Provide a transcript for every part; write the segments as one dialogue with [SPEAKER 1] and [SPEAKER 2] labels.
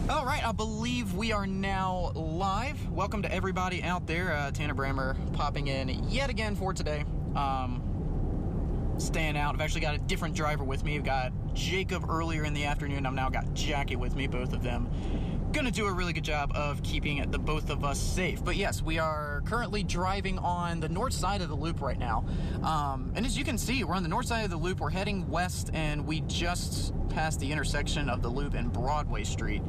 [SPEAKER 1] All right, I believe we are now live. Welcome to everybody out there. Tanner Brammer popping in yet again for today. Staying out. I've actually got a different driver with me. I've got Jacob earlier in the afternoon. I've now got Jackie with me, both of them. Going to do a really good job of keeping the both of us safe. But yes, we are currently driving on the north side of the loop right now. And as you can see, we're on the north side of the loop. We're heading west, and we just passed the intersection of the loop and Broadway Street.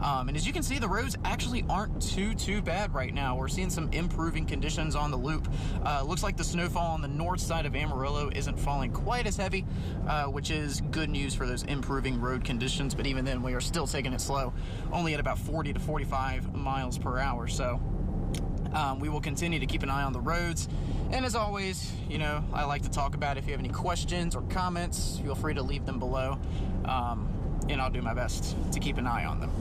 [SPEAKER 1] And as you can see, the roads actually aren't too bad right now. We're seeing some improving conditions on the loop. Looks like the snowfall on the north side of Amarillo isn't falling quite as heavy, which is good news for those improving road conditions. But even then, we are still taking it slow, only at about 40 to 45 miles per hour. So we will continue to keep an eye on the roads. And as always, you know, I like to talk about it. If you have any questions or comments, feel free to leave them below. And I'll do my best to keep an eye on them.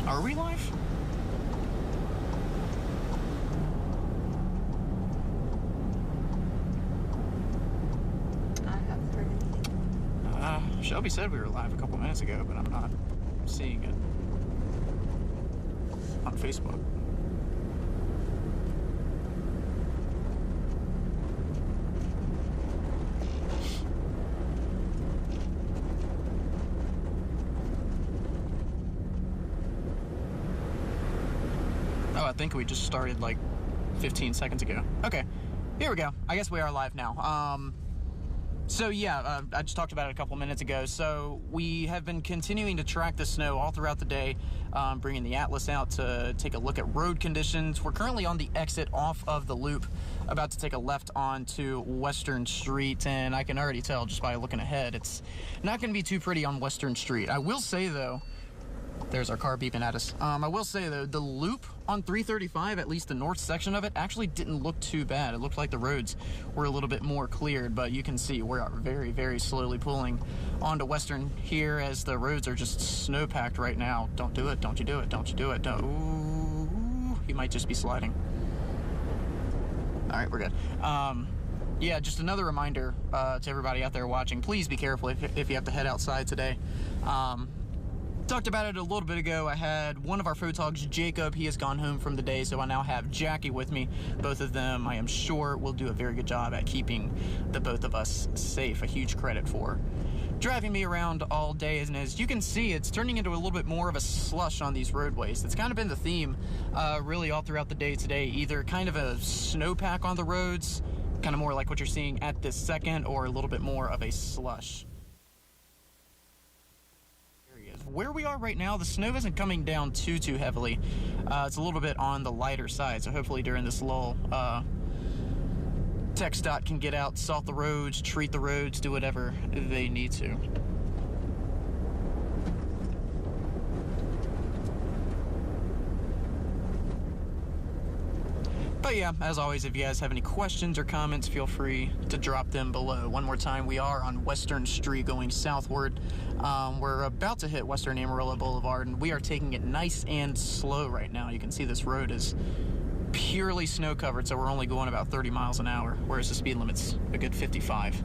[SPEAKER 1] Are we live?
[SPEAKER 2] I haven't heard anything.
[SPEAKER 1] Shelby said we were live a couple minutes ago, but I'm not seeing it on Facebook. Oh, I think we just started like 15 seconds ago. Okay, here we go. I guess we are live now. So yeah, I just talked about it a couple minutes ago. So we have been continuing to track the snow all throughout the day, bringing the Atlas out to take a look at road conditions. We're currently on the exit off of the loop, about to take a left onto Western Street, and I can already tell just by looking ahead, it's not going to be too pretty on Western Street. I will say though, there's our car beeping at us. I will say though, the loop on 335, at least the north section of it, actually didn't look too bad. It looked like the roads were a little bit more cleared, but you can see we're very slowly pulling onto Western here as the roads are just snow-packed right now. Don't do it, don't you do it, don't you do it. Don't. Ooh, he might just be sliding. All right, we're good. Yeah, just another reminder to everybody out there watching, please be careful if you have to head outside today. Talked about it a little bit ago. I had one of our photogs, Jacob. He has gone home from the day, so I now have Jackie with me. Both of them, I am sure, will do a very good job at keeping the both of us safe. A huge credit for driving me around all day. And as you can see, it's turning into a little bit more of a slush on these roadways. It's kind of been the theme really all throughout the day today. Either kind of a snowpack on the roads, kind of more like what you're seeing at this second, or a little bit more of a slush. Where we are right now, the snow isn't coming down too heavily. It's a little bit on the lighter side, so hopefully during this lull, TxDOT can get out, salt the roads, treat the roads, do whatever they need to. But yeah, as always, if you guys have any questions or comments, feel free to drop them below. One more time, we are on Western Street going southward. We're about to hit Western Amarillo Boulevard, and we are taking it nice and slow right now. You can see this road is purely snow covered, so we're only going about 30 miles an hour, whereas the speed limit's a good 55.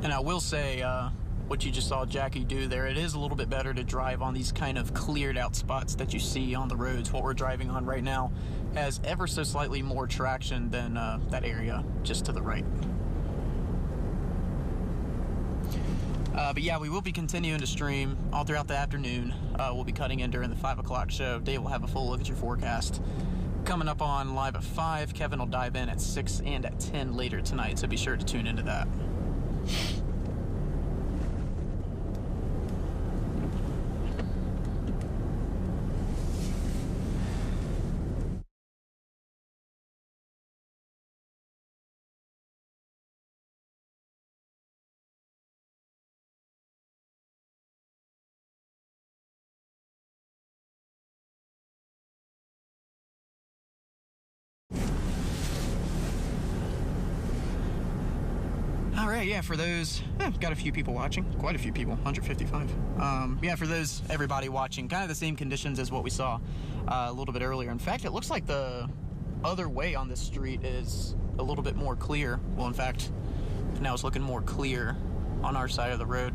[SPEAKER 1] And I will say, what you just saw Jackie do there, it is a little bit better to drive on these kind of cleared out spots that you see on the roads. What we're driving on right now has ever so slightly more traction than that area just to the right. But yeah, we will be continuing to stream all throughout the afternoon. We'll be cutting in during the 5 o'clock show. Dave will have a full look at your forecast. Coming up on live at 5, Kevin will dive in at 6 and at 10 later tonight, so be sure to tune into that. All right, yeah, for those, got a few people watching, quite a few people, 155. Yeah, for those, everybody watching, kind of the same conditions as what we saw a little bit earlier. In fact, it looks like the other way on this street is a little bit more clear. Well, in fact, now it's looking more clear on our side of the road.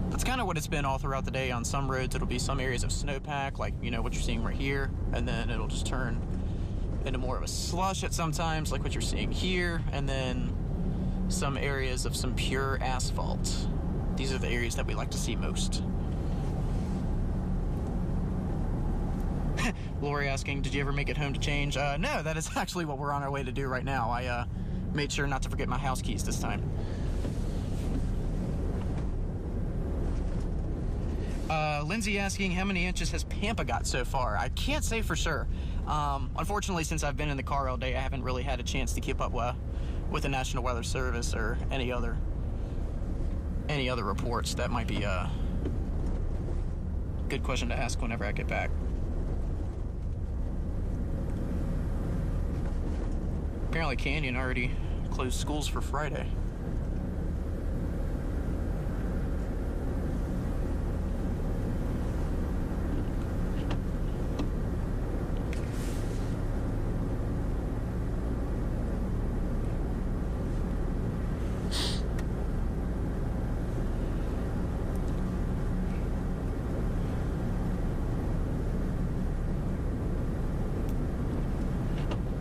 [SPEAKER 1] That's kind of what it's been all throughout the day. On some roads, it'll be some areas of snowpack, like, you know, what you're seeing right here, and then it'll just turn into more of a slush at some times, like what you're seeing here, and then some areas of some pure asphalt. These are the areas that we like to see most. Lori asking, did you ever make it home to change? No, that is actually what we're on our way to do right now. I made sure not to forget my house keys this time. Lindsay asking, how many inches has Pampa got so far? I can't say for sure. Unfortunately, since I've been in the car all day, I haven't really had a chance to keep up with the National Weather Service or any other reports. That might be a good question to ask whenever I get back. Apparently Canyon already closed schools for Friday.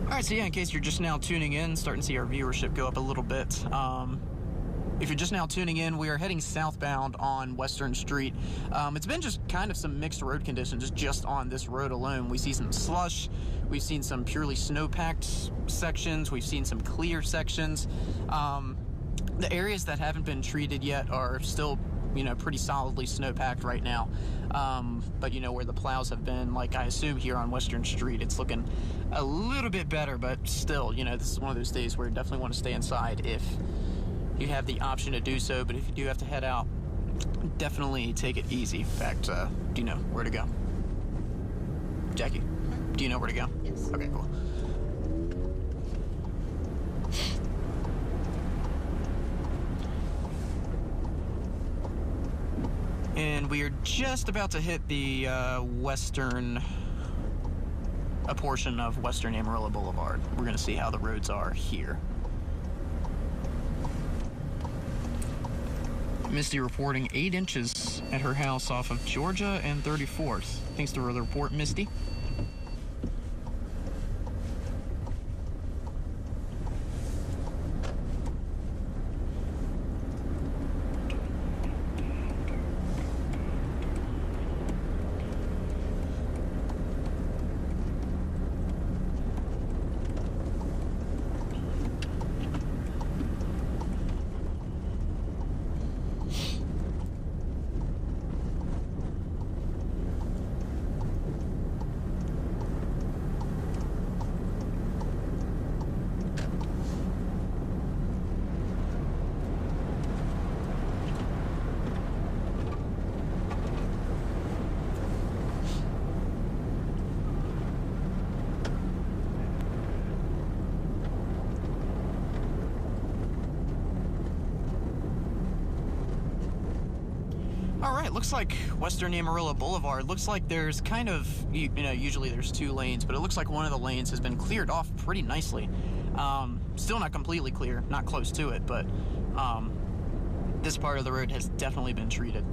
[SPEAKER 1] All right, so yeah, in case you're just now tuning in, starting to see our viewership go up a little bit. If you're just now tuning in, we are heading southbound on Western Street. It's been just kind of some mixed road conditions just on this road alone. We see some slush, we've seen some purely snow-packed sections, we've seen some clear sections. The areas that haven't been treated yet are still, you know, pretty solidly snow-packed right now. But, you know, where the plows have been, like I assume here on Western Street, it's looking a little bit better, but still, you know, this is one of those days where you definitely want to stay inside if you have the option to do so. But if you do have to head out, definitely take it easy. In fact, do you know where to go? Jackie, do you know where to go?
[SPEAKER 2] Yes.
[SPEAKER 1] Okay, cool. And we are just about to hit the western a portion of Western Amarillo Boulevard. We're going to see how the roads are here. Misty reporting 8 inches at her house off of Georgia and 34th. Thanks for the report, Misty. All right, looks like Western Amarillo Boulevard, looks like there's kind of, you know, usually there's 2 lanes, but it looks like one of the lanes has been cleared off pretty nicely. Still not completely clear, not close to it, but this part of the road has definitely been treated.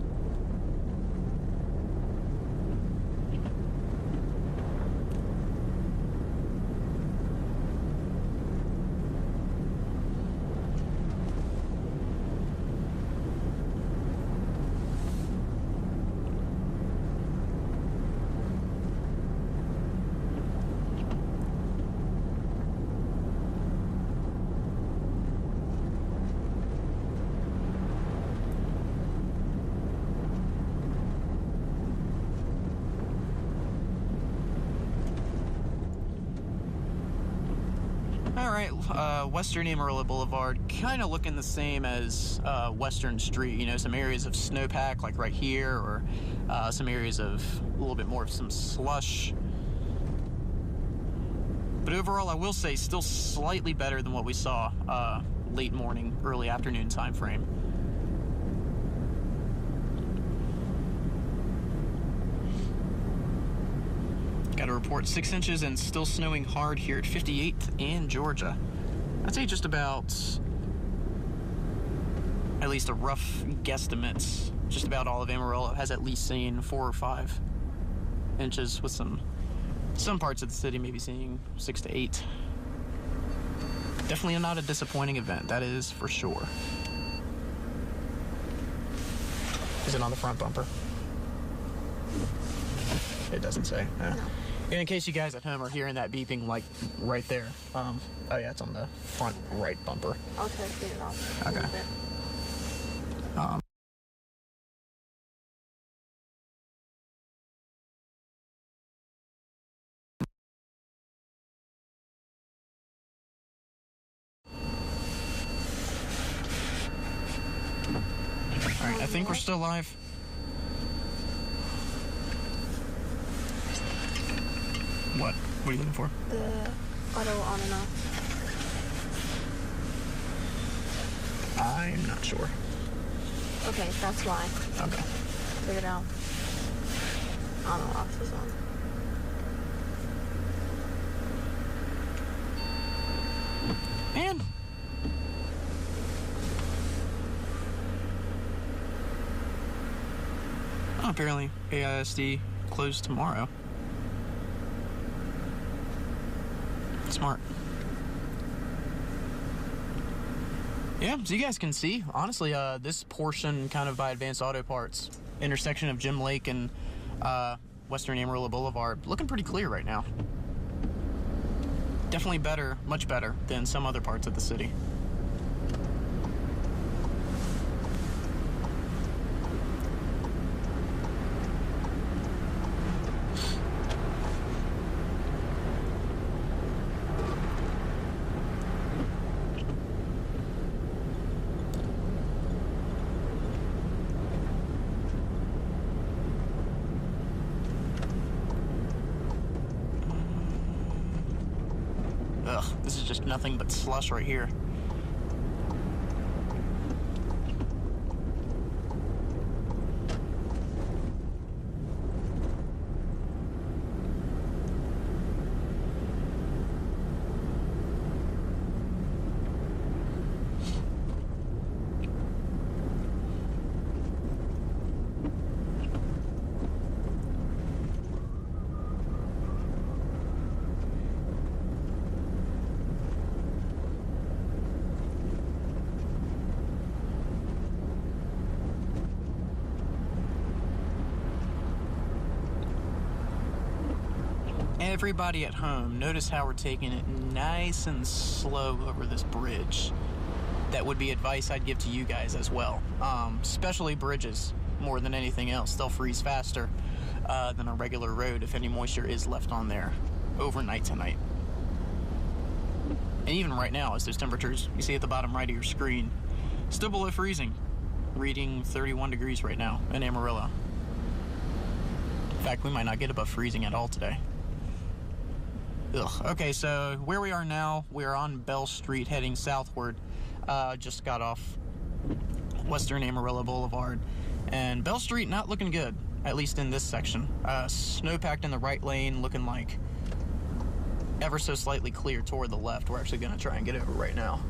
[SPEAKER 1] All right, Western Amarillo Boulevard, kind of looking the same as Western Street. You know, some areas of snowpack, like right here, or some areas of a little bit more of some slush. But overall, I will say, still slightly better than what we saw late morning, early afternoon time frame. Got to report 6 inches and still snowing hard here at 58th and Georgia. I'd say just about, at least a rough guesstimate, just about all of Amarillo has at least seen 4 or 5 inches, with some parts of the city maybe seeing 6 to 8. Definitely not a disappointing event, that is for sure. Is it on the front bumper? It doesn't say.
[SPEAKER 2] No.
[SPEAKER 1] And in case you guys at home are hearing that beeping, like right there. Oh yeah, it's on the front right bumper.
[SPEAKER 2] I'll try to get it off.
[SPEAKER 1] Okay.
[SPEAKER 2] A little bit.
[SPEAKER 1] All right, I think we're still live. What? What are you looking for?
[SPEAKER 2] The auto on and off.
[SPEAKER 1] I'm not sure.
[SPEAKER 2] Okay, that's why.
[SPEAKER 1] Okay.
[SPEAKER 2] Figured out. On and off is on.
[SPEAKER 1] Man. Oh, apparently AISD closed tomorrow. Smart. Yeah, so you guys can see, honestly, this portion kind of by Advanced Auto Parts, intersection of Jim Lake and Western Amarillo Boulevard, looking pretty clear right now. Definitely better, much better than some other parts of the city. Ugh, this is just nothing but slush right here. Everybody at home, notice how we're taking it nice and slow over this bridge. That would be advice I'd give to you guys as well. Especially bridges, more than anything else. They'll freeze faster than a regular road if any moisture is left on there overnight tonight. And even right now, as those temperatures you see at the bottom right of your screen, still below freezing. Reading 31 degrees right now in Amarillo. In fact, we might not get above freezing at all today. Ugh. Okay, so where we are now, we're on Bell Street heading southward. Just got off Western Amarillo Boulevard. And Bell Street not looking good, at least in this section. Snow packed in the right lane, looking like ever so slightly clear toward the left. We're actually going to try and get over right now.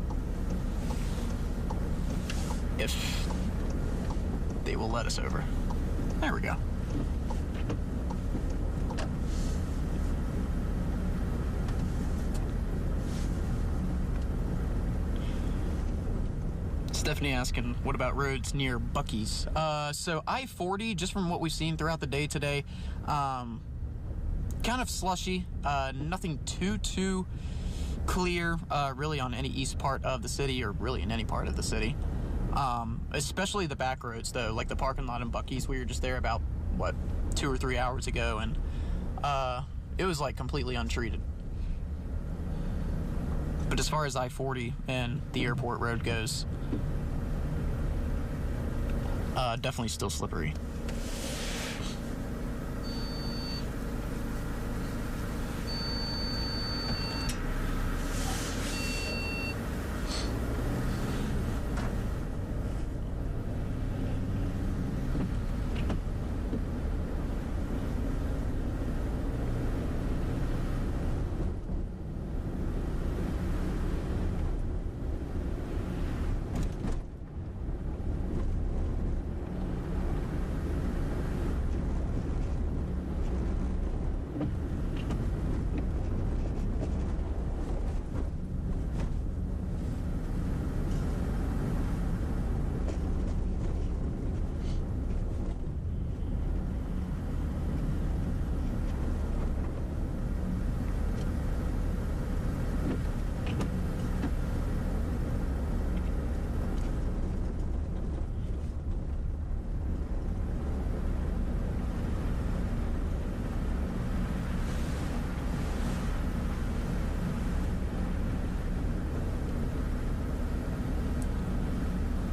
[SPEAKER 1] If they will let us over. There we go. Stephanie asking, what about roads near Buc-ee's? So I-40, just from what we've seen throughout the day today, kind of slushy. Nothing too clear, really, on any east part of the city, or really in any part of the city. Especially the back roads, though, like the parking lot in Buc-ee's. We were just there about, 2 or 3 hours ago, and it was like completely untreated. But as far as I-40 and the airport road goes, definitely still slippery.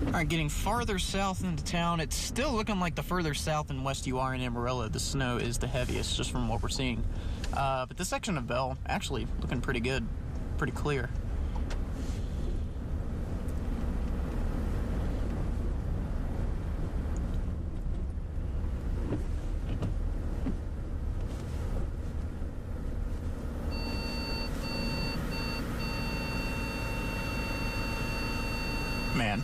[SPEAKER 1] All right, getting farther south into town. It's still looking like the further south and west you are in Amarillo, the snow is the heaviest, just from what we're seeing. But this section of Bell, actually looking pretty good, pretty clear. Man.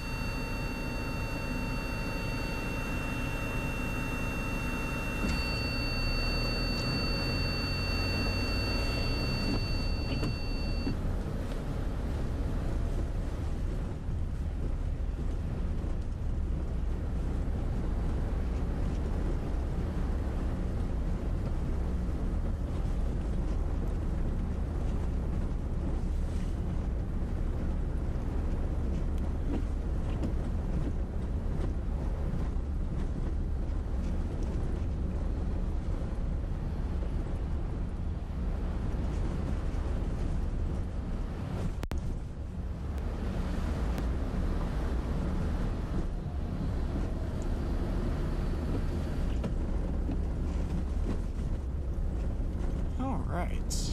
[SPEAKER 1] Right.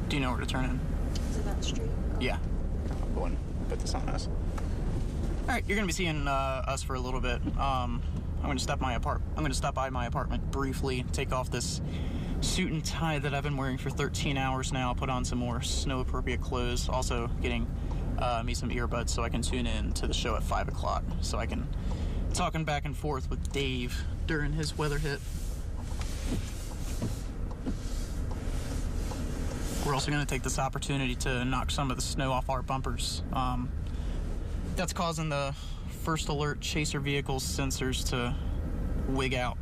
[SPEAKER 1] Do you know where to turn in?
[SPEAKER 2] Is it that street? Oh.
[SPEAKER 1] Yeah. I'm going to put this on us. All right, you're gonna be seeing us for a little bit. I'm gonna stop by my apartment briefly, take off this suit and tie that I've been wearing for 13 hours now, put on some more snow-appropriate clothes. Also getting me some earbuds so I can tune in to the show at 5 o'clock, so I can talking back and forth with Dave during his weather hit. We're also going to take this opportunity to knock some of the snow off our bumpers. That's causing the first alert chaser vehicle's sensors to wig out.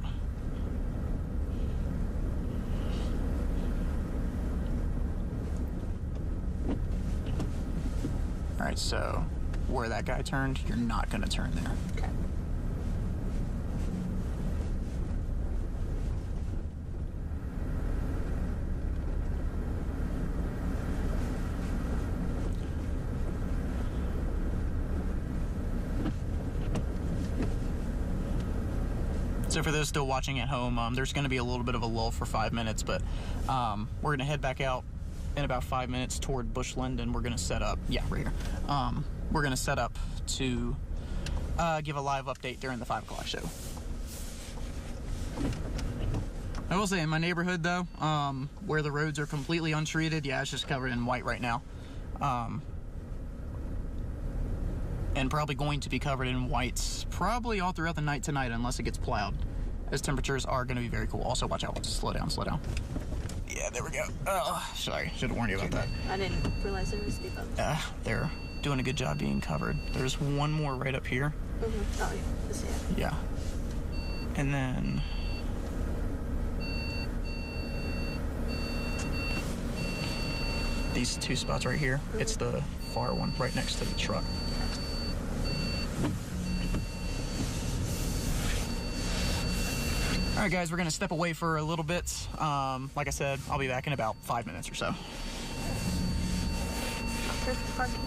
[SPEAKER 1] All right, so where that guy turned, you're not going to turn there.
[SPEAKER 2] Okay.
[SPEAKER 1] So for those still watching at home, there's going to be a little bit of a lull for 5 minutes, but we're going to head back out in about 5 minutes toward Bushland, and we're going to set up, yeah, right here. We're going to set up to give a live update during the 5 o'clock show. I will say, in my neighborhood, though, where the roads are completely untreated, yeah, it's just covered in white right now. And probably going to be covered in whites probably all throughout the night tonight unless it gets plowed, as temperatures are going to be very cool. Also, watch out. Slow down, slow down. Yeah, there we go. Oh, sorry. Should have warned you about that.
[SPEAKER 2] I didn't realize there was speed bumps.
[SPEAKER 1] They're doing a good job being covered. There's one more right up here.
[SPEAKER 2] Mm-hmm. Oh, yeah. I see it.
[SPEAKER 1] Yeah. And then... these two spots right here. Mm-hmm. It's the far one right next to the truck. All right, guys, we're going to step away for a little bit. Like I said, I'll be back in about 5 minutes or so.
[SPEAKER 2] Perfect parking.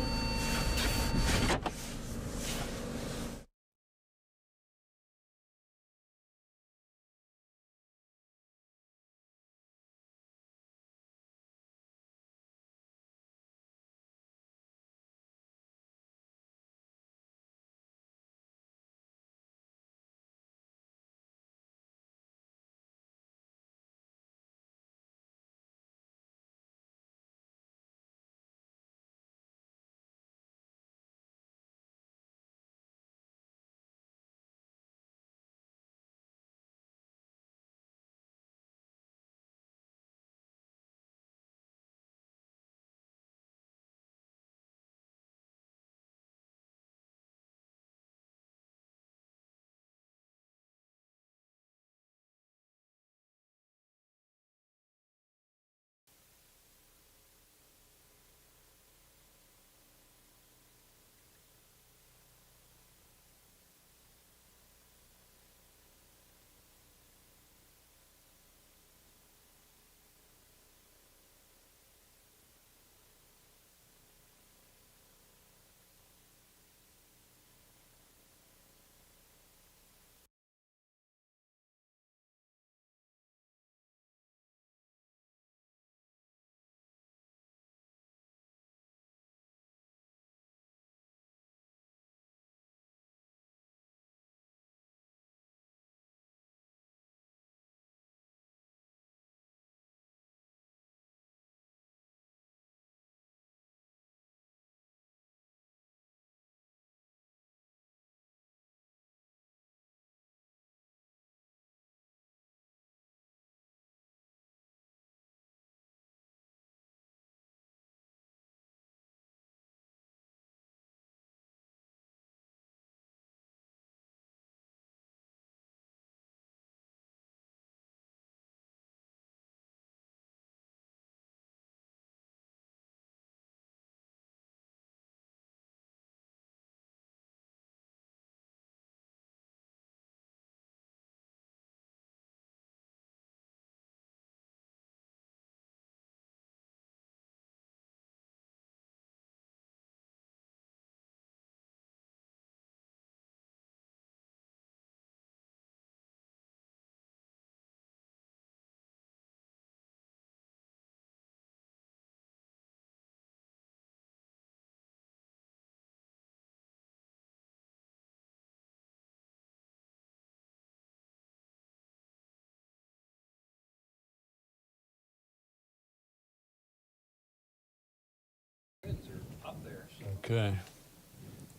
[SPEAKER 3] Okay.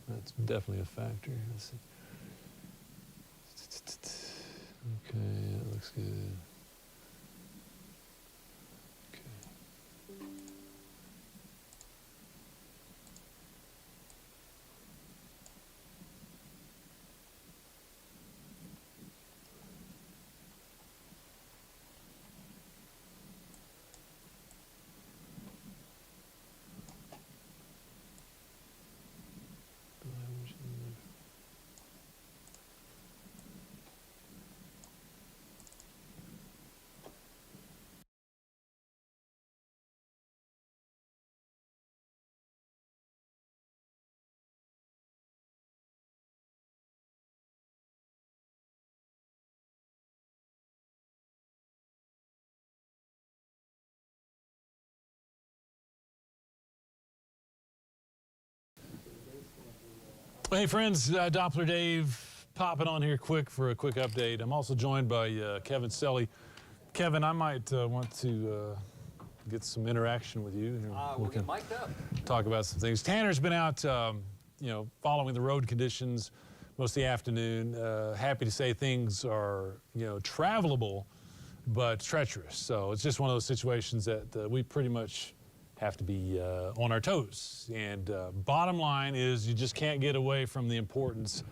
[SPEAKER 3] That's definitely a factor. Let's see. Okay, that looks good. Okay. Hey friends, Doppler Dave popping on here quick for a quick update. I'm also joined by Kevin Selly. Kevin, I might want to get some interaction with you.
[SPEAKER 4] We'll get mic'd up.
[SPEAKER 3] Talk about some things. Tanner's been out, following the road conditions most of the afternoon. Happy to say things are, travelable, but treacherous. So it's just one of those situations that we pretty much have to be on our toes. And bottom line is you just can't get away from the importance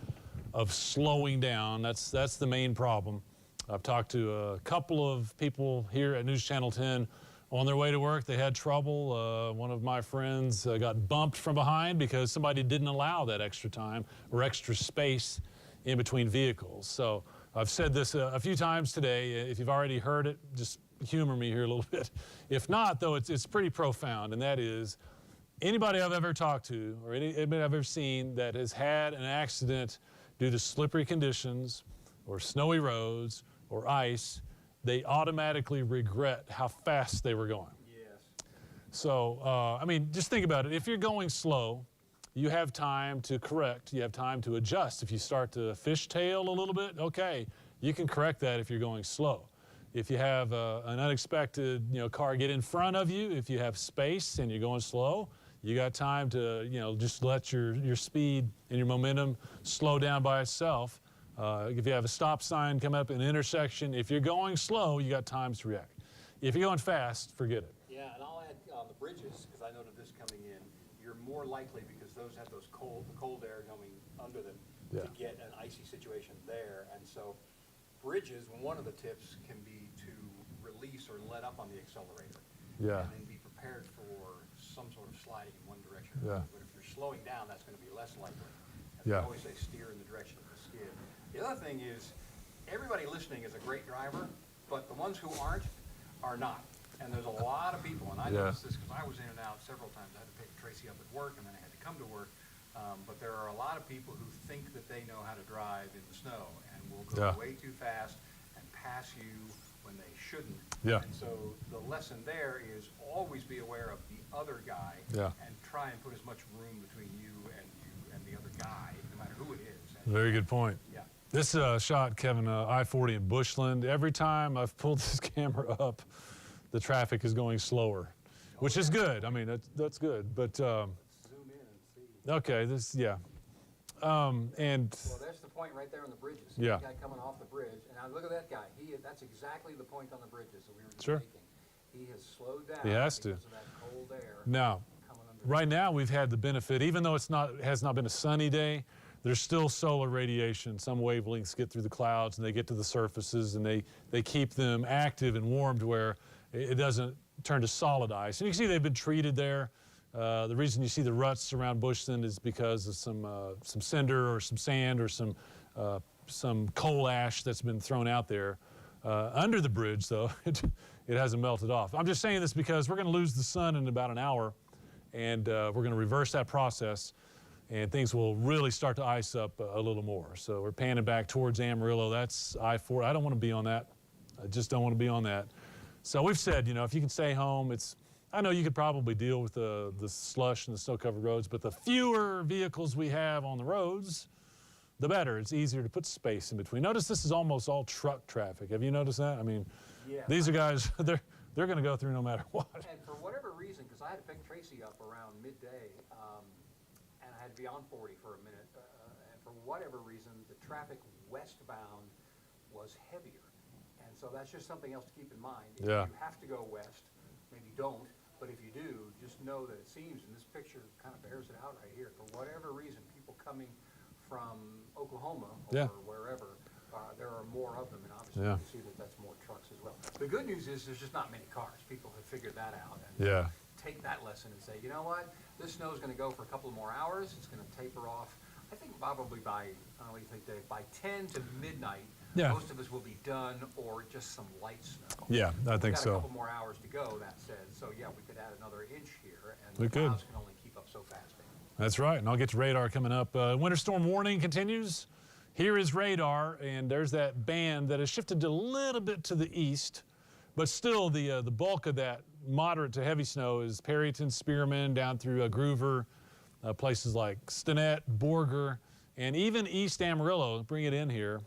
[SPEAKER 3] of slowing down. That's the main problem. I've talked to a couple of people here at News Channel 10 on their way to work. They had trouble. One of my friends got bumped from behind because somebody didn't allow that extra time or extra space in between vehicles. So I've said this a few times today. If you've already heard it, just humor me here a little bit. If not, though, it's pretty profound, and that is anybody I've ever talked to or anybody I've ever seen that has had an accident due to slippery conditions or snowy roads or ice, they automatically regret how fast they were going.
[SPEAKER 4] Yes.
[SPEAKER 3] So, just think about it. If you're going slow, you have time to correct. You have time to adjust. If you start to fishtail a little bit, okay, you can correct that if you're going slow. If you have an unexpected, car get in front of you, if you have space and you're going slow, you got time to, just let your speed and your momentum slow down by itself. If you have a stop sign come up in an intersection, if you're going slow, you got time to react. If you're going fast, forget it.
[SPEAKER 4] Yeah, and I'll add on the bridges, because I noted this coming in, you're more likely, because those have the cold air going under them,
[SPEAKER 3] Yeah.
[SPEAKER 4] to get an icy situation there. And so bridges, one of the tips can be to release or let up on the accelerator.
[SPEAKER 3] Yeah.
[SPEAKER 4] And then be prepared for some sort of sliding in one direction.
[SPEAKER 3] Yeah.
[SPEAKER 4] But if you're slowing down, that's going to be less likely. As
[SPEAKER 3] Yeah.
[SPEAKER 4] I always say, steer in the direction of the skid. The other thing is, everybody listening is a great driver, but the ones who aren't are not. And there's a lot of people, and I
[SPEAKER 3] Yeah.
[SPEAKER 4] noticed this because I was in and out several times. I had to pick Tracy up at work, and then I had to come to work. But there are a lot of people who think that they know how to drive in the snow and will go
[SPEAKER 3] Yeah.
[SPEAKER 4] way too fast and pass you when they shouldn't.
[SPEAKER 3] Yeah.
[SPEAKER 4] And so the lesson there is always be aware of the other guy
[SPEAKER 3] Yeah.
[SPEAKER 4] and try and put as much room between you and the other guy, no matter who it is. And
[SPEAKER 3] Very good point.
[SPEAKER 4] yeah.
[SPEAKER 3] This shot, Kevin, I-40 in Bushland. Every time I've pulled this camera up, the traffic is going slower, which is good. I mean, that's good. But
[SPEAKER 4] Zoom in and see.
[SPEAKER 3] okay, and
[SPEAKER 4] Well, that's the point right there on the bridges.
[SPEAKER 3] Yeah.
[SPEAKER 4] The guy coming off the bridge, and now look at that guy. That's exactly the point on the bridges that we were just
[SPEAKER 3] Sure.
[SPEAKER 4] making. He has slowed down
[SPEAKER 3] He has to.
[SPEAKER 4] because of that cold air
[SPEAKER 3] now,
[SPEAKER 4] coming under.
[SPEAKER 3] right now we've had the benefit, even though has not been a sunny day, there's still solar radiation. Some wavelengths get through the clouds and they get to the surfaces and they keep them active and warm to where it doesn't turn to solid ice. And you can see they've been treated there. The reason you see the ruts around Bushland is because of some cinder or some sand or some coal ash that's been thrown out there. Under the bridge, though, it hasn't melted off. I'm just saying this because we're going to lose the sun in about an hour, and we're going to reverse that process, and things will really start to ice up a little more. So we're panning back towards Amarillo. That's I-4. I don't want to be on that. I just don't want to be on that. So we've said, if you can stay home, I know you could probably deal with the slush and the snow-covered roads, but the fewer vehicles we have on the roads, the better. It's easier to put space in between. Notice this is almost all truck traffic. Have you noticed that? I mean,
[SPEAKER 4] Yeah.
[SPEAKER 3] these are guys, they're going to go through no matter what.
[SPEAKER 4] And for whatever reason, because I had to pick Tracy up around midday, I had to be on 40 for a minute, and for whatever reason, the traffic westbound was heavier. And so that's just something else to keep in mind. If
[SPEAKER 3] Yeah.
[SPEAKER 4] you have to go west, maybe don't, but if you do, just know that it seems, and this picture kind of bears it out right here, for whatever reason, people coming from Oklahoma or
[SPEAKER 3] Yeah.
[SPEAKER 4] wherever, there are more of them, and obviously
[SPEAKER 3] Yeah.
[SPEAKER 4] you can see that that's more trucks as well. The good news is there's just not many cars. People have figured that out. And
[SPEAKER 3] Yeah.
[SPEAKER 4] take that lesson and say, you know what, this snow is going to go for a couple more hours. It's going to taper off. I think probably by, I don't know what you think, Dave, by 10 to midnight,
[SPEAKER 3] Yeah.
[SPEAKER 4] most of us will be done, or just some light snow.
[SPEAKER 3] Yeah, I
[SPEAKER 4] We've
[SPEAKER 3] think
[SPEAKER 4] got a
[SPEAKER 3] so.
[SPEAKER 4] couple more hours to go, that said. So yeah, we could add another inch here, and
[SPEAKER 3] We
[SPEAKER 4] the
[SPEAKER 3] could.
[SPEAKER 4] clouds can only keep up so fast.
[SPEAKER 3] That's right, and I'll get to radar coming up. Winter storm warning continues. Here is radar, and there's that band that has shifted a little bit to the east, but still the bulk of that moderate to heavy snow is Perryton, Spearman, down through Groover, places like Stinnett, Borger, and even East Amarillo. Bring it in here.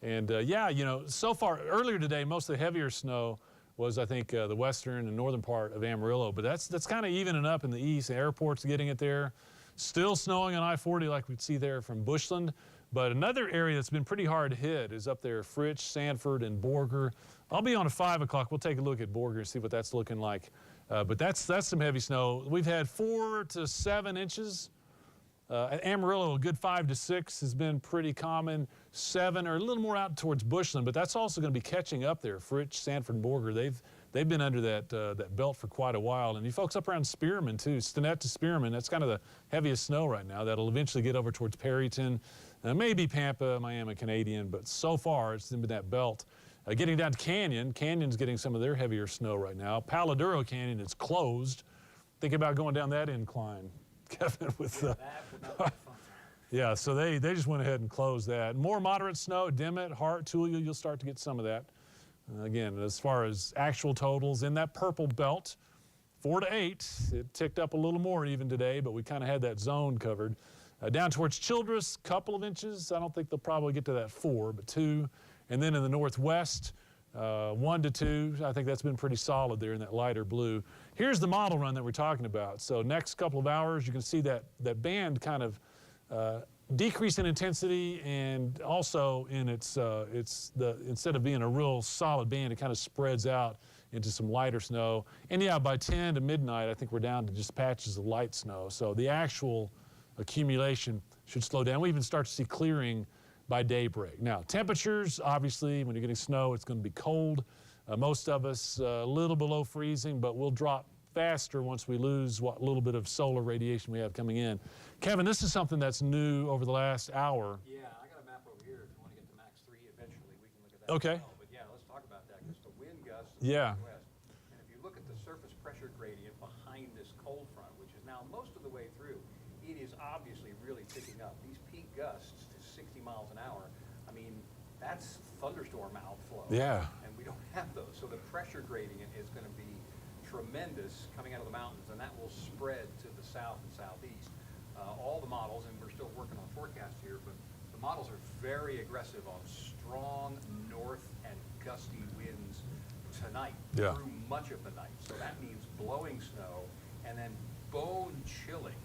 [SPEAKER 3] And yeah, you know, so far, earlier today, most of the heavier snow was, I think, the western and northern part of Amarillo, but that's kind of evening up in the east. The airport's getting it there. Still snowing on I-40 like we'd see there from Bushland. But another area that's been pretty hard hit is up there, Fritch, Sanford, and Borger. I'll be on at 5 o'clock. We'll take a look at Borger and see what that's looking like. But that's some heavy snow. We've had 4 to 7 inches. At Amarillo, a good 5 to 6 has been pretty common. 7 or a little more out towards Bushland, but that's also going to be catching up there. Fritch, Sanford, and Borger, they've been under that belt for quite a while. And you folks up around Spearman too, Stinnett to Spearman, that's kind of the heaviest snow right now. That'll eventually get over towards Perryton, maybe Pampa, Miami Canadian, but so far it's been that belt. Getting down to Canyon's getting some of their heavier snow right now. Paladuro Canyon is closed. Think about going down that incline, Kevin, with
[SPEAKER 4] That would not be fun.
[SPEAKER 3] yeah, so they just went ahead and closed that. More moderate snow, Dimmitt, Hart, Tulia, you'll start to get some of that. Again, as far as actual totals in that purple belt, 4 to 8. It ticked up a little more even today, but we kind of had that zone covered. Down towards Childress, couple of inches. I don't think they'll probably get to that 4, but 2. And then in the northwest, 1 to 2. I think that's been pretty solid there in that lighter blue. Here's the model run that we're talking about. So next couple of hours, you can see that band kind of decrease in intensity, and also in instead of being a real solid band, it kind of spreads out into some lighter snow. And yeah, by 10 to midnight, I think we're down to just patches of light snow. So the actual accumulation should slow down. We even start to see clearing by daybreak. Now, temperatures, obviously, when you're getting snow, it's going to be cold. Most of us a little below freezing, but we'll drop faster once we lose what little bit of solar radiation we have coming in. Kevin, this is something that's new over the last hour.
[SPEAKER 4] Yeah, I got a map over here. If you want to get to max 3 eventually, we can look at that
[SPEAKER 3] Okay.
[SPEAKER 4] as well. But yeah, let's talk about that, because the wind gusts
[SPEAKER 3] Yeah.
[SPEAKER 4] west. And if you look at the surface pressure gradient behind this cold front, which is now most of the way through, it is obviously really picking up. These peak gusts to 60 miles an hour, I mean, that's thunderstorm outflow.
[SPEAKER 3] Yeah.
[SPEAKER 4] And we don't have those. So the pressure gradient is going to be tremendous coming out of the mountains, and that will spread to the south and southeast. All the models, and we're still working on the forecast here, but the models are very aggressive on strong north and gusty winds tonight
[SPEAKER 3] Yeah.
[SPEAKER 4] through much of the night. So that means blowing snow and then bone-chilling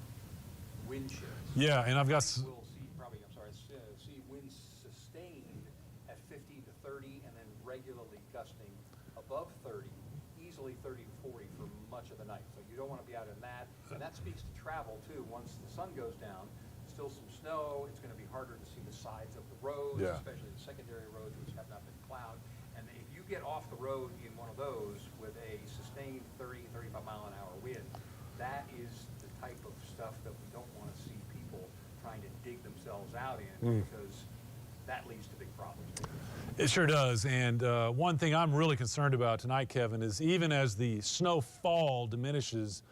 [SPEAKER 4] wind chills.
[SPEAKER 3] Yeah, and I've got
[SPEAKER 4] We'll see winds sustained at 15 to 30 and then regularly gusting above 30, easily 30 to 40 for much of the night. So you don't want to be out in that. And that speaks to travel too. Once the sun goes down, still some snow. It's going to be harder to see the sides of the roads,
[SPEAKER 3] Yeah.
[SPEAKER 4] especially the secondary roads which have not been plowed. And if you get off the road in one of those with a sustained 30, 35 mile an hour wind, that is the type of stuff that we don't want to see people trying to dig themselves out in, because that leads to big problems.
[SPEAKER 3] It sure does. And one thing I'm really concerned about tonight, Kevin, is even as the snowfall diminishes,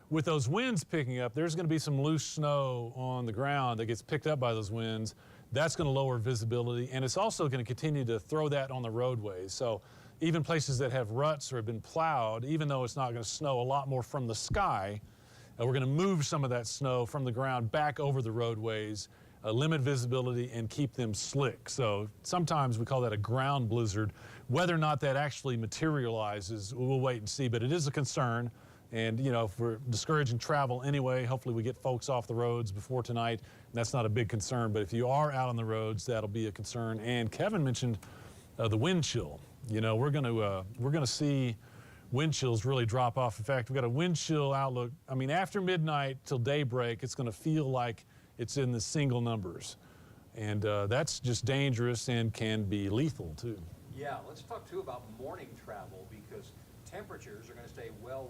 [SPEAKER 3] with those winds picking up, there's going to be some loose snow on the ground that gets picked up by those winds. That's going to lower visibility, and it's also going to continue to throw that on the roadways. So even places that have ruts or have been plowed, even though it's not going to snow a lot more from the sky, we're going to move some of that snow from the ground back over the roadways, limit visibility, and keep them slick. So sometimes we call that a ground blizzard. Whether or not that actually materializes, we'll wait and see, but it is a concern. And, you know, if we're discouraging travel anyway, hopefully we get folks off the roads before tonight. And that's not a big concern. But if you are out on the roads, that'll be a concern. And Kevin mentioned the wind chill. You know, we're going to see wind chills really drop off. In fact, we've got a wind chill outlook. I mean, after midnight till daybreak, it's going to feel like it's in the single numbers. And that's just dangerous and can be lethal, too.
[SPEAKER 4] Yeah, let's talk too about morning travel, because temperatures are going to stay well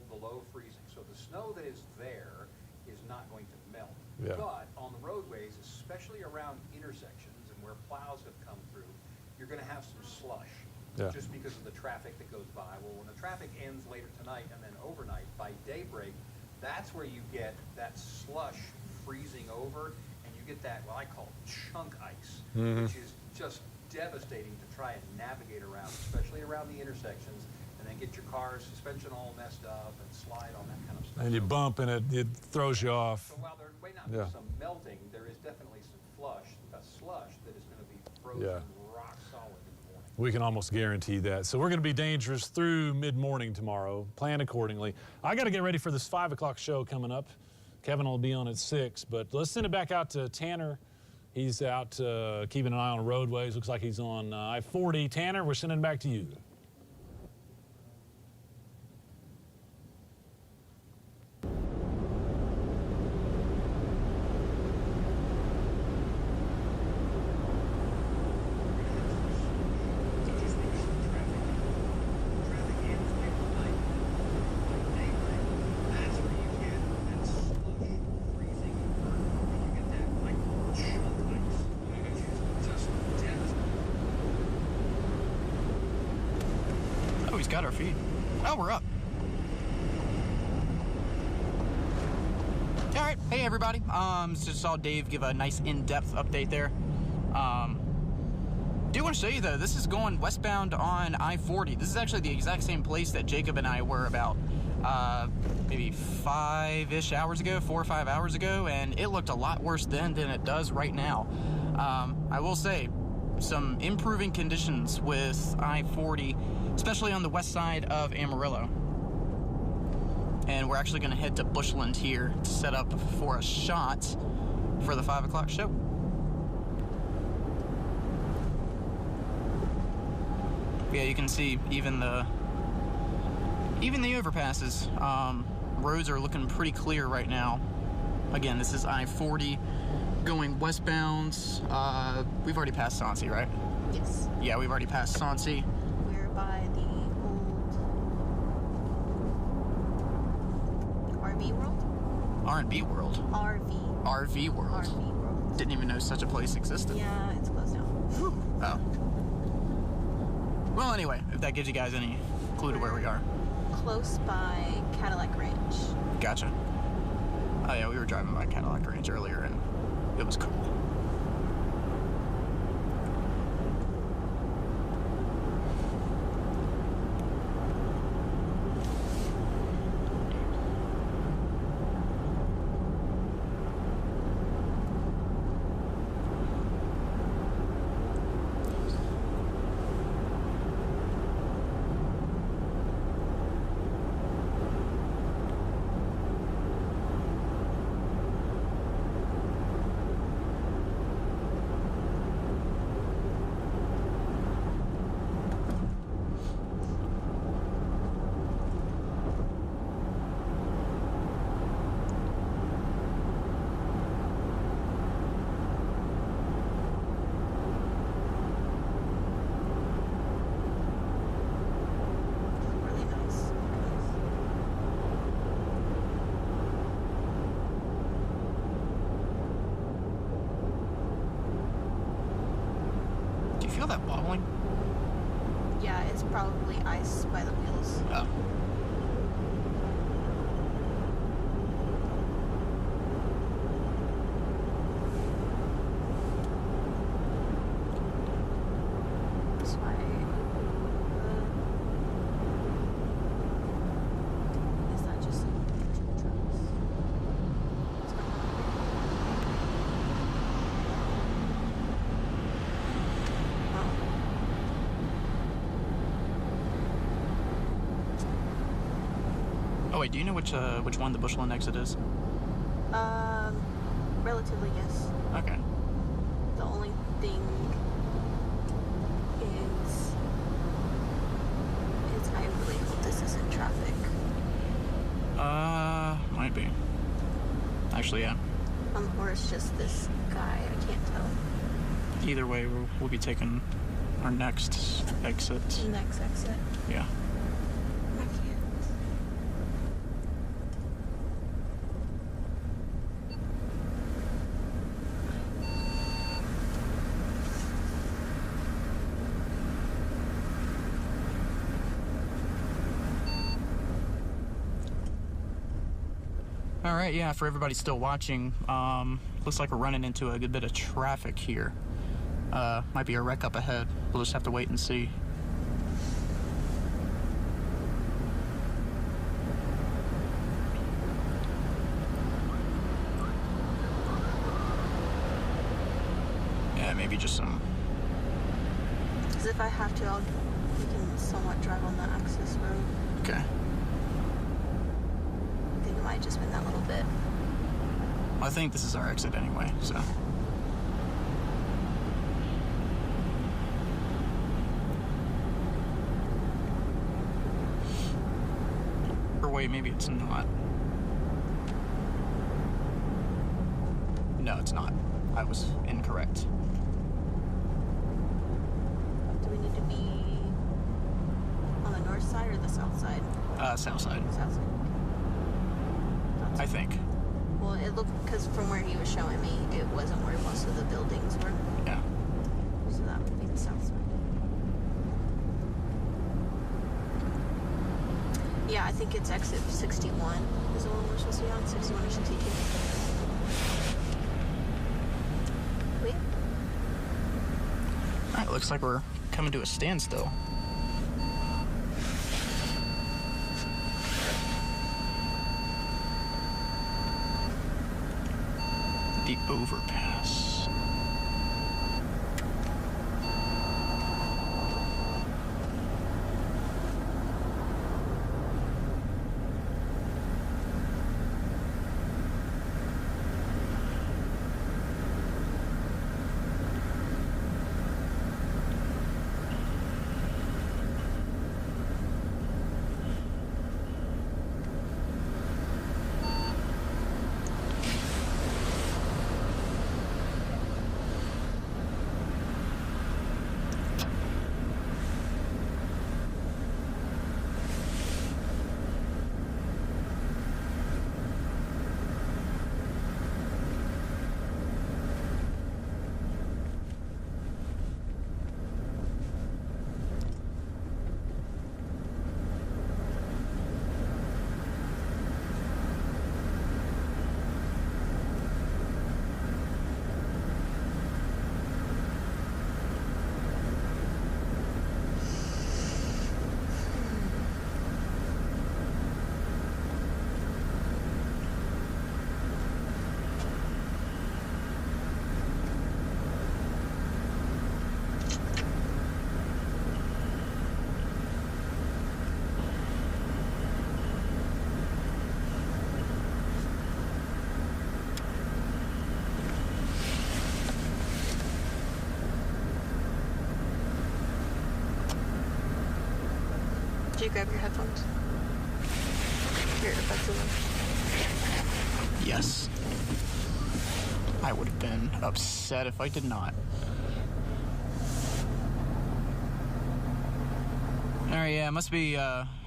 [SPEAKER 4] below freezing. So the snow that is there is not going to melt.
[SPEAKER 3] Yeah.
[SPEAKER 4] But on the roadways, especially around intersections and where plows have come through, you're going to have some slush.
[SPEAKER 3] Yeah.
[SPEAKER 4] Just because of the traffic that goes by. Well, when the traffic ends later tonight and then overnight, by daybreak, that's where you get that slush freezing over, and you get that, what I call chunk ice, which is just devastating to try and navigate around, especially around the intersections, and then get your car's suspension all messed up and slide on that kind of stuff.
[SPEAKER 3] And you bump and it throws you off.
[SPEAKER 4] So while there may not be some melting, there is definitely some slush that is going to be frozen rock solid in the morning.
[SPEAKER 3] We can almost guarantee that. So we're going to be dangerous through mid-morning tomorrow. Plan accordingly. I got to get ready for this 5 o'clock show coming up. Kevin will be on at 6, but let's send it back out to Tanner. He's out keeping an eye on roadways. Looks like he's on I-40. Tanner, we're sending it back to you.
[SPEAKER 1] Got our feed. Oh, we're up. All right. Hey, everybody. Just saw Dave give a nice in-depth update there. Do want to show you, though, this is going westbound on I-40. This is actually the exact same place that Jacob and I were about maybe 4 or 5 hours ago, and it looked a lot worse then than it does right now. I will say, some improving conditions with I-40, especially on the west side of Amarillo. And we're actually going to head to Bushland here to set up for a shot for the 5 o'clock show. Yeah, you can see even the overpasses. Roads are looking pretty clear right now. Again, this is I-40 going westbound. We've already passed Soncy, right?
[SPEAKER 2] Yes.
[SPEAKER 1] Yeah, we've already passed Soncy.
[SPEAKER 2] We're by the old RV World?
[SPEAKER 1] R&B World.
[SPEAKER 2] RV.
[SPEAKER 1] RV World.
[SPEAKER 2] RV World.
[SPEAKER 1] Didn't even know such a place existed.
[SPEAKER 2] Yeah, it's closed now.
[SPEAKER 1] Oh. Well, anyway, if that gives you guys any clue to where we are.
[SPEAKER 2] Close by Cadillac Ranch.
[SPEAKER 1] Gotcha. Oh yeah, we were driving by Cadillac Ranch earlier and it was cool.
[SPEAKER 2] Really nice.
[SPEAKER 1] Do you feel that wobbling?
[SPEAKER 2] Yeah, it's probably ice by the wheels.
[SPEAKER 1] Oh.
[SPEAKER 2] That's why. Is that just like trucks? What's going on here? Oh.
[SPEAKER 1] Oh wait, do you know which one the Bushland exit is?
[SPEAKER 5] Relatively, yes.
[SPEAKER 1] Okay.
[SPEAKER 5] The only thing is I really hope this isn't traffic.
[SPEAKER 1] Might be. Actually, yeah.
[SPEAKER 5] Or it's just this guy. I can't tell.
[SPEAKER 1] Either way, we'll be taking our next exit.
[SPEAKER 5] Next exit.
[SPEAKER 1] Yeah.
[SPEAKER 5] I can't.
[SPEAKER 1] All right, yeah, for everybody still watching, looks like we're running into a good bit of traffic here. Might be a wreck up ahead. We'll just have to wait and see. Yeah, maybe just some.
[SPEAKER 5] Because if I have to, we can somewhat drive on the access road.
[SPEAKER 1] Okay.
[SPEAKER 5] I think it might just been that little bit.
[SPEAKER 1] I think this is our exit anyway, so. Or wait, maybe it's not. No, it's not. I was incorrect.
[SPEAKER 5] Do we need to be on the north side or the south side?
[SPEAKER 1] South side,
[SPEAKER 5] South side.
[SPEAKER 1] I think.
[SPEAKER 5] Well, it looked, because from where he was showing me, it wasn't where most of the buildings were.
[SPEAKER 1] Yeah.
[SPEAKER 5] So that would be the south side. Yeah, I think it's exit 61 is the one we're supposed to be on. 61 or 62. Wait.
[SPEAKER 1] All right, looks like we're coming to a standstill. The overpass.
[SPEAKER 5] Did you grab your headphones? Your earbuds in them?
[SPEAKER 1] Yes. I would have been upset if I did not. All right, yeah, it must be,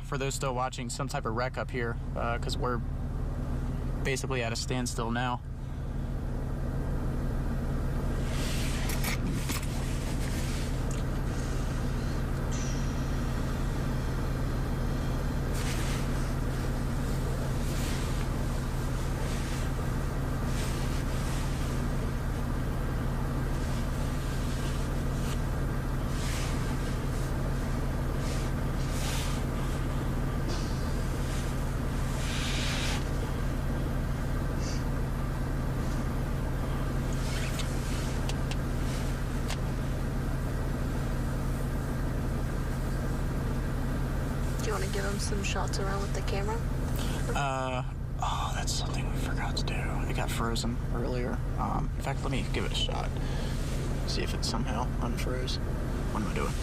[SPEAKER 1] for those still watching, some type of wreck up here, because we're basically at a standstill now.
[SPEAKER 5] Do you want to give him some shots around with the camera?
[SPEAKER 1] Oh, that's something we forgot to do. It got frozen earlier. In fact, let me give it a shot. See if it somehow unfroze. What am I doing?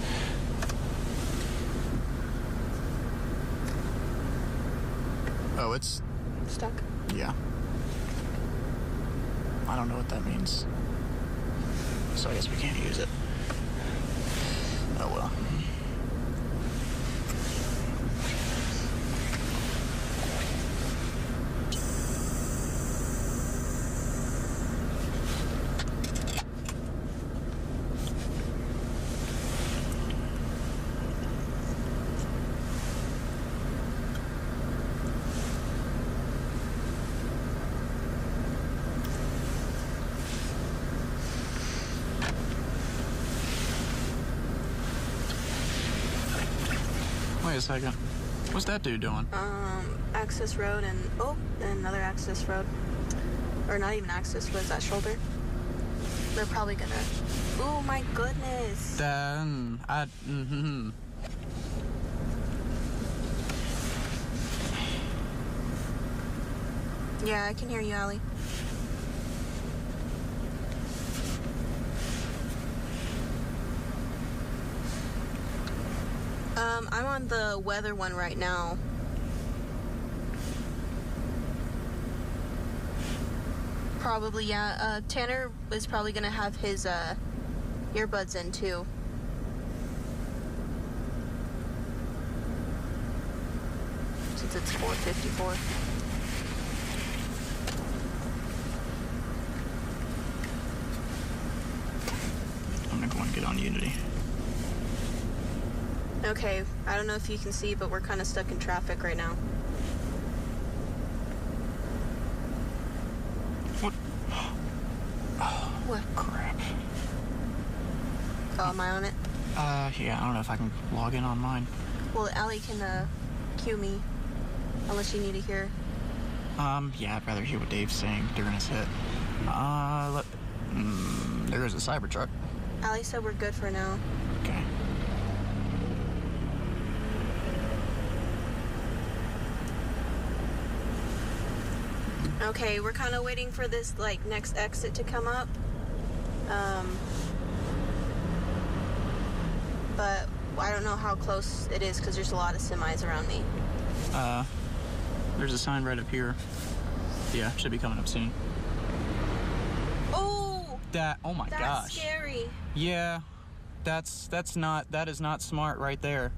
[SPEAKER 1] Oh, it's...
[SPEAKER 5] Stuck.
[SPEAKER 1] yeah. I don't know what that means. So I guess we can't use it. Oh well. Wait a second. What's that dude doing?
[SPEAKER 5] Access road and another access road. Or not even access, was that shoulder? They're probably gonna. Oh my goodness. Yeah, I can hear you, Allie. I'm on the weather one right now. Probably, yeah. Tanner is probably gonna have his earbuds in too. Since it's 4:54.
[SPEAKER 1] I'm gonna go and get on Unity.
[SPEAKER 5] Okay, I don't know if you can see, but we're kind of stuck in traffic right now.
[SPEAKER 1] What?
[SPEAKER 5] What?
[SPEAKER 1] Crap.
[SPEAKER 5] Oh, am I on it?
[SPEAKER 1] Yeah, I don't know if I can log in on mine.
[SPEAKER 5] Well, Allie can cue me, unless you need to hear.
[SPEAKER 1] Yeah, I'd rather hear what Dave's saying during his hit. There is a Cybertruck.
[SPEAKER 5] Allie said we're good for now.
[SPEAKER 1] Okay.
[SPEAKER 5] Okay, we're kind of waiting for this, like, next exit to come up. But I don't know how close it is because there's a lot of semis around me.
[SPEAKER 1] There's a sign right up here. Yeah, should be coming up soon.
[SPEAKER 5] Oh!
[SPEAKER 1] Oh my
[SPEAKER 5] That's
[SPEAKER 1] gosh.
[SPEAKER 5] scary.
[SPEAKER 1] Yeah, that is not smart right there.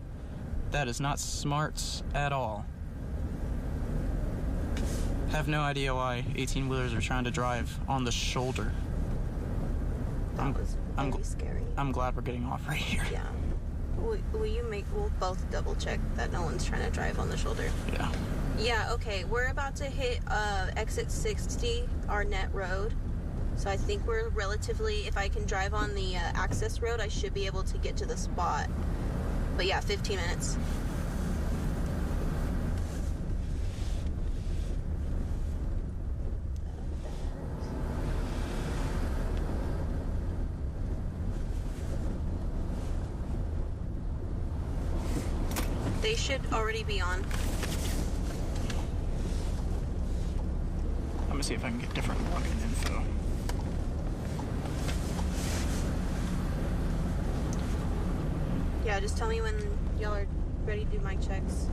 [SPEAKER 1] That is not smart at all. Have no idea why 18-wheelers are trying to drive on the shoulder.
[SPEAKER 5] That was very scary.
[SPEAKER 1] I'm glad we're getting off right here.
[SPEAKER 5] Yeah. We'll both double check that no one's trying to drive on the shoulder.
[SPEAKER 1] Yeah.
[SPEAKER 5] Yeah, okay. We're about to hit exit 60, Arnett Road. So I think we're relatively, if I can drive on the access road, I should be able to get to the spot. But yeah, 15 minutes. They should already be on.
[SPEAKER 1] I'm gonna see if I can get different login info.
[SPEAKER 5] Yeah, just tell me when y'all are ready to do mic checks.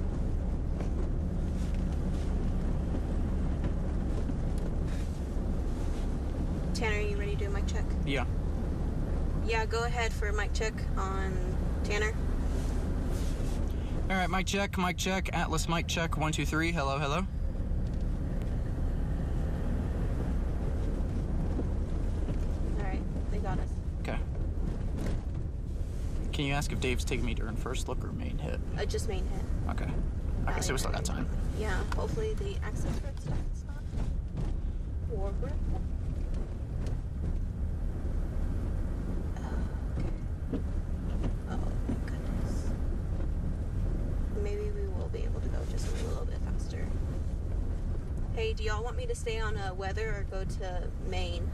[SPEAKER 5] Tanner, are you ready to do a mic check?
[SPEAKER 1] Yeah.
[SPEAKER 5] Yeah, go ahead for a mic check on Tanner.
[SPEAKER 1] All right, mic check, Atlas mic check, 1, 2, 3, hello, hello.
[SPEAKER 5] Alright, they got us.
[SPEAKER 1] Okay. Can you ask if Dave's taking me during first look or main hit?
[SPEAKER 5] Just main hit.
[SPEAKER 1] Okay. Okay, so we still got time.
[SPEAKER 5] Yeah, hopefully the access road starts not. Forward. Oh my goodness. Maybe we will be able to go just a little bit faster. Hey, do y'all want me to stay on weather or go to Maine?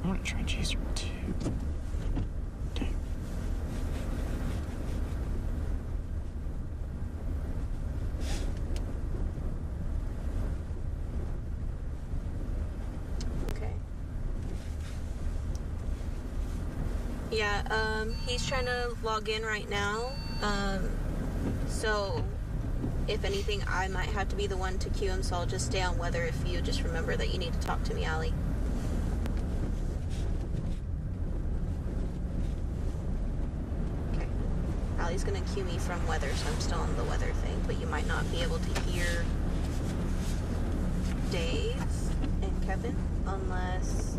[SPEAKER 1] I'm gonna try Chaser 2. Dang.
[SPEAKER 5] Yeah, he's trying to log in right now. So if anything, I might have to be the one to cue him, so I'll just stay on weather if you just remember that you need to talk to me, Allie. Okay. Allie's gonna cue me from weather, so I'm still on the weather thing, but you might not be able to hear Dave and Kevin unless...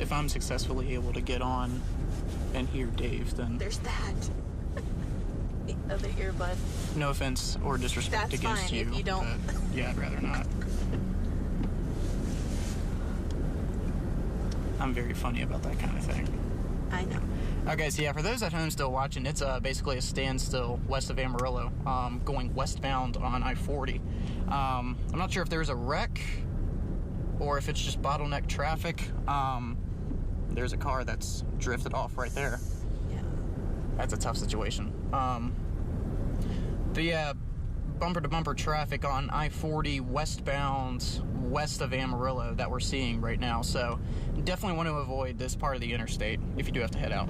[SPEAKER 1] If I'm successfully able to get on and hear Dave, then
[SPEAKER 5] There's that. The other earbud.
[SPEAKER 1] no offense or disrespect
[SPEAKER 5] That's
[SPEAKER 1] against
[SPEAKER 5] fine
[SPEAKER 1] you.
[SPEAKER 5] if you don't.
[SPEAKER 1] but yeah, I'd rather not. I'm very funny about that kind of thing.
[SPEAKER 5] I know.
[SPEAKER 1] Okay, so yeah, for those at home still watching, it's basically a standstill west of Amarillo, going westbound on I-40. I'm not sure if there's a wreck or if it's just bottleneck traffic. There's a car that's drifted off right there.
[SPEAKER 5] Yeah.
[SPEAKER 1] That's a tough situation. The bumper-to-bumper traffic on I-40 westbound west of Amarillo that we're seeing right now. So definitely want to avoid this part of the interstate if you do have to head out.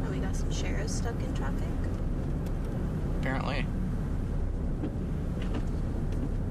[SPEAKER 5] Oh, we got some sheriffs stuck in traffic.
[SPEAKER 1] Apparently.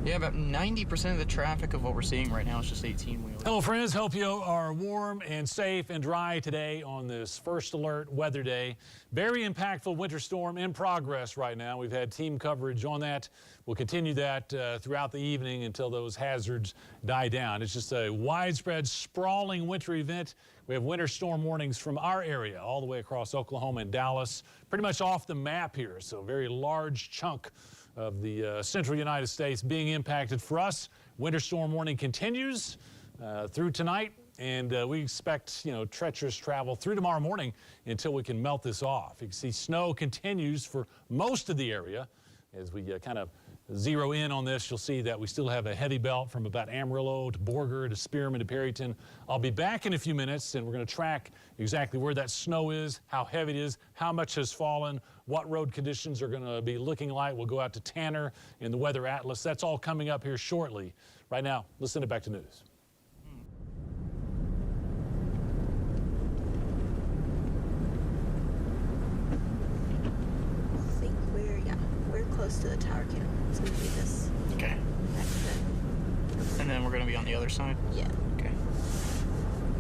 [SPEAKER 1] Yeah, about 90% of the traffic of what we're seeing right now is just 18-wheelers.
[SPEAKER 3] Hello, friends. Hope you are warm and safe and dry today on this first alert weather day. Very impactful winter storm in progress right now. We've had team coverage on that. We'll continue that throughout the evening until those hazards die down. It's just a widespread, sprawling winter event. We have winter storm warnings from our area all the way across Oklahoma and Dallas, pretty much off the map here. So a very large chunk of the central United States being impacted. For us, winter storm warning continues through tonight, and we expect, treacherous travel through tomorrow morning until we can melt this off. You can see snow continues for most of the area. As we kind of zero in on this, you'll see that we still have a heavy belt from about Amarillo to Borger to Spearman to Perryton. I'll be back in a few minutes, and we're going to track exactly where that snow is, how heavy it is, how much has fallen, what road conditions are going to be looking like. We'll go out to Tanner in the Weather Atlas. That's all coming up here shortly. Right now, let's send it back to news.
[SPEAKER 5] I think we're close to the tower cam. It's gonna be this
[SPEAKER 1] Okay.
[SPEAKER 5] exit.
[SPEAKER 1] And then we're going to be on the other side?
[SPEAKER 5] Yeah.
[SPEAKER 1] Okay.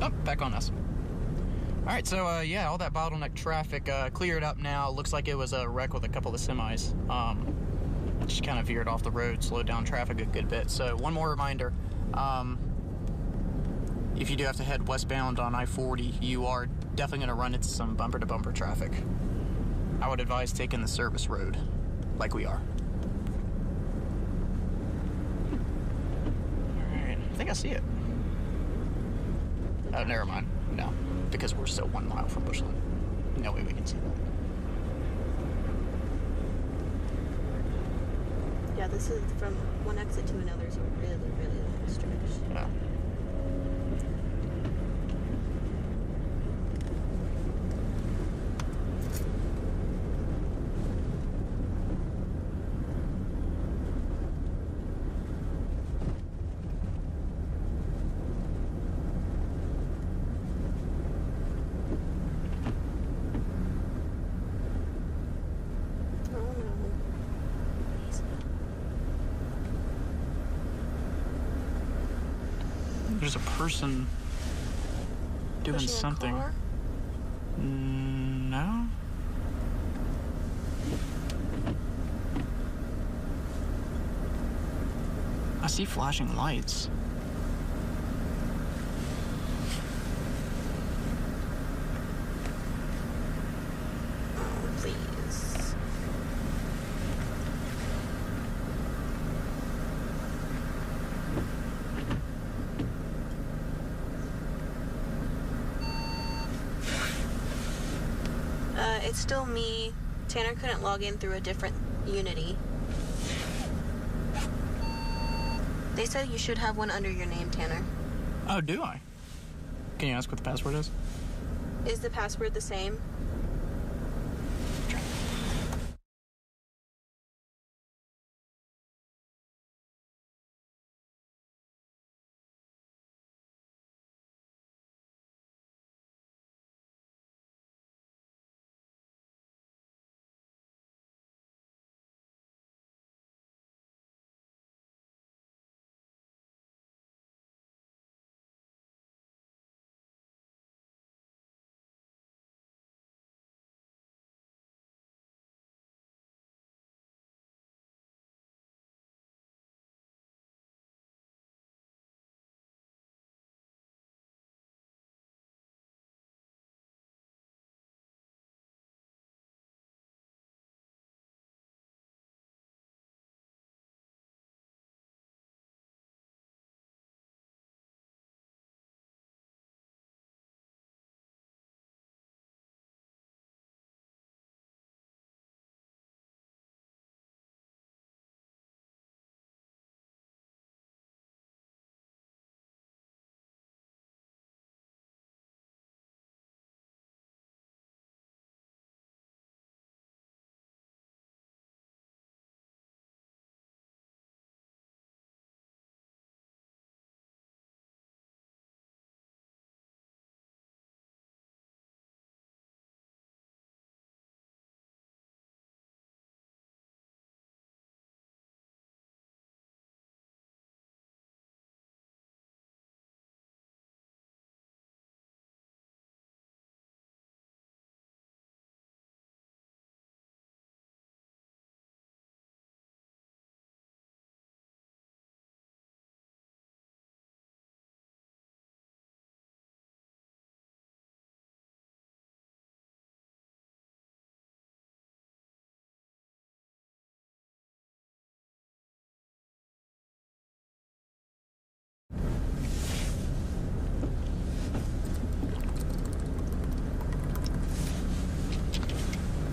[SPEAKER 1] Oh, back on us. All right, so yeah, all that bottleneck traffic cleared up now. Looks like it was a wreck with a couple of semis. Just kind of veered off the road, slowed down traffic a good bit. So one more reminder, if you do have to head westbound on I-40, you are definitely going to run into some bumper-to-bumper traffic. I would advise taking the service road, like we are. All right, I think I see it. Oh, never mind. No, because we're still 1 mile from Bushland. No way we can see that.
[SPEAKER 5] Yeah, this is from one exit to another is a really, really long stretch.
[SPEAKER 1] Yeah.
[SPEAKER 5] Oh no.
[SPEAKER 1] There's a person doing
[SPEAKER 5] Pushing a
[SPEAKER 1] something.
[SPEAKER 5] car?
[SPEAKER 1] No? I see flashing lights.
[SPEAKER 5] Oh, please. It's still me. Tanner couldn't log in through a different Unity. They said you should have one under your name, Tanner.
[SPEAKER 1] Oh, do I? Can you ask what the password is?
[SPEAKER 5] Is the password the same?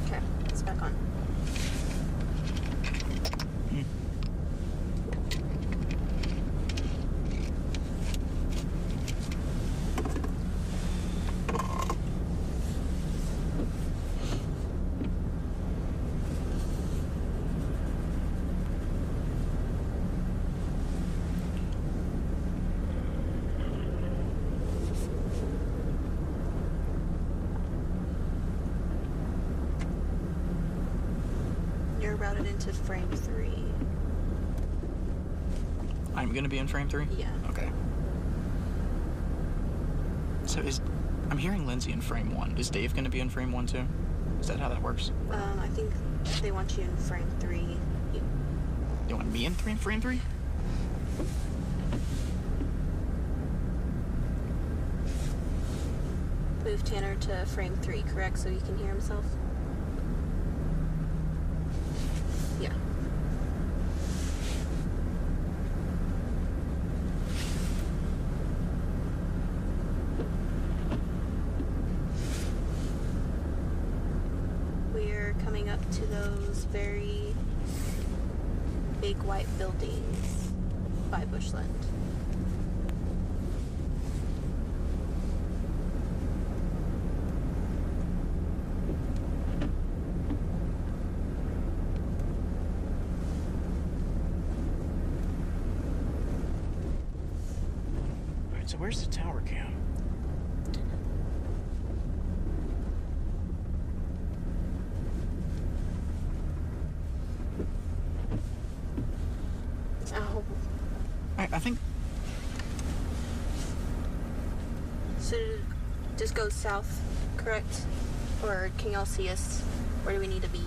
[SPEAKER 5] Okay, it's back on. You're routed into frame 3.
[SPEAKER 1] I'm gonna be in frame 3?
[SPEAKER 5] Yeah.
[SPEAKER 1] Okay. So I'm hearing Lindsay in frame 1. Is Dave gonna be in frame 1 too? Is that how that works?
[SPEAKER 5] I think they want you in frame 3.
[SPEAKER 1] You want me in frame 3?
[SPEAKER 5] Move Tanner to frame 3, correct? So he can hear himself? Yeah. We're coming up to those very big white buildings by Bushland.
[SPEAKER 1] Alright, so where's the tower cam?
[SPEAKER 5] Oh.
[SPEAKER 1] I think
[SPEAKER 5] So just go south, correct? Or can y'all see us? Where do we need to be?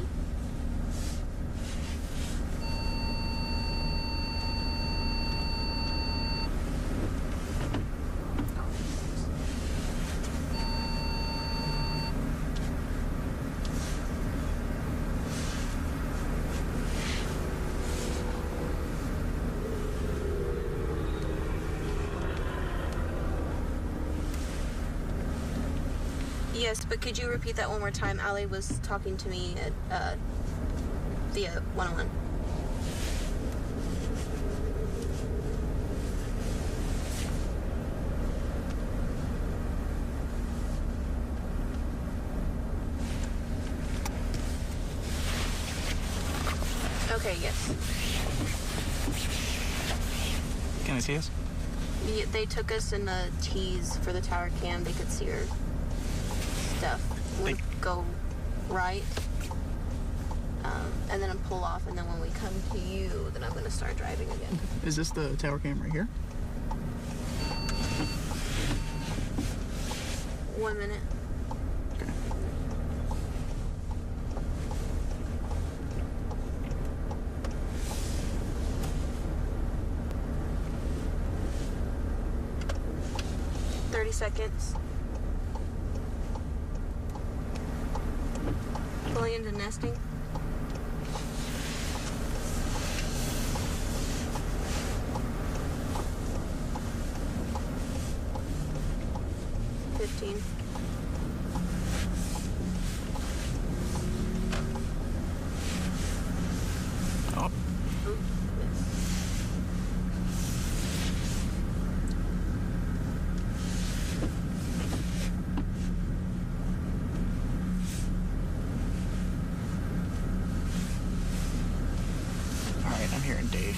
[SPEAKER 5] Yes, but could you repeat that one more time? Allie was talking to me at, via 101. Okay, yes.
[SPEAKER 1] Can they see us?
[SPEAKER 5] They took us in the T's for the tower cam. They could see our stuff. We'll go right, and then pull off, and then when we come to you, then I'm going to start driving again.
[SPEAKER 1] Is this the tower cam right here?
[SPEAKER 5] 1 minute.
[SPEAKER 1] Okay.
[SPEAKER 5] Seconds. Pulling into nesting. $15.
[SPEAKER 1] Oh.
[SPEAKER 5] Ooh, yes.
[SPEAKER 1] All right, I'm hearing Dave.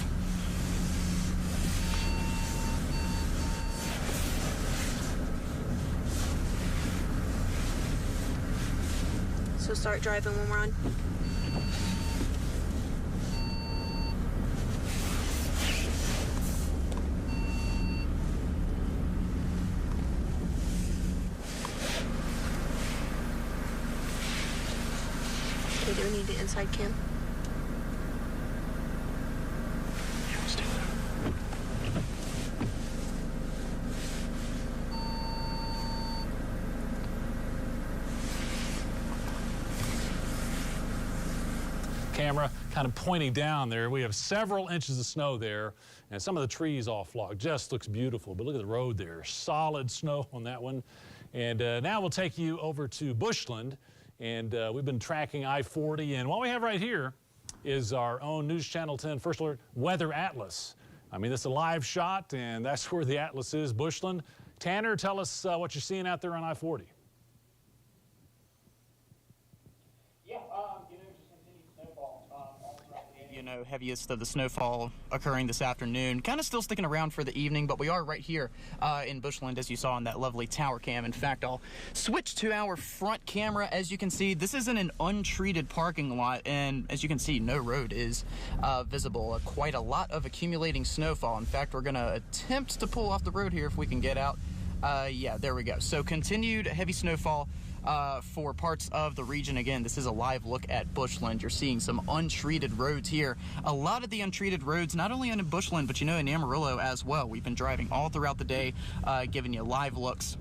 [SPEAKER 5] So start driving when we're on. Okay, do we need the inside cam?
[SPEAKER 1] Yeah, let's do that.
[SPEAKER 3] Camera kind of pointing down there. We have several inches of snow there, and some of the trees all flocked. Just looks beautiful, but look at the road there. Solid snow on that one. And now we'll take you over to Bushland, and we've been tracking I-40, and what we have right here is our own News Channel 10 First Alert Weather Atlas. I mean, this is a live shot, and that's where the Atlas is, Bushland. Tanner, tell us what you're seeing out there on I-40.
[SPEAKER 1] You know, heaviest of the snowfall occurring this afternoon. Kind of still sticking around for the evening, but we are right here in Bushland, as you saw in that lovely tower cam. In fact, I'll switch to our front camera. As you can see, this isn't an untreated parking lot, and as you can see, no road is visible. Quite a lot of accumulating snowfall. In fact, we're going to attempt to pull off the road here if we can get out. Yeah, there we go. So continued heavy snowfall for parts of the region. Again, this is a live look at Bushland. You're seeing some untreated roads here. A lot of the untreated roads, not only in Bushland, but you know, in Amarillo as well. We've been driving all throughout the day, giving you live looks.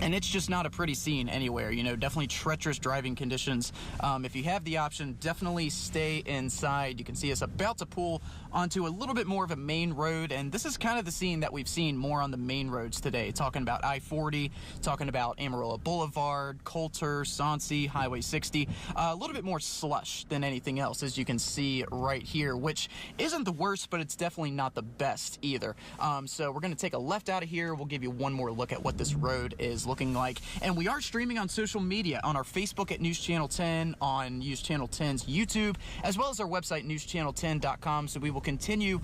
[SPEAKER 1] And it's just not a pretty scene anywhere. You know, definitely treacherous driving conditions. If you have the option, definitely stay inside. You can see us about to pull onto a little bit more of a main road, and this is kind of the scene that we've seen more on the main roads today. Talking about I-40, talking about Amarillo Boulevard, Coulter, Soncy, Highway 60. A little bit more slush than anything else, as you can see right here, which isn't the worst, but it's definitely not the best either. So we're going to take a left out of here. We'll give you one more look at what this road is looking like. And we are streaming on social media, on our Facebook at News Channel 10, on News Channel 10's YouTube, as well as our website, newschannel10.com. So we will continue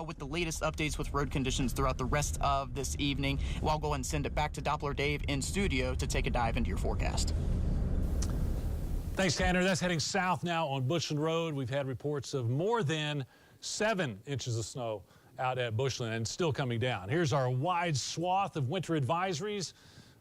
[SPEAKER 1] with the latest updates with road conditions throughout the rest of this evening. Well, I'll go ahead and send it back to Doppler Dave in studio to take a dive into your forecast.
[SPEAKER 3] Thanks, Tanner. That's heading south now on Bushland Road. We've had reports of more than 7 inches of snow out at Bushland and still coming down. Here's our wide swath of winter advisories.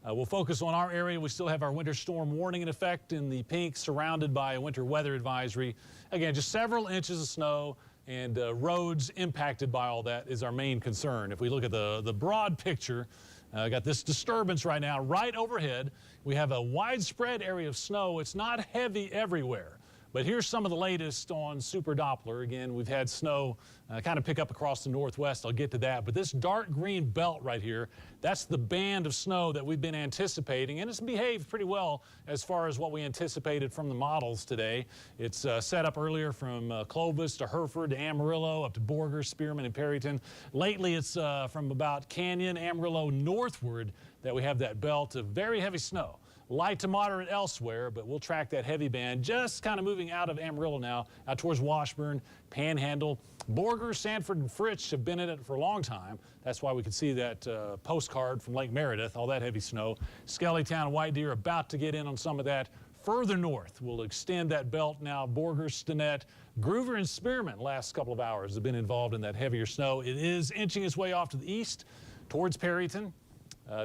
[SPEAKER 3] We'll focus on our area. We still have our winter storm warning in effect in the pink, surrounded by a winter weather advisory. Again, just several inches of snow, and roads impacted by all that is our main concern. If we look at the broad picture, got this disturbance right now right overhead. We have a widespread area of snow. It's not heavy everywhere. But here's some of the latest on Super Doppler. Again, we've had snow kind of pick up across the northwest. I'll get to that. But this dark green belt right here, that's the band of snow that we've been anticipating. And it's behaved pretty well as far as what we anticipated from the models today. It's set up earlier from Clovis to Hereford to Amarillo, up to Borger, Spearman, and Perryton. Lately, it's from about Canyon, Amarillo northward that we have that belt of very heavy snow. light to moderate elsewhere, but we'll track that heavy band just kind of moving out of Amarillo now, out towards Washburn, Panhandle. Borger, Sanford, and Fritz have been in it for a long time. That's why we could see that postcard from Lake Meredith, all that heavy snow. Skellytown, White Deer about to get in on some of that. Further north, we'll extend that belt now. Borger, Stinnett, Groover, and Spearman last couple of hours have been involved in that heavier snow. It is inching its way off to the east towards Perryton,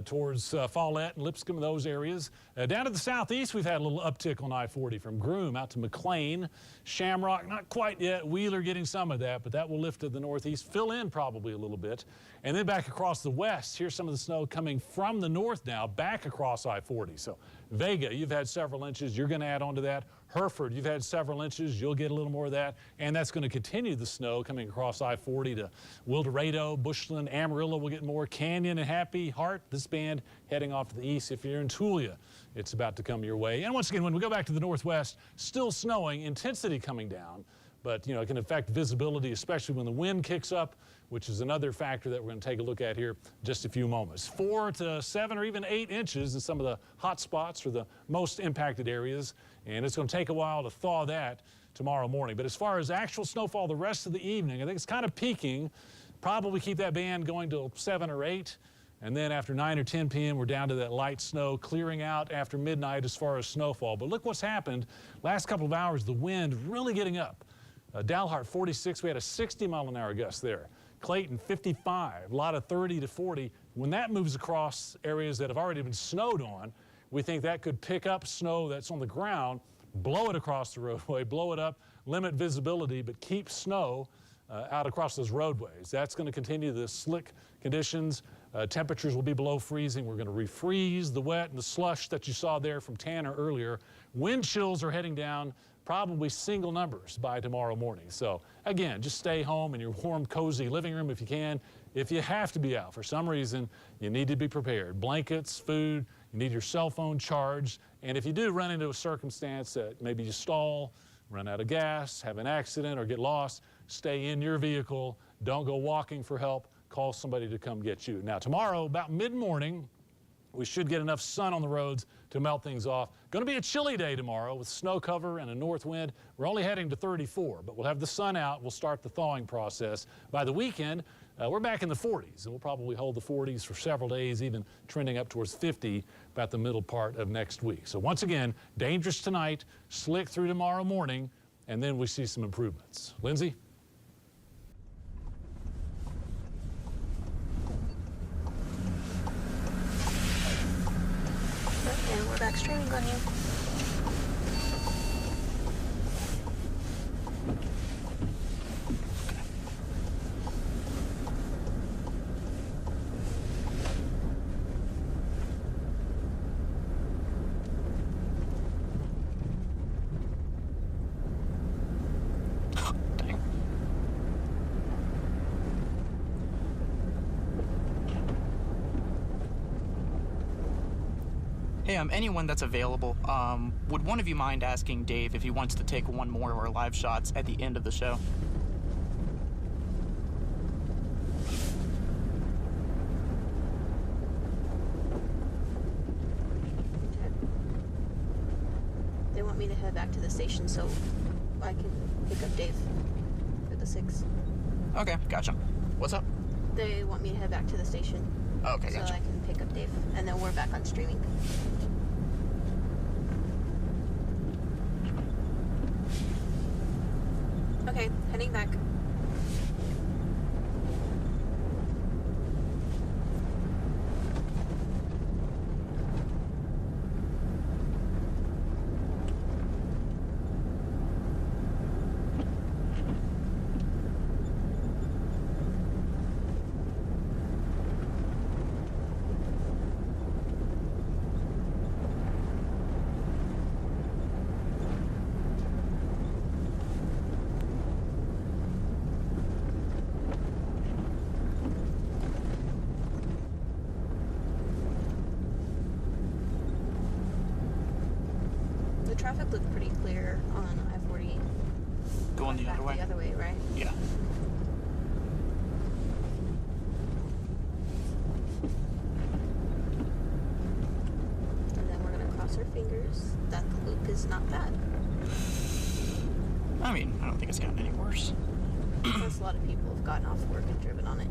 [SPEAKER 3] towards Follett and Lipscomb, those areas. Down to the southeast, we've had a little uptick on I-40 from Groom out to McLean. Shamrock, not quite yet. Wheeler getting some of that, but that will lift to the northeast, fill in probably a little bit. And then back across the west, here's some of the snow coming from the north now, back across I-40. So Vega, you've had several inches. You're going to add on to that. Hereford, you've had several inches. You'll get a little more of that. And that's going to continue the snow coming across I-40 to Wildorado, Bushland, Amarillo will get more. Canyon and Happy, Hart, this band heading off to the east. If you're in Tulia, it's about to come your way. And once again, when we go back to the northwest, still snowing, intensity coming down. But, you know, it can affect visibility, especially when the wind kicks up, which is another factor that we're going to take a look at here in just a few moments. 4 to 7 or even 8 inches in some of the hot spots or the most impacted areas. And it's going to take a while to thaw that tomorrow morning. But as far as actual snowfall the rest of the evening, I think it's kind of peaking. Probably keep that band going till 7 or 8. And then after 9 or 10 p.m., we're down to that light snow clearing out after midnight as far as snowfall. But look what's happened. Last couple of hours, the wind really getting up. Dalhart 46, we had a 60-mile-an-hour gust there. Clayton 55, a lot of 30 to 40. When that moves across areas that have already been snowed on, we think that could pick up snow that's on the ground, blow it across the roadway, blow it up, limit visibility, but keep snow out across those roadways. That's going to continue the slick conditions. Temperatures will be below freezing. We're going to refreeze the wet and the slush that you saw there from Tanner earlier. Wind chills are heading down, probably single numbers by tomorrow morning. So again, just stay home in your warm, cozy living room if you can. If you have to be out for some reason, you need to be prepared. Blankets, food, you need your cell phone charged. And if you do run into a circumstance that maybe you stall, run out of gas, have an accident, or get lost, stay in your vehicle. Don't go walking for help. Call somebody to come get you. Now tomorrow, about mid-morning, we should get enough sun on the roads to melt things off. Going to be a chilly day tomorrow with snow cover and a north wind. We're only heading to 34, but we'll have the sun out. We'll start the thawing process. By the weekend, we're back in the 40s, and we'll probably hold the 40s for several days, even trending up towards 50 about the middle part of next week. So once again, dangerous tonight, slick through tomorrow morning, and then we see some improvements. Lindsay?
[SPEAKER 5] And we're back streaming on you.
[SPEAKER 1] Hey, anyone that's available, would one of you mind asking Dave if he wants to take one more of our live shots at the end of the show?
[SPEAKER 5] They want me to head back to the station so I can pick up Dave for the 6.
[SPEAKER 1] Okay, gotcha. What's up?
[SPEAKER 5] They want me to head back to the station
[SPEAKER 1] Okay,
[SPEAKER 5] so
[SPEAKER 1] gotcha.
[SPEAKER 5] I can pick up Dave, and then we're back on streaming. Okay, heading back. Traffic looked pretty clear on I-40.
[SPEAKER 1] Going the
[SPEAKER 5] Back
[SPEAKER 1] other way?
[SPEAKER 5] The other way, right?
[SPEAKER 1] Yeah.
[SPEAKER 5] And then we're gonna cross her. appears that the loop is not bad.
[SPEAKER 1] I mean, I don't think it's gotten any worse.
[SPEAKER 5] Plus, a lot of people have gotten off work and driven on it.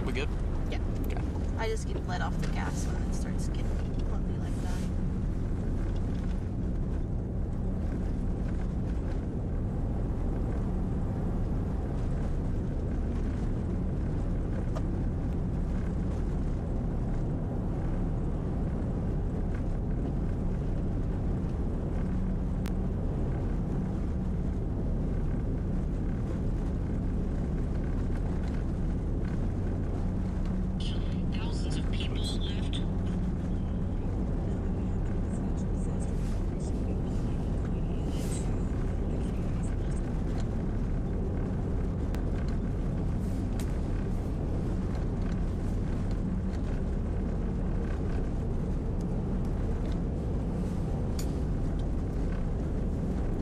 [SPEAKER 1] We good?
[SPEAKER 5] Yeah.
[SPEAKER 1] Okay.
[SPEAKER 5] I just get let off the gas when it starts getting lumpy like that.
[SPEAKER 6] Thousands of people left.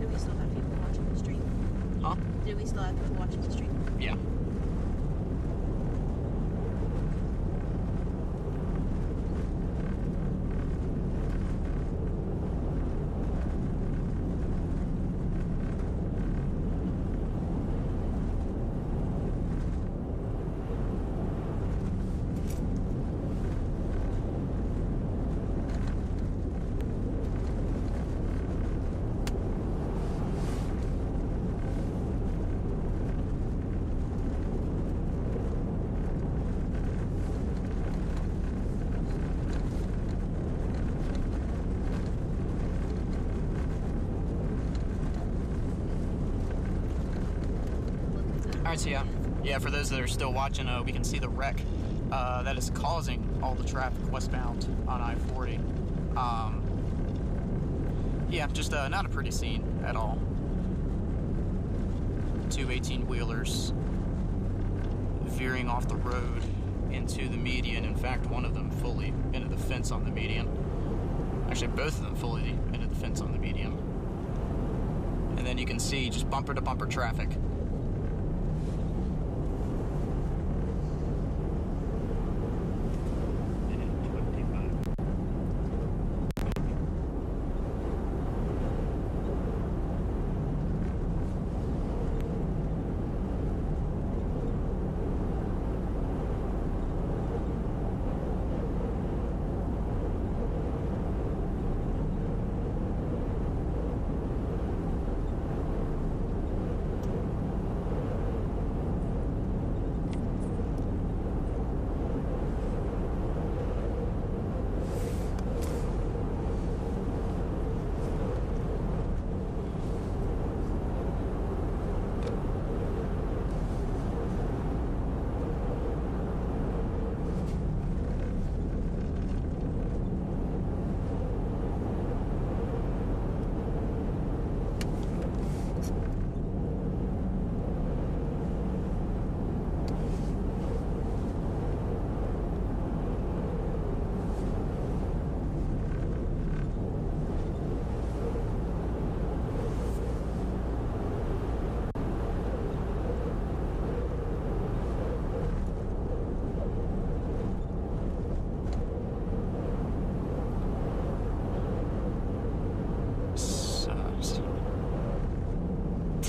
[SPEAKER 5] Do we still have people watching the stream?
[SPEAKER 1] Huh?
[SPEAKER 5] Do we still have people watching the stream?
[SPEAKER 1] Yeah. All right, so yeah, for those that are still watching, we can see the wreck that is causing all the traffic westbound on I-40. Yeah, just not a pretty scene at all. Two 18-wheelers veering off the road into the median. In fact, one of them fully into the fence on the median. Actually, both of them fully into the fence on the median. And then you can see just bumper-to-bumper traffic.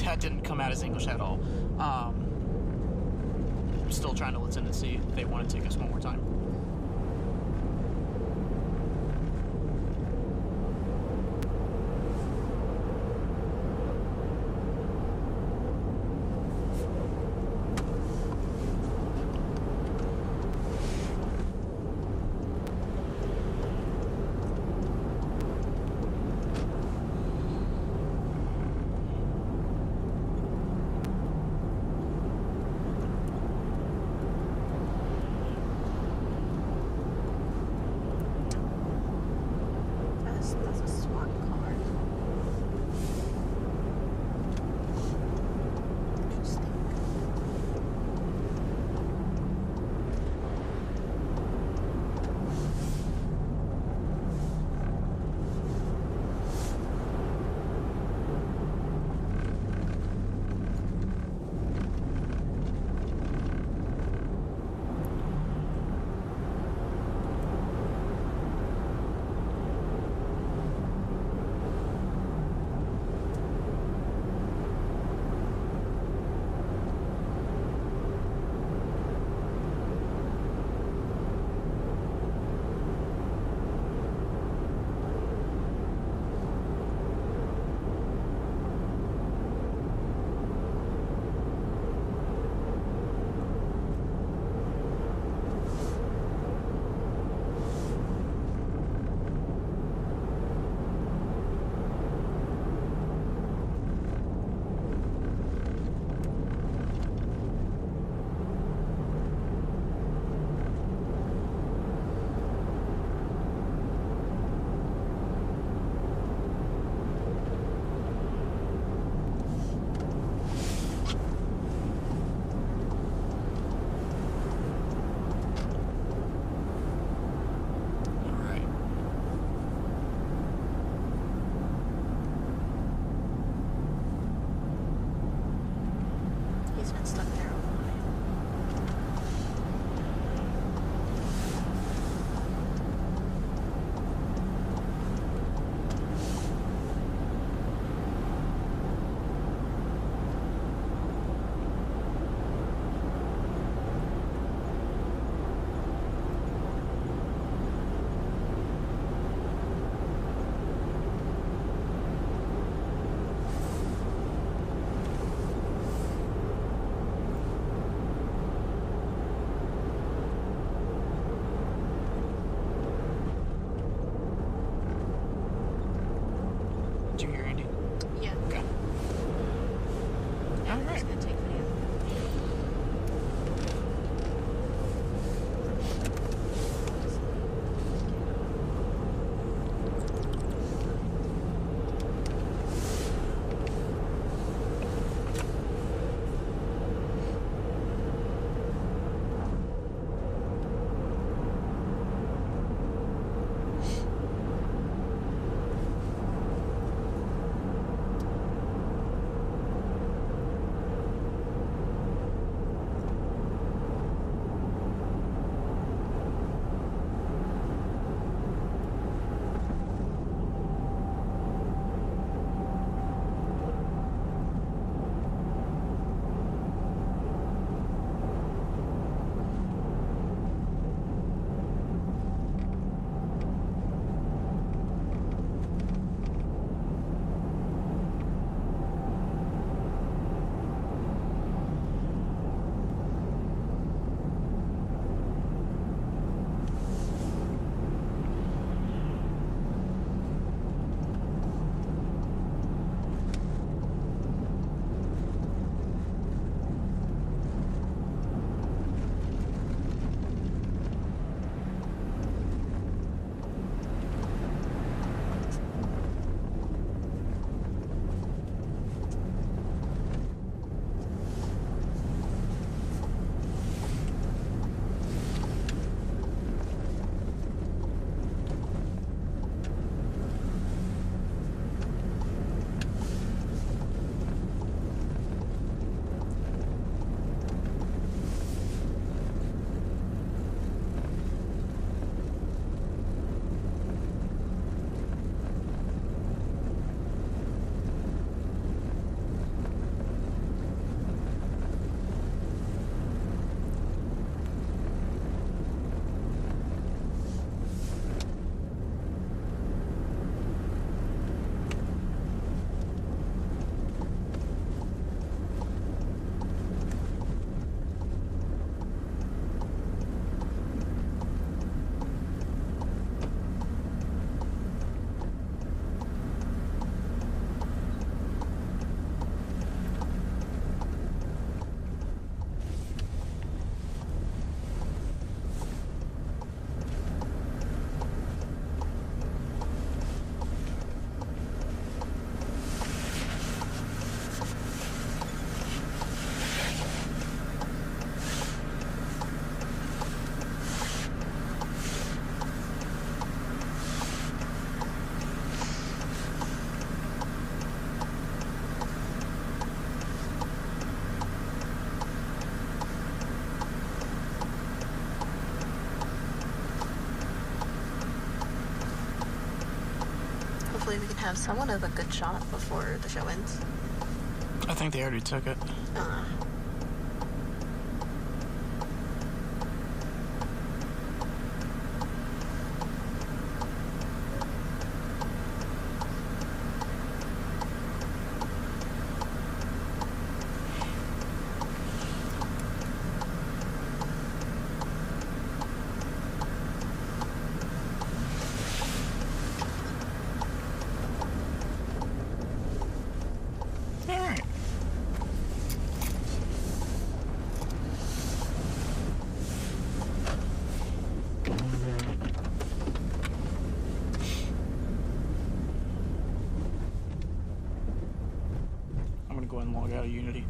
[SPEAKER 1] That didn't come out as English at all. Still trying to listen and see if they want to take us one more time.
[SPEAKER 5] Hopefully we can have somewhat of a good shot before the show ends.
[SPEAKER 1] I think they already took it. All right. I'm gonna go ahead and log out of Unity.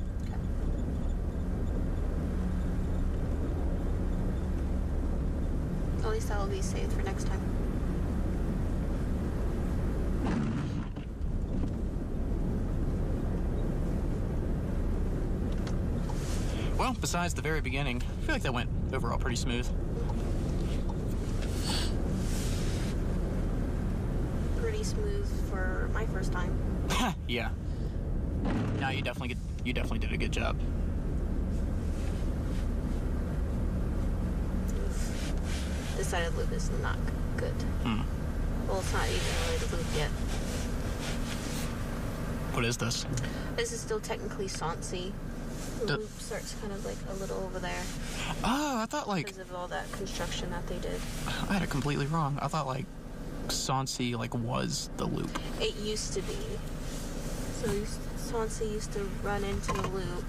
[SPEAKER 5] At least that will be saved for next time.
[SPEAKER 1] Well, besides the very beginning, I feel like that went overall pretty smooth.
[SPEAKER 5] Pretty smooth for my first time.
[SPEAKER 1] Yeah. No, you definitely did a good job.
[SPEAKER 5] This side of the loop is not good. Well, it's not even really the loop yet.
[SPEAKER 1] What is this?
[SPEAKER 5] This is still technically Sauncey. The
[SPEAKER 1] The-
[SPEAKER 5] loop starts kind of like a little over there
[SPEAKER 1] Oh, I thought like
[SPEAKER 5] because of all that construction that they did.
[SPEAKER 1] I had it completely wrong. I thought like Sauncey like was the loop.
[SPEAKER 5] It used to be. So Sauncey used to run into the loop,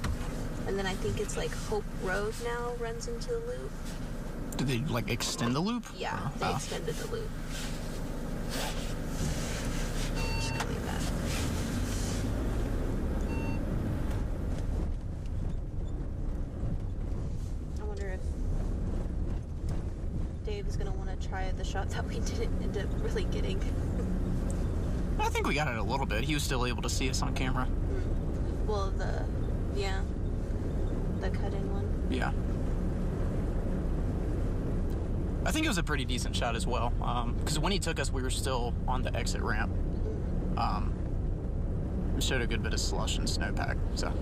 [SPEAKER 5] and then I think it's like Hope Road now runs into the loop.
[SPEAKER 1] Did they like extend the loop?
[SPEAKER 5] Yeah,
[SPEAKER 1] Or-
[SPEAKER 5] they
[SPEAKER 1] oh.
[SPEAKER 5] extended the loop. Just coming back. I wonder if Dave is gonna want to try the shot that we didn't end up really getting.
[SPEAKER 1] I think we got it a little bit. He was still able to see us on camera.
[SPEAKER 5] Well, the cut-in one.
[SPEAKER 1] Yeah. I think it was a pretty decent shot as well. Because when he took us, we were still on the exit ramp. It showed a good bit of slush and snowpack. So.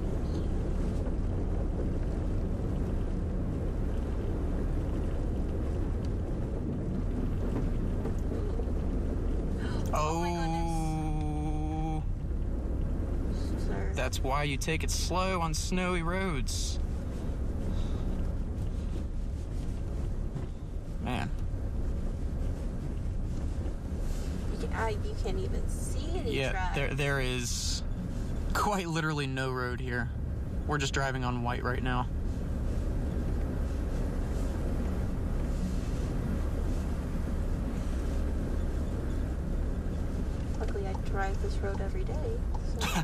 [SPEAKER 1] Oh.
[SPEAKER 5] Sir.
[SPEAKER 1] That's why you take it slow on snowy roads. Man.
[SPEAKER 5] You can't even see any
[SPEAKER 1] Yeah,
[SPEAKER 5] tracks.
[SPEAKER 1] there is quite literally no road here. We're just driving on white right now.
[SPEAKER 5] Luckily, I drive this road every day. So.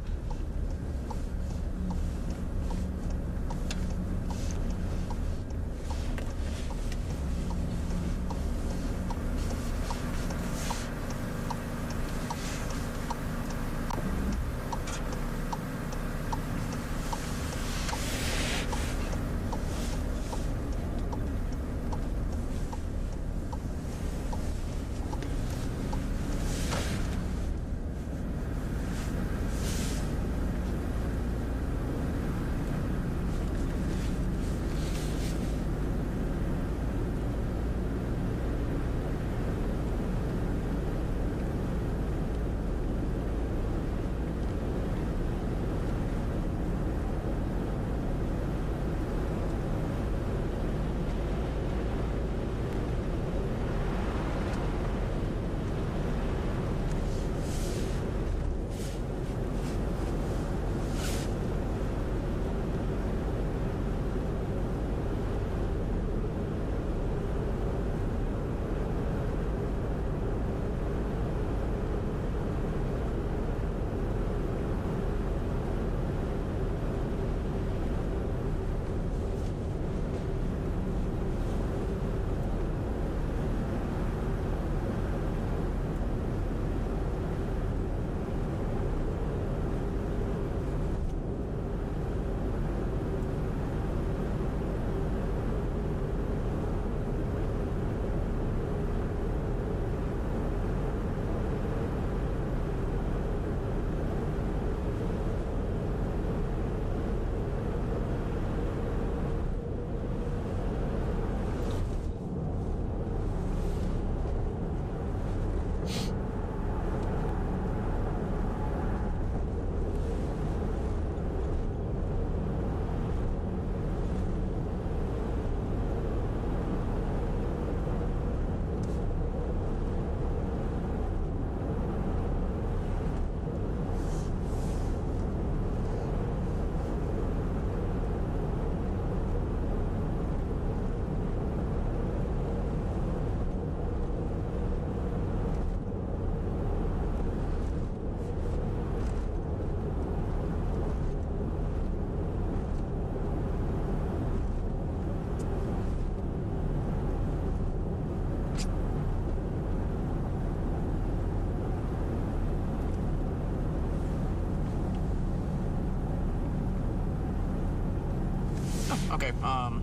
[SPEAKER 1] Okay,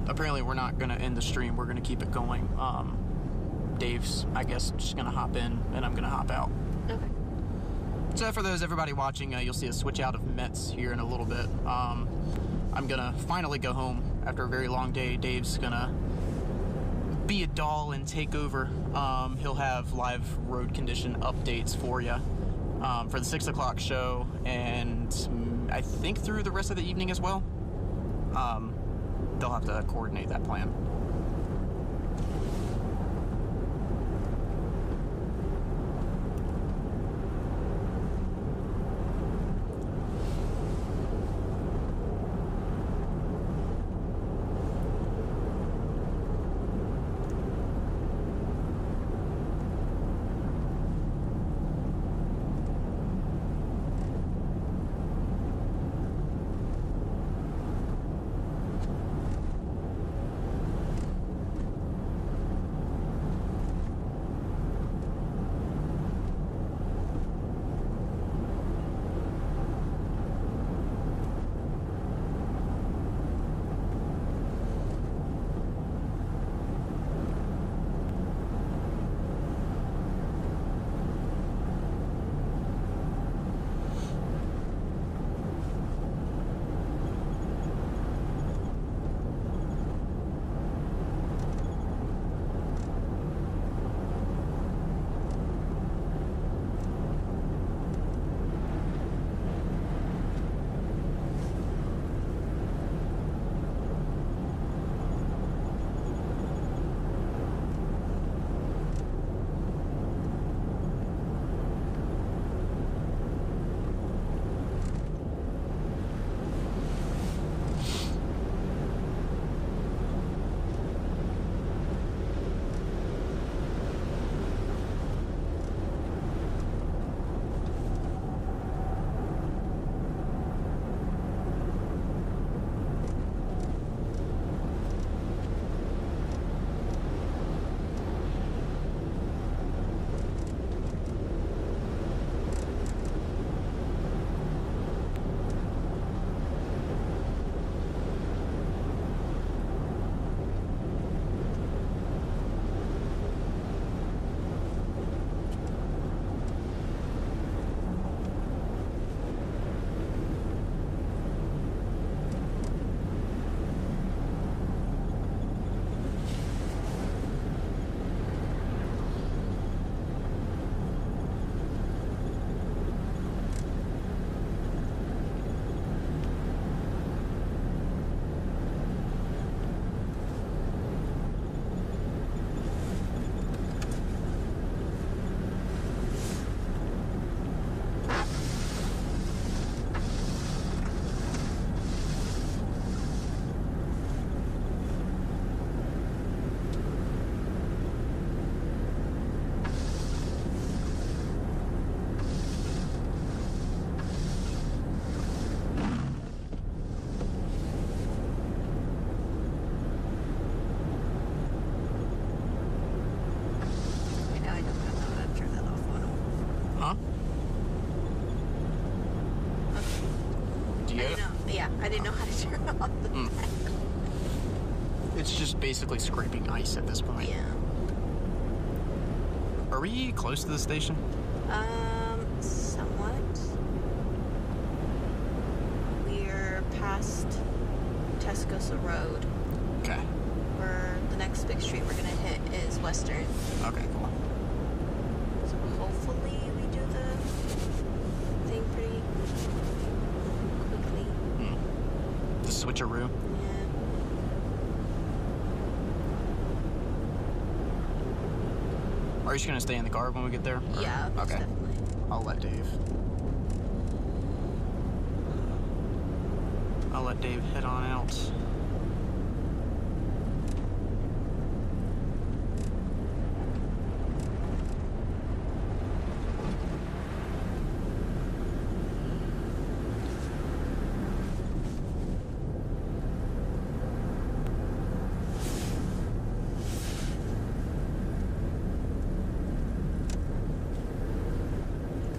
[SPEAKER 1] apparently we're not gonna end the stream. We're gonna keep it going. Dave's, I guess, just gonna hop in, and I'm gonna hop out.
[SPEAKER 5] Okay.
[SPEAKER 1] So for everybody watching, you'll see a switch out of Mets here in a little bit. I'm gonna finally go home after a very long day. Dave's gonna be a doll and take over. He'll have live road condition updates for you for the 6 o'clock show, and I think through the rest of the evening as well. They'll have to coordinate that plan.
[SPEAKER 5] I didn't know how to turn off the back.
[SPEAKER 1] It's just basically scraping ice at this point.
[SPEAKER 5] Yeah.
[SPEAKER 1] Are we close to the station?
[SPEAKER 5] Somewhat. We're past Tascosa Road.
[SPEAKER 1] Okay.
[SPEAKER 5] The next big street we're gonna hit is Western.
[SPEAKER 1] Okay, cool.
[SPEAKER 5] So hopefully we do the thing pretty quickly.
[SPEAKER 1] The switcheroo.
[SPEAKER 5] Yeah.
[SPEAKER 1] Are you just gonna stay in the car when we get there? Or-
[SPEAKER 5] Yeah, most
[SPEAKER 1] Okay.
[SPEAKER 5] definitely.
[SPEAKER 1] I'll let Dave head on out.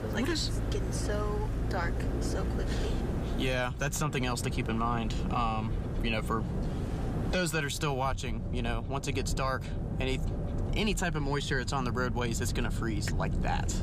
[SPEAKER 5] Feels like
[SPEAKER 1] What is-
[SPEAKER 5] it's getting so dark so quickly.
[SPEAKER 1] Yeah, that's something else to keep in mind. You know, for those that are still watching, you know, once it gets dark, any type of moisture that's on the roadways, it's gonna freeze like that.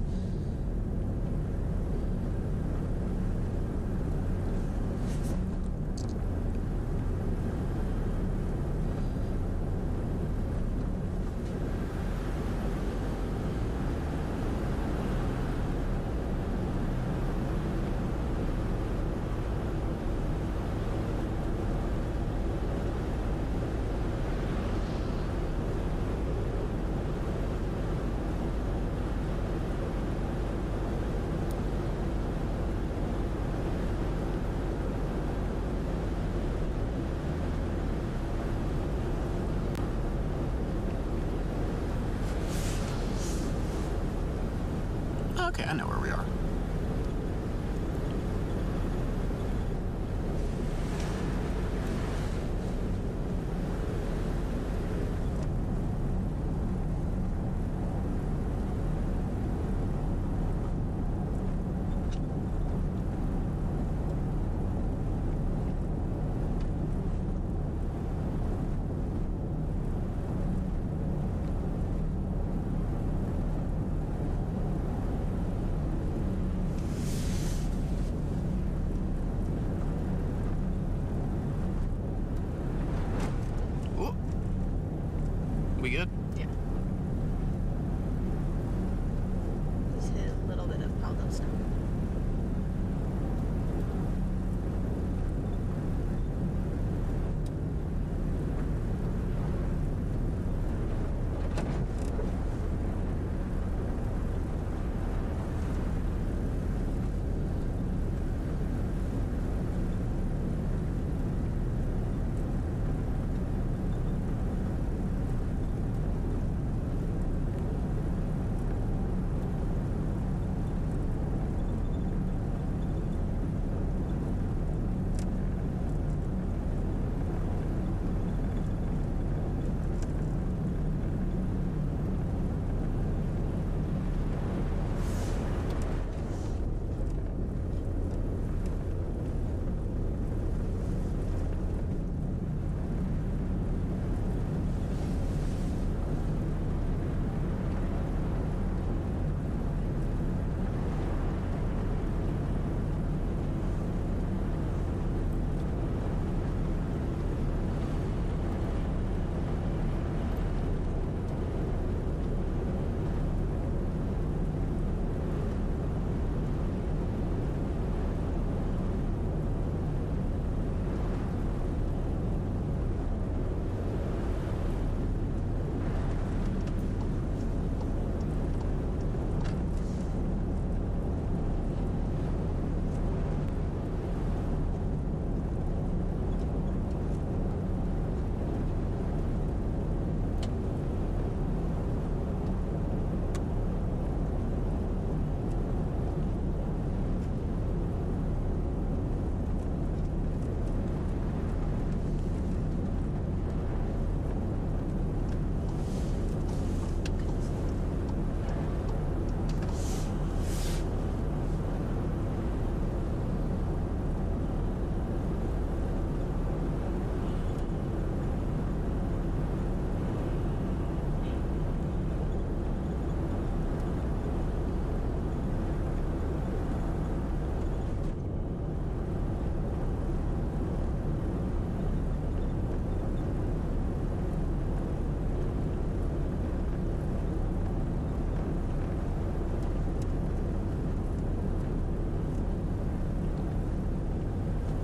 [SPEAKER 1] Okay, I know where we are. Ooh. We good?
[SPEAKER 5] Yeah. Just hit a little bit of piled up snow.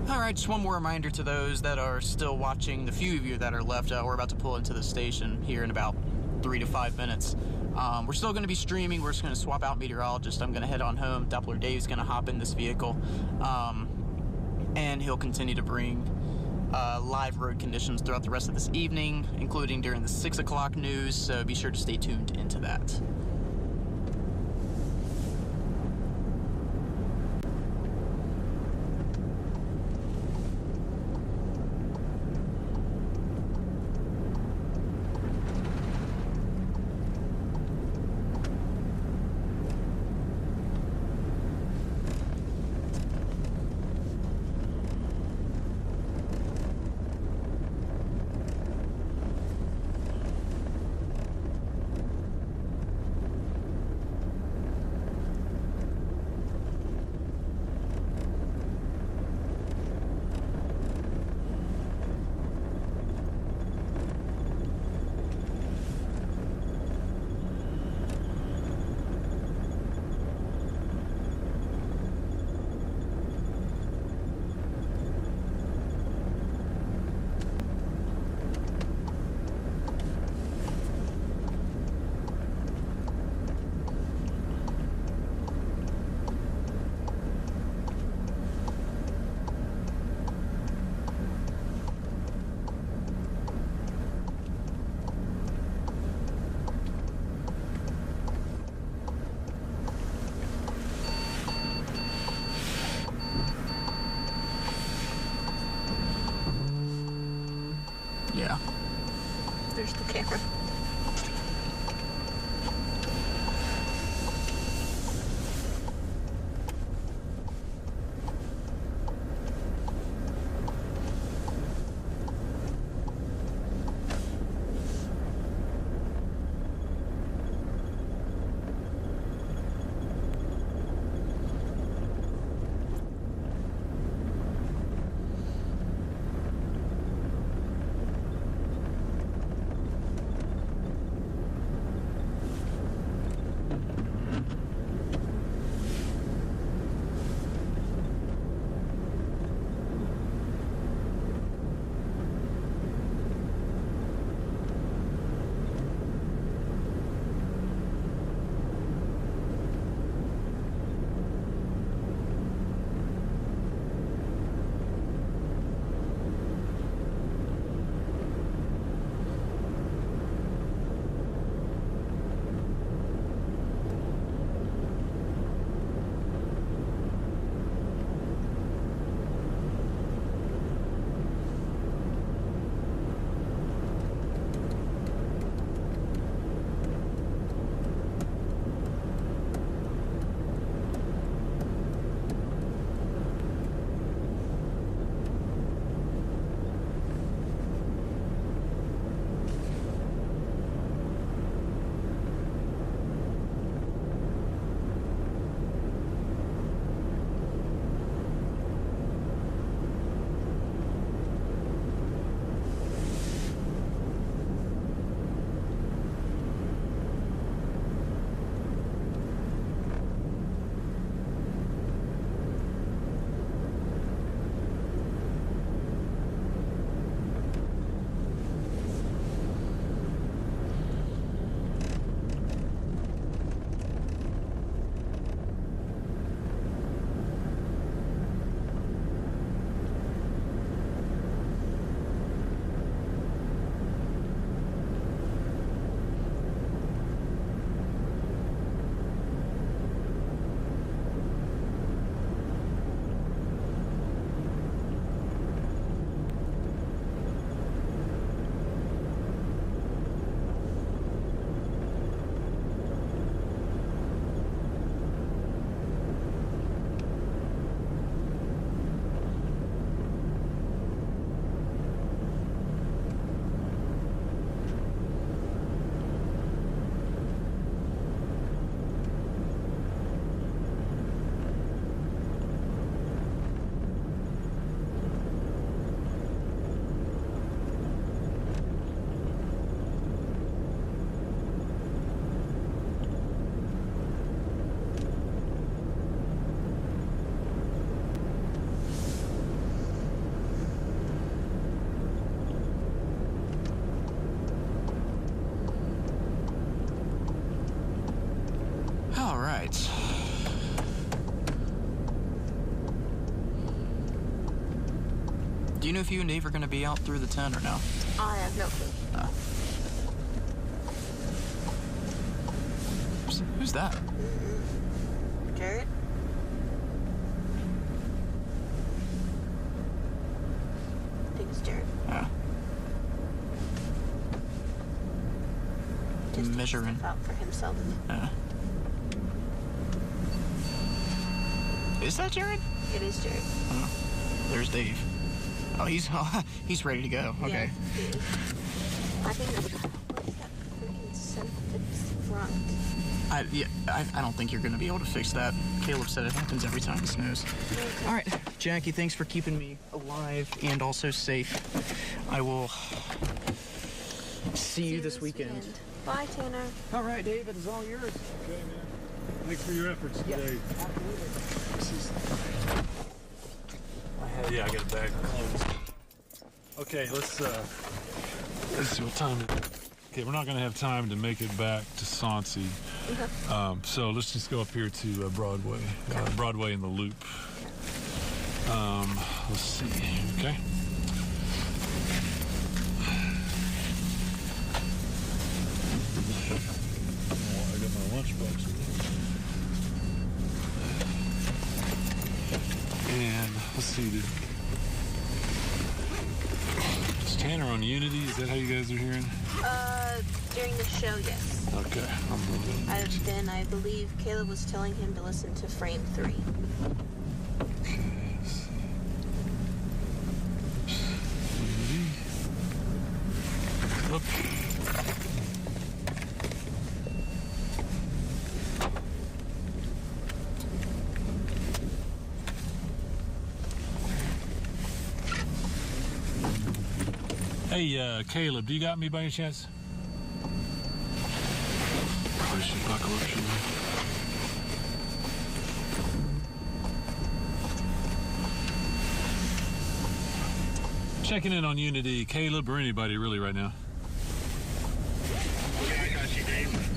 [SPEAKER 1] All right, just one more reminder to those that are still watching, the few of you that are left, we're about to pull into the station here in about 3 to 5 minutes. We're still going to be streaming. We're just going to swap out meteorologist. I'm going to head on home. Doppler Dave's going to hop in this vehicle, and he'll continue to bring live road conditions throughout the rest of this evening, including during the 6 o'clock news, so be sure to stay tuned into that.
[SPEAKER 5] There's the camera.
[SPEAKER 1] Do you know if you and Dave are going to be out through the 10 or no?
[SPEAKER 5] I have no clue.
[SPEAKER 1] Who's that?
[SPEAKER 5] Jared? I think it's Jared.
[SPEAKER 1] Yeah.
[SPEAKER 5] Just
[SPEAKER 1] Measuring.
[SPEAKER 5] stuff out for himself.
[SPEAKER 1] Yeah. Is that Jared?
[SPEAKER 5] It is Jared.
[SPEAKER 1] Oh, there's Dave. Oh, he's ready to go. Okay.
[SPEAKER 5] Yeah, he is. I think what is that freaking synthetic front?
[SPEAKER 1] I don't think you're going to be able to fix that. Caleb said it happens every time it snows.
[SPEAKER 5] Okay.
[SPEAKER 1] All right, Jackie, thanks for keeping me alive and also safe. I will see you this weekend.
[SPEAKER 5] Bye, Tanner.
[SPEAKER 1] All right, David, it's all yours.
[SPEAKER 3] Okay, man. Thanks for your efforts today. Yeah, I got a bag of clothes. Okay, let's see what time it is. Okay, we're not going to have time to make it back to Sauncey.
[SPEAKER 5] Okay.
[SPEAKER 3] So let's just go up here to Broadway. Broadway and the Loop. Let's see. Okay. I got my lunchbox. And let's see. Does Tanner on Unity, is that how you guys are hearing?
[SPEAKER 5] During the show, yes.
[SPEAKER 3] Okay.
[SPEAKER 5] Then I believe Caleb was telling him to listen to frame 3.
[SPEAKER 3] Okay, let's see. Unity. Oop. Hey, Caleb, do you got me by any chance? Probably should buckle up, shouldn't I? Checking in on Unity, Caleb, or anybody really right now.
[SPEAKER 7] Yeah, I got you, Dave.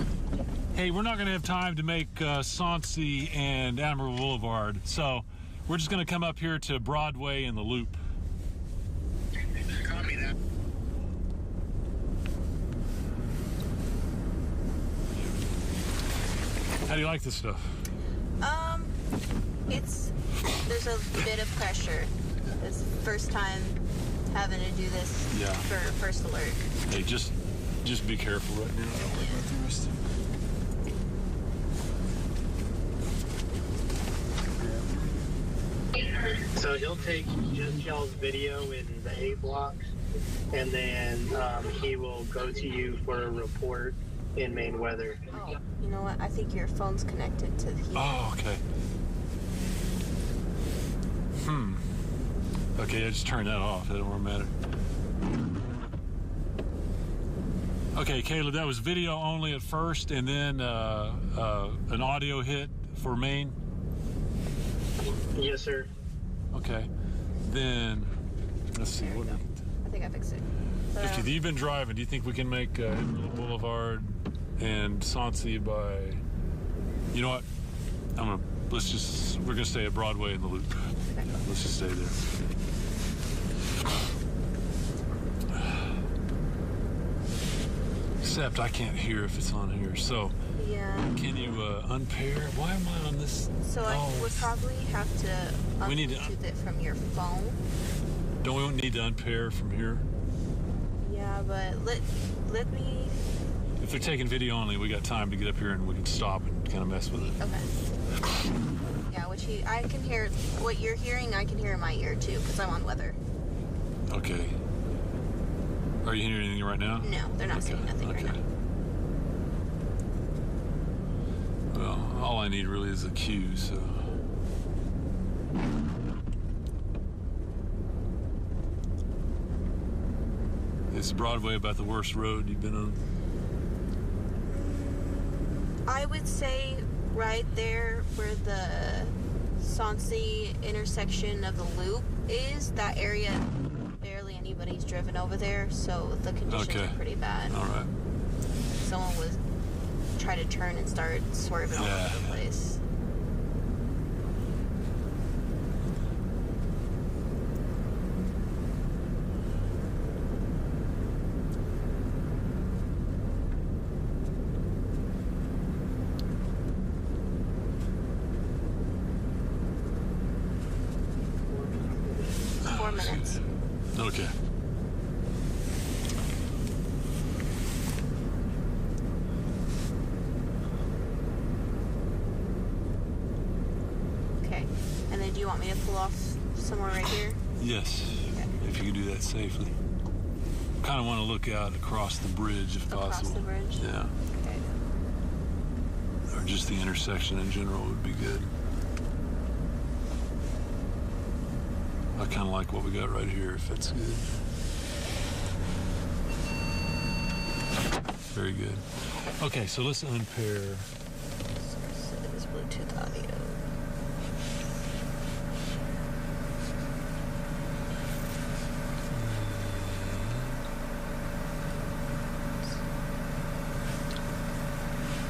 [SPEAKER 3] Hey, we're not going to have time to make Sauncey and Admiral Boulevard, so we're just going to come up here to Broadway and the Loop.
[SPEAKER 7] Copy that.
[SPEAKER 3] How do you like this stuff?
[SPEAKER 5] There's a bit of pressure. It's the first time having to do this
[SPEAKER 3] Yeah.
[SPEAKER 5] for First Alert.
[SPEAKER 3] Hey, just be careful right now. Don't worry about the rest.
[SPEAKER 7] So he'll take just y'all's video in the A blocks, and then he will go to you for a report in main weather.
[SPEAKER 5] Oh, you know what? I think your phone's connected to the.
[SPEAKER 3] Oh, okay. Okay, I just turned that off. That don't matter. Okay, Caleb, that was video only at first, and then an audio hit for main.
[SPEAKER 7] Yes, sir.
[SPEAKER 3] Okay, then let's see. What?
[SPEAKER 5] I think I fixed it. But,
[SPEAKER 3] If you've been driving, do you think we can make Boulevard and Sauncey by? You know what? We're gonna stay at Broadway and the Loop. Let's just stay there. Except I can't hear if it's on here. So
[SPEAKER 5] yeah.
[SPEAKER 3] can you unpair? Why am I on this?
[SPEAKER 5] So I would probably have to
[SPEAKER 3] We need to-
[SPEAKER 5] Bluetooth it from your phone.
[SPEAKER 3] Don't we need to unpair from here?
[SPEAKER 5] Yeah, but let me.
[SPEAKER 3] If they're taking video only, we got time to get up here and we can stop and kind of mess with it.
[SPEAKER 5] Okay. Yeah, I can hear what you're hearing. I can hear in my ear too, because I'm on weather.
[SPEAKER 3] Okay. Are you hearing anything right now?
[SPEAKER 5] No, they're not saying nothing right now.
[SPEAKER 3] Well, all I need really is a cue, so. Is Broadway about the worst road you've been on?
[SPEAKER 5] I would say right there where the Sauncey intersection of the Loop is, that area, barely anybody's driven over there, so the conditions
[SPEAKER 3] Okay.
[SPEAKER 5] are pretty bad.
[SPEAKER 3] All right.
[SPEAKER 5] Someone would try to turn and start swerving all
[SPEAKER 3] Yeah,
[SPEAKER 5] over the
[SPEAKER 3] yeah.
[SPEAKER 5] place. Minutes.
[SPEAKER 3] Okay.
[SPEAKER 5] Okay. And then do you want me to pull off somewhere right here?
[SPEAKER 3] Yes,
[SPEAKER 5] Okay.
[SPEAKER 3] if you can do that safely. Kind of want to look out across the bridge if
[SPEAKER 5] Across
[SPEAKER 3] possible.
[SPEAKER 5] the bridge?
[SPEAKER 3] Yeah.
[SPEAKER 5] Okay.
[SPEAKER 3] Or just the intersection in general would be good. I kind of like what we got right here, if that's good. Very good. Okay, so let's unpair.
[SPEAKER 5] So it is Bluetooth audio.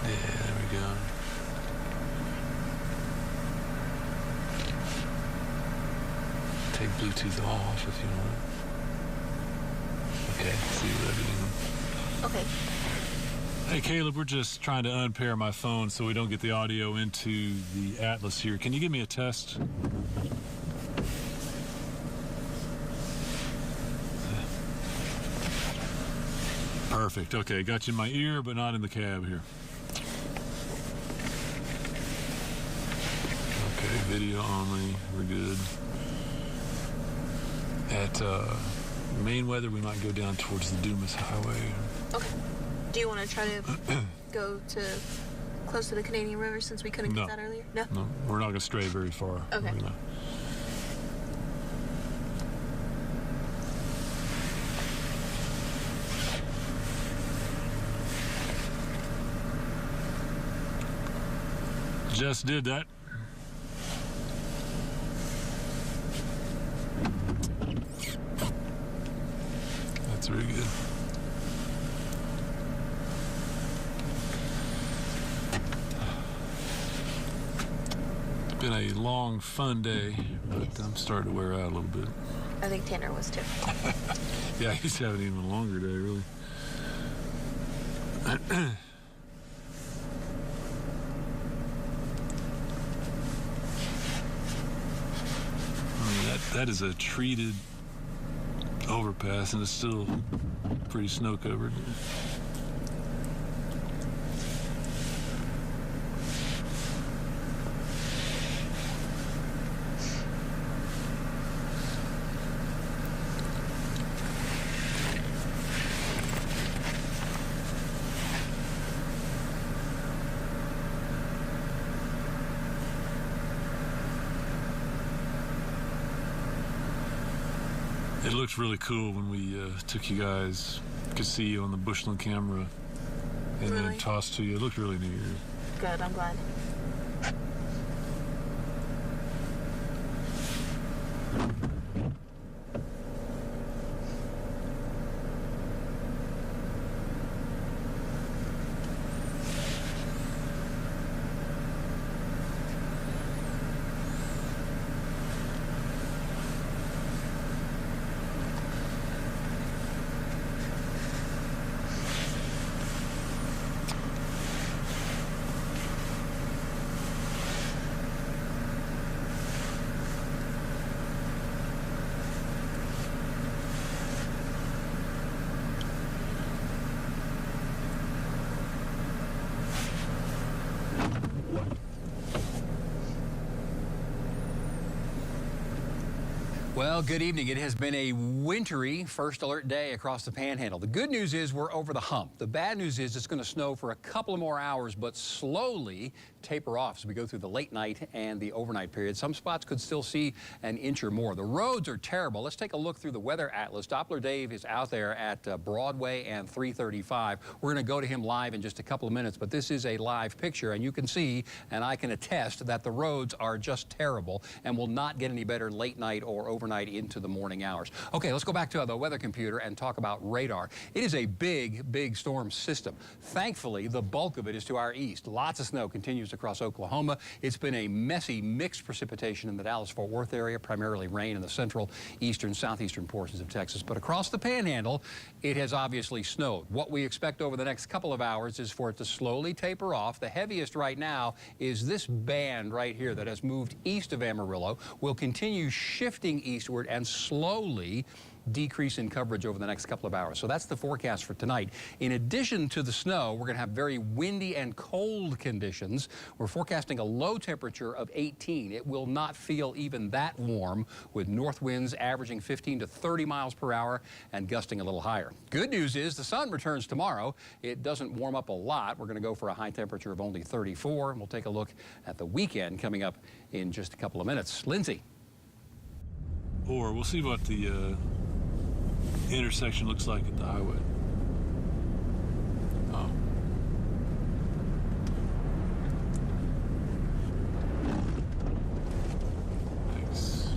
[SPEAKER 3] Yeah, there we go. Take Bluetooth off if you want. Okay, see what everything.
[SPEAKER 5] Okay.
[SPEAKER 3] Hey Caleb, we're just trying to unpair my phone so we don't get the audio into the Atlas here. Can you give me a test? Perfect. Okay, got you in my ear, but not in the cab here. Okay, video only. We're good. At main weather, we might go down towards the Dumas Highway.
[SPEAKER 5] Okay. Do you want to try to go to close to the Canadian River since we couldn't get that earlier? No?
[SPEAKER 3] No, we're not going to stray very far.
[SPEAKER 5] Okay.
[SPEAKER 3] We're gonna... Just did that. That's very good. It's been a long, fun day, but I'm starting to wear out a little bit.
[SPEAKER 5] I think Tanner was too.
[SPEAKER 3] Yeah, he's having even a longer day, really. That is a treated overpass, and it's still pretty snow-covered. It looked really cool when we took you guys, could see you on the Bushland camera, and then tossed to you. It looked really neat.
[SPEAKER 5] Good, I'm glad.
[SPEAKER 8] Well, good evening. It has been a wintry first alert day across the Panhandle. The good news is we're over the hump. The bad news is it's going to snow for a couple of more hours, but slowly taper off as we go through the late night and the overnight period. Some spots could still see an inch or more. The roads are terrible. Let's take a look through the weather atlas. Doppler Dave is out there at Broadway and 335. We're going to go to him live in just a couple of minutes, but this is a live picture, and you can see, and I can attest, that the roads are just terrible and will not get any better late night or overnight into the morning hours. Okay, let's go back to the weather computer and talk about radar. It is a big storm system. Thankfully, the bulk of it is to our east. Lots of snow continues across Oklahoma. It's been a messy, mixed precipitation in the Dallas-Fort Worth area, primarily rain in the central, eastern, southeastern portions of Texas. But across the Panhandle, it has obviously snowed. What we expect over the next couple of hours is for it to slowly taper off. The heaviest right now is this band right here that has moved east of Amarillo, will continue shifting eastward and slowly decrease in coverage over the next couple of hours. So that's the forecast for tonight. In addition to the snow, we're going to have very windy and cold conditions. We're forecasting a low temperature of 18. It will not feel even that warm, with north winds averaging 15 to 30 miles per hour and gusting a little higher. Good news is the sun returns tomorrow. It doesn't warm up a lot. We're going to go for a high temperature of only 34. And we'll take a look at the weekend coming up in just a couple of minutes. Lindsay.
[SPEAKER 3] Or we'll see what the intersection looks like at the highway. Oh. Thanks.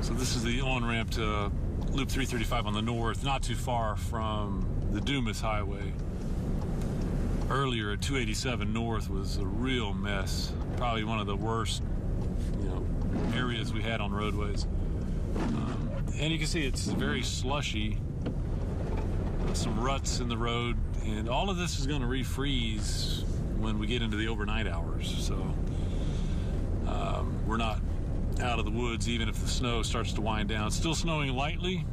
[SPEAKER 3] So this is the on-ramp to Loop 335 on the north, not too far from the Dumas Highway. Earlier at 287 North was a real mess. Probably one of the worst, areas we had on roadways. And you can see it's very slushy, some ruts in the road, and all of this is going to refreeze when we get into the overnight hours. So we're not out of the woods even if the snow starts to wind down. Still snowing lightly,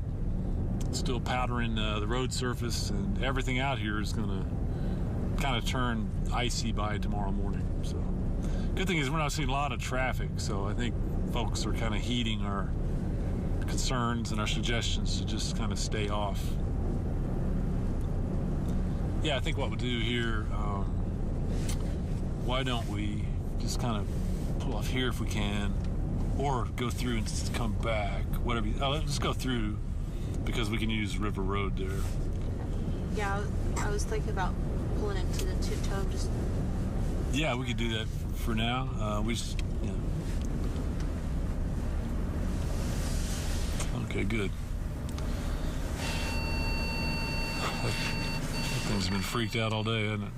[SPEAKER 3] still powdering the road surface, and everything out here is going to kind of turn icy by tomorrow morning. So, good thing is we're not seeing a lot of traffic, so I think folks are kind of heeding our concerns and our suggestions to just kind of stay off. Yeah, I think what we'll do here, why don't we just kind of pull off here if we can, or go through and just come back, whatever. Let's go through because we can use River Road there.
[SPEAKER 5] Yeah, I was thinking about pulling into the two-tone. Just
[SPEAKER 3] yeah, we could do that for now. We just, you know. Okay, good. That thing's been freaked out all day, hasn't it?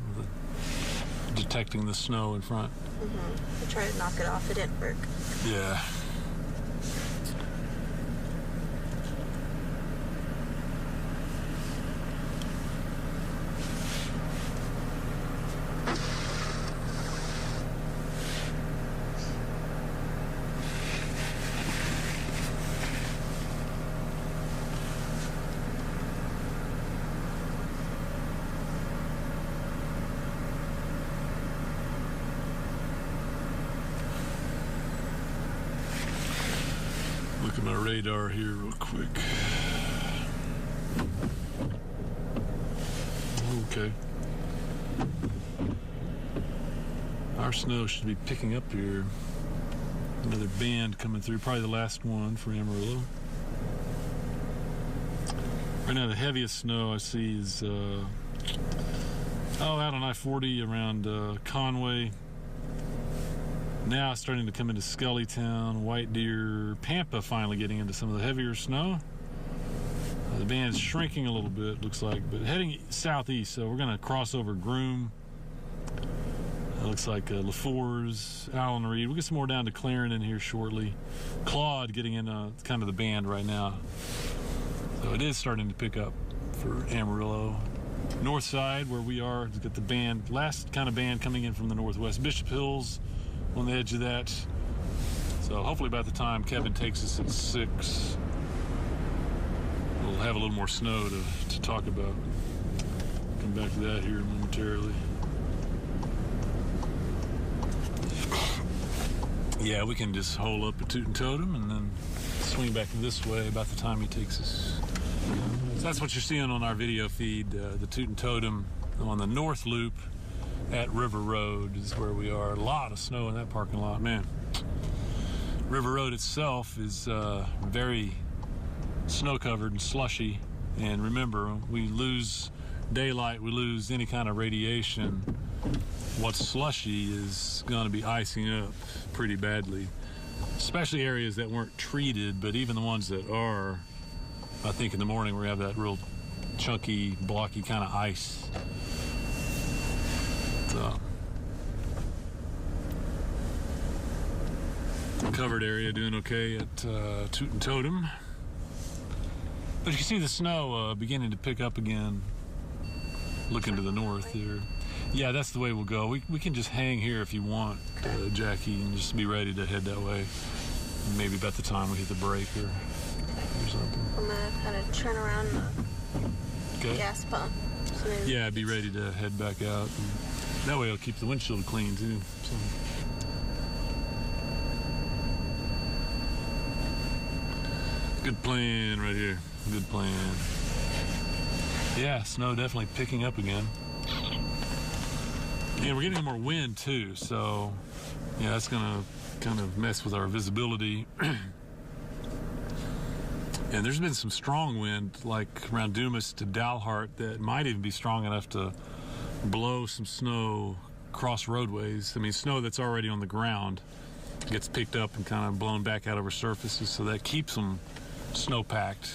[SPEAKER 3] Detecting the snow in front.
[SPEAKER 5] I tried to knock it off. It didn't work.
[SPEAKER 3] Yeah. Look at my radar here real quick. Okay. Our snow should be picking up here. Another band coming through, probably the last one for Amarillo. Right now, the heaviest snow I see is out on I-40 around Conway. Now it's starting to come into Skellytown, White Deer, Pampa finally getting into some of the heavier snow. The band's shrinking a little bit, looks like, but heading southeast, so we're going to cross over Groom. It looks like LaFours, Allen Reed. We'll get some more down to Clarendon here shortly. Claude getting in kind of the band right now. So it is starting to pick up for Amarillo. North side, where we are, to get the band, last kind of band coming in from the northwest. Bishop Hills on the edge of that. So hopefully by the time Kevin takes us at 6, we'll have a little more snow to talk about. Come back to that here momentarily. Yeah, we can just hole up at Toot and Totem and then swing back this way about the time he takes us. So that's what you're seeing on our video feed, the Toot and Totem on the north loop at River Road is where we are. A lot of snow in that parking lot, man. River Road itself is very snow-covered and slushy. And remember, we lose daylight, we lose any kind of radiation. What's slushy is going to be icing up pretty badly, especially areas that weren't treated, but even the ones that are. I think in the morning we have that real chunky, blocky kind of ice. So, covered area doing okay at Toot and Totem. But you can see the snow beginning to pick up again. Looking to the north there. Yeah, that's the way we'll go. We can just hang here if you want, Jackie, and just be ready to head that way. Maybe about the time we hit the break or something.
[SPEAKER 5] I'm gonna kind of turn around the gas pump. So
[SPEAKER 3] yeah, be ready to head back out. And that way it'll keep the windshield clean too. So. Good plan right here. Good plan. Yeah, snow definitely picking up again. And we're getting more wind too, so yeah, that's gonna kind of mess with our visibility. And there's been some strong wind, like around Dumas to Dalhart, that might even be strong enough to blow some snow across roadways. I mean, snow that's already on the ground gets picked up and kind of blown back out over surfaces, so that keeps them snow-packed.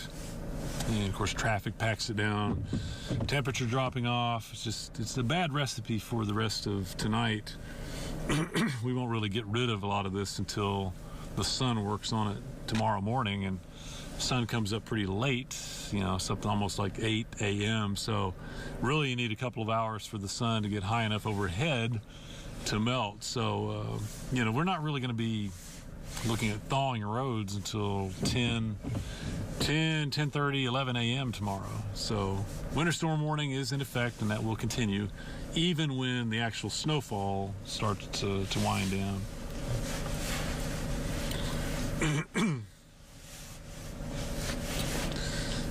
[SPEAKER 3] And of course, traffic packs it down. Temperature dropping off. It's a bad recipe for the rest of tonight. We won't really get rid of a lot of this until the sun works on it tomorrow morning, and the sun comes up pretty late, something almost like 8 a.m. So really you need a couple of hours for the sun to get high enough overhead to melt. So, we're not really going to be looking at thawing roads until 10, 10, 10:30, 11 a.m. tomorrow. So winter storm warning is in effect, and that will continue even when the actual snowfall starts to wind down.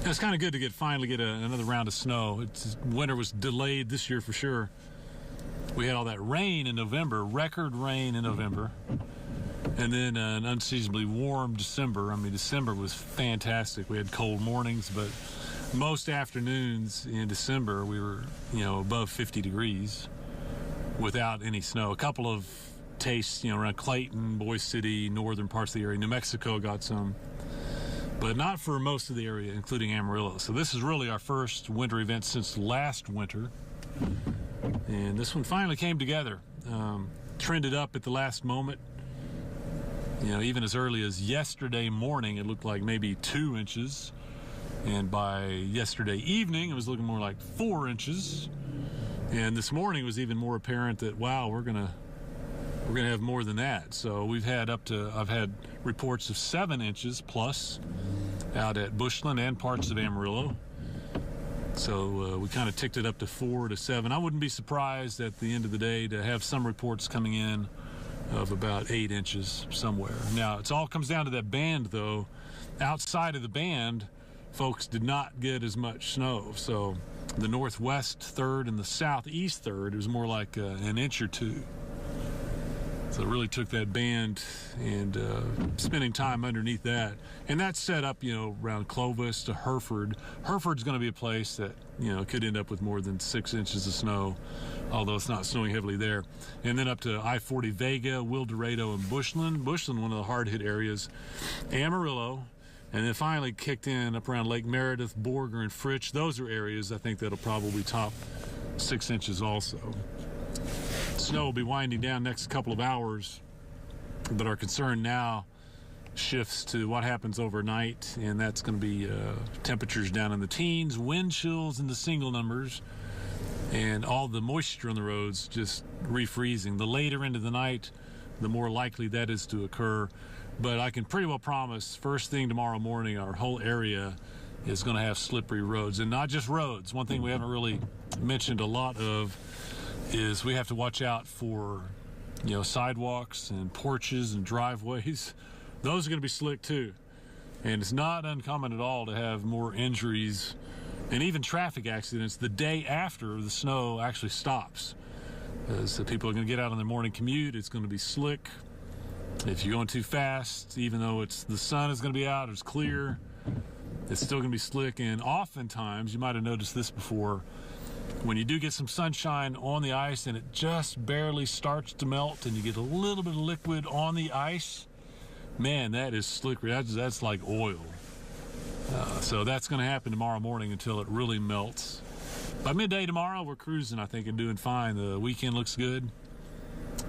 [SPEAKER 3] It's kind of good to finally get another round of snow. Winter was delayed this year for sure. We had all that rain in November, record rain in November, and then an unseasonably warm December. I mean, December was fantastic. We had cold mornings, but most afternoons in December we were, above 50 degrees without any snow. A couple of tastes, around Clayton, Boise City, northern parts of the area. New Mexico got some, but not for most of the area, including Amarillo. So this is really our first winter event since last winter. And this one finally came together. Trended up at the last moment. Even as early as yesterday morning, it looked like maybe 2 inches. And by yesterday evening, it was looking more like 4 inches. And this morning was even more apparent that, wow, we're gonna have more than that. So I've had reports of 7 inches plus out at Bushland and parts of Amarillo. So we kind of ticked it up to 4 to 7. I wouldn't be surprised at the end of the day to have some reports coming in of about 8 inches somewhere. Now, it all comes down to that band, though. Outside of the band, folks did not get as much snow. So the northwest third and the southeast third, it was more like an inch or 2. So it really took that band and spending time underneath that. And that's set up, around Clovis to Hereford. Hereford's going to be a place that, could end up with more than 6 inches of snow, although it's not snowing heavily there. And then up to I-40 Vega, Wildorado, and Bushland. Bushland, one of the hard-hit areas. Amarillo. And then finally kicked in up around Lake Meredith, Borger, and Fritch. Those are areas I think that'll probably top 6 inches also. Snow will be winding down next couple of hours, but our concern now shifts to what happens overnight, and that's going to be temperatures down in the teens, wind chills in the single numbers, and all the moisture on the roads just refreezing. The later into the night, the more likely that is to occur. But I can pretty well promise first thing tomorrow morning, our whole area is going to have slippery roads, and not just roads. One thing we haven't really mentioned a lot of is we have to watch out for, sidewalks and porches and driveways. Those are going to be slick too. And it's not uncommon at all to have more injuries and even traffic accidents the day after the snow actually stops. So people are going to get out on their morning commute. It's going to be slick. If you're going too fast, even though the sun is going to be out, it's clear, it's still going to be slick. And oftentimes, you might have noticed this before, when you do get some sunshine on the ice and it just barely starts to melt and you get a little bit of liquid on the ice, man, that is slippery. That's like oil. So that's going to happen tomorrow morning until it really melts. By midday tomorrow, we're cruising, I think, and doing fine. The weekend looks good,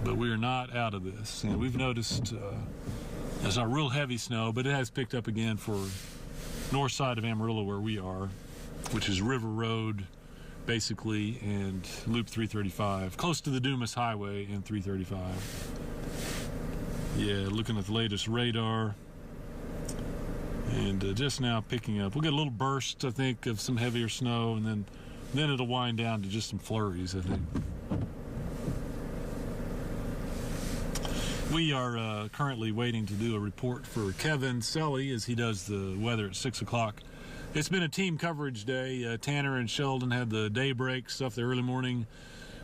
[SPEAKER 3] but we are not out of this. And we've noticed it's not real heavy snow, but it has picked up again for north side of Amarillo where we are, which is River Road, basically, and Loop 335, close to the Dumas Highway and 335. Yeah, looking at the latest radar, and just now picking up. We'll get a little burst, I think, of some heavier snow, and then it'll wind down to just some flurries, I think. We are currently waiting to do a report for Kevin Selly as he does the weather at 6 o'clock. It's been a team coverage day. Tanner and Sheldon had the daybreak stuff the early morning,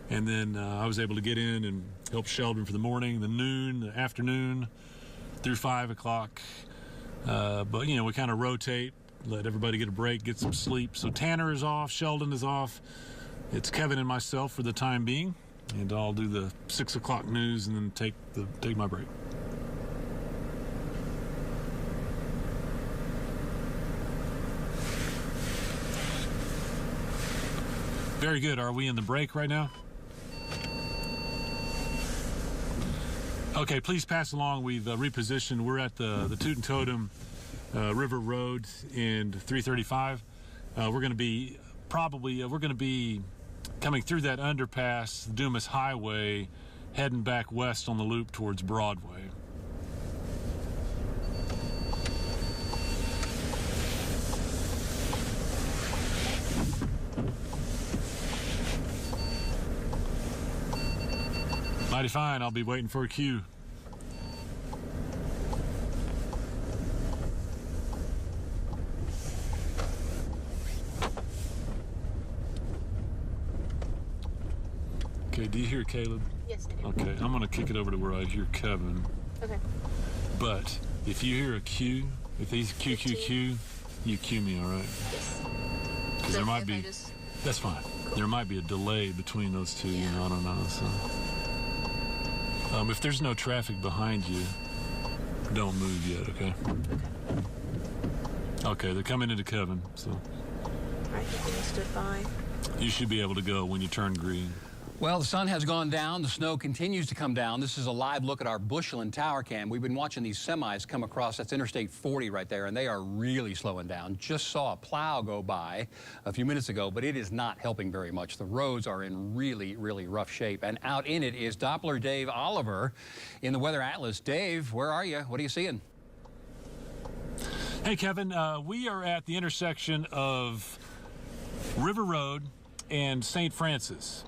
[SPEAKER 3] and then I was able to get in and help Sheldon for the morning, the noon, the afternoon, through 5 o'clock. But, we kind of rotate, let everybody get a break, get some sleep. So Tanner is off, Sheldon is off. It's Kevin and myself for the time being, and I'll do the 6 o'clock news and then take my break. Very good. Are we in the break right now? Okay, please pass along. We've repositioned. We're at the Toot and Totem River Road and 335. We're going to be coming through that underpass, Dumas Highway, heading back west on the loop towards Broadway. Mighty fine. I'll be waiting for a cue. Okay, do you hear Caleb?
[SPEAKER 5] Yes, I do.
[SPEAKER 3] Okay, I'm going to kick it over to where I hear Kevin.
[SPEAKER 5] Okay.
[SPEAKER 3] But if you hear a cue, if he's Q, you cue me, all right?
[SPEAKER 5] Yes.
[SPEAKER 3] Because there might be, that's fine. There might be a delay between those two, you know, I don't know. So, if there's no traffic behind you, don't move yet, okay? Okay, they're coming into Kevin, so.
[SPEAKER 5] Alright, he stood by.
[SPEAKER 3] You should be able to go when you turn green.
[SPEAKER 8] Well, the sun has gone down. The snow continues to come down. This is a live look at our Bushland tower cam. We've been watching these semis come across. That's Interstate 40 right there, and they are really slowing down. Just saw a plow go by a few minutes ago, but it is not helping very much. The roads are in really, really rough shape. And out in it is Doppler Dave Oliver in the Weather Atlas. Dave, where are you? What are you seeing?
[SPEAKER 3] Hey, Kevin, we are at the intersection of River Road and St. Francis.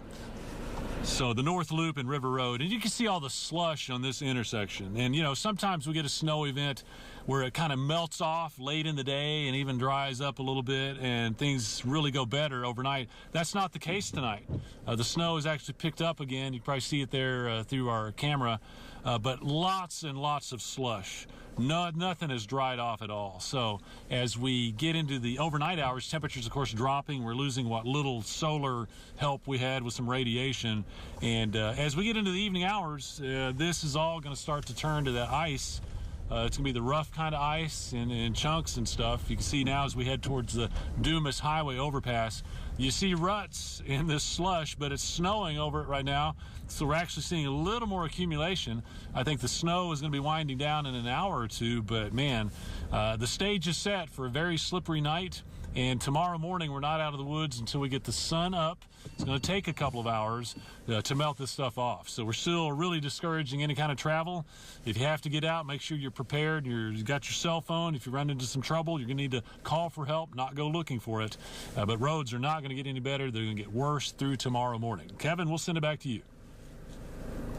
[SPEAKER 3] So the North Loop and River Road, and you can see all the slush on this intersection. And, you know, sometimes we get a snow event where it kind of melts off late in the day and even dries up a little bit, and things really go better overnight. That's not the case tonight. The snow has actually picked up again. You can probably see it there through our camera, but lots and lots of slush. Nothing has dried off at all. So as we get into the overnight hours, temperatures, of course, dropping. We're losing what little solar help we had with some radiation. And as we get into the evening hours, this is all going to start to turn to that ice. It's going to be the rough kind of ice in chunks and stuff. You can see now as we head towards the Dumas Highway overpass, you see ruts in this slush, but it's snowing over it right now. So we're actually seeing a little more accumulation. I think the snow is going to be winding down in an hour or two, but man, the stage is set for a very slippery night. And tomorrow morning, we're not out of the woods until we get the sun up. It's going to take a couple of hours to melt this stuff off. So we're still really discouraging any kind of travel. If you have to get out, make sure you're prepared. You've got your cell phone. If you run into some trouble, you're going to need to call for help, not go looking for it. But roads are not going to get any better. They're going to get worse through tomorrow morning. Kevin, we'll send it back to you.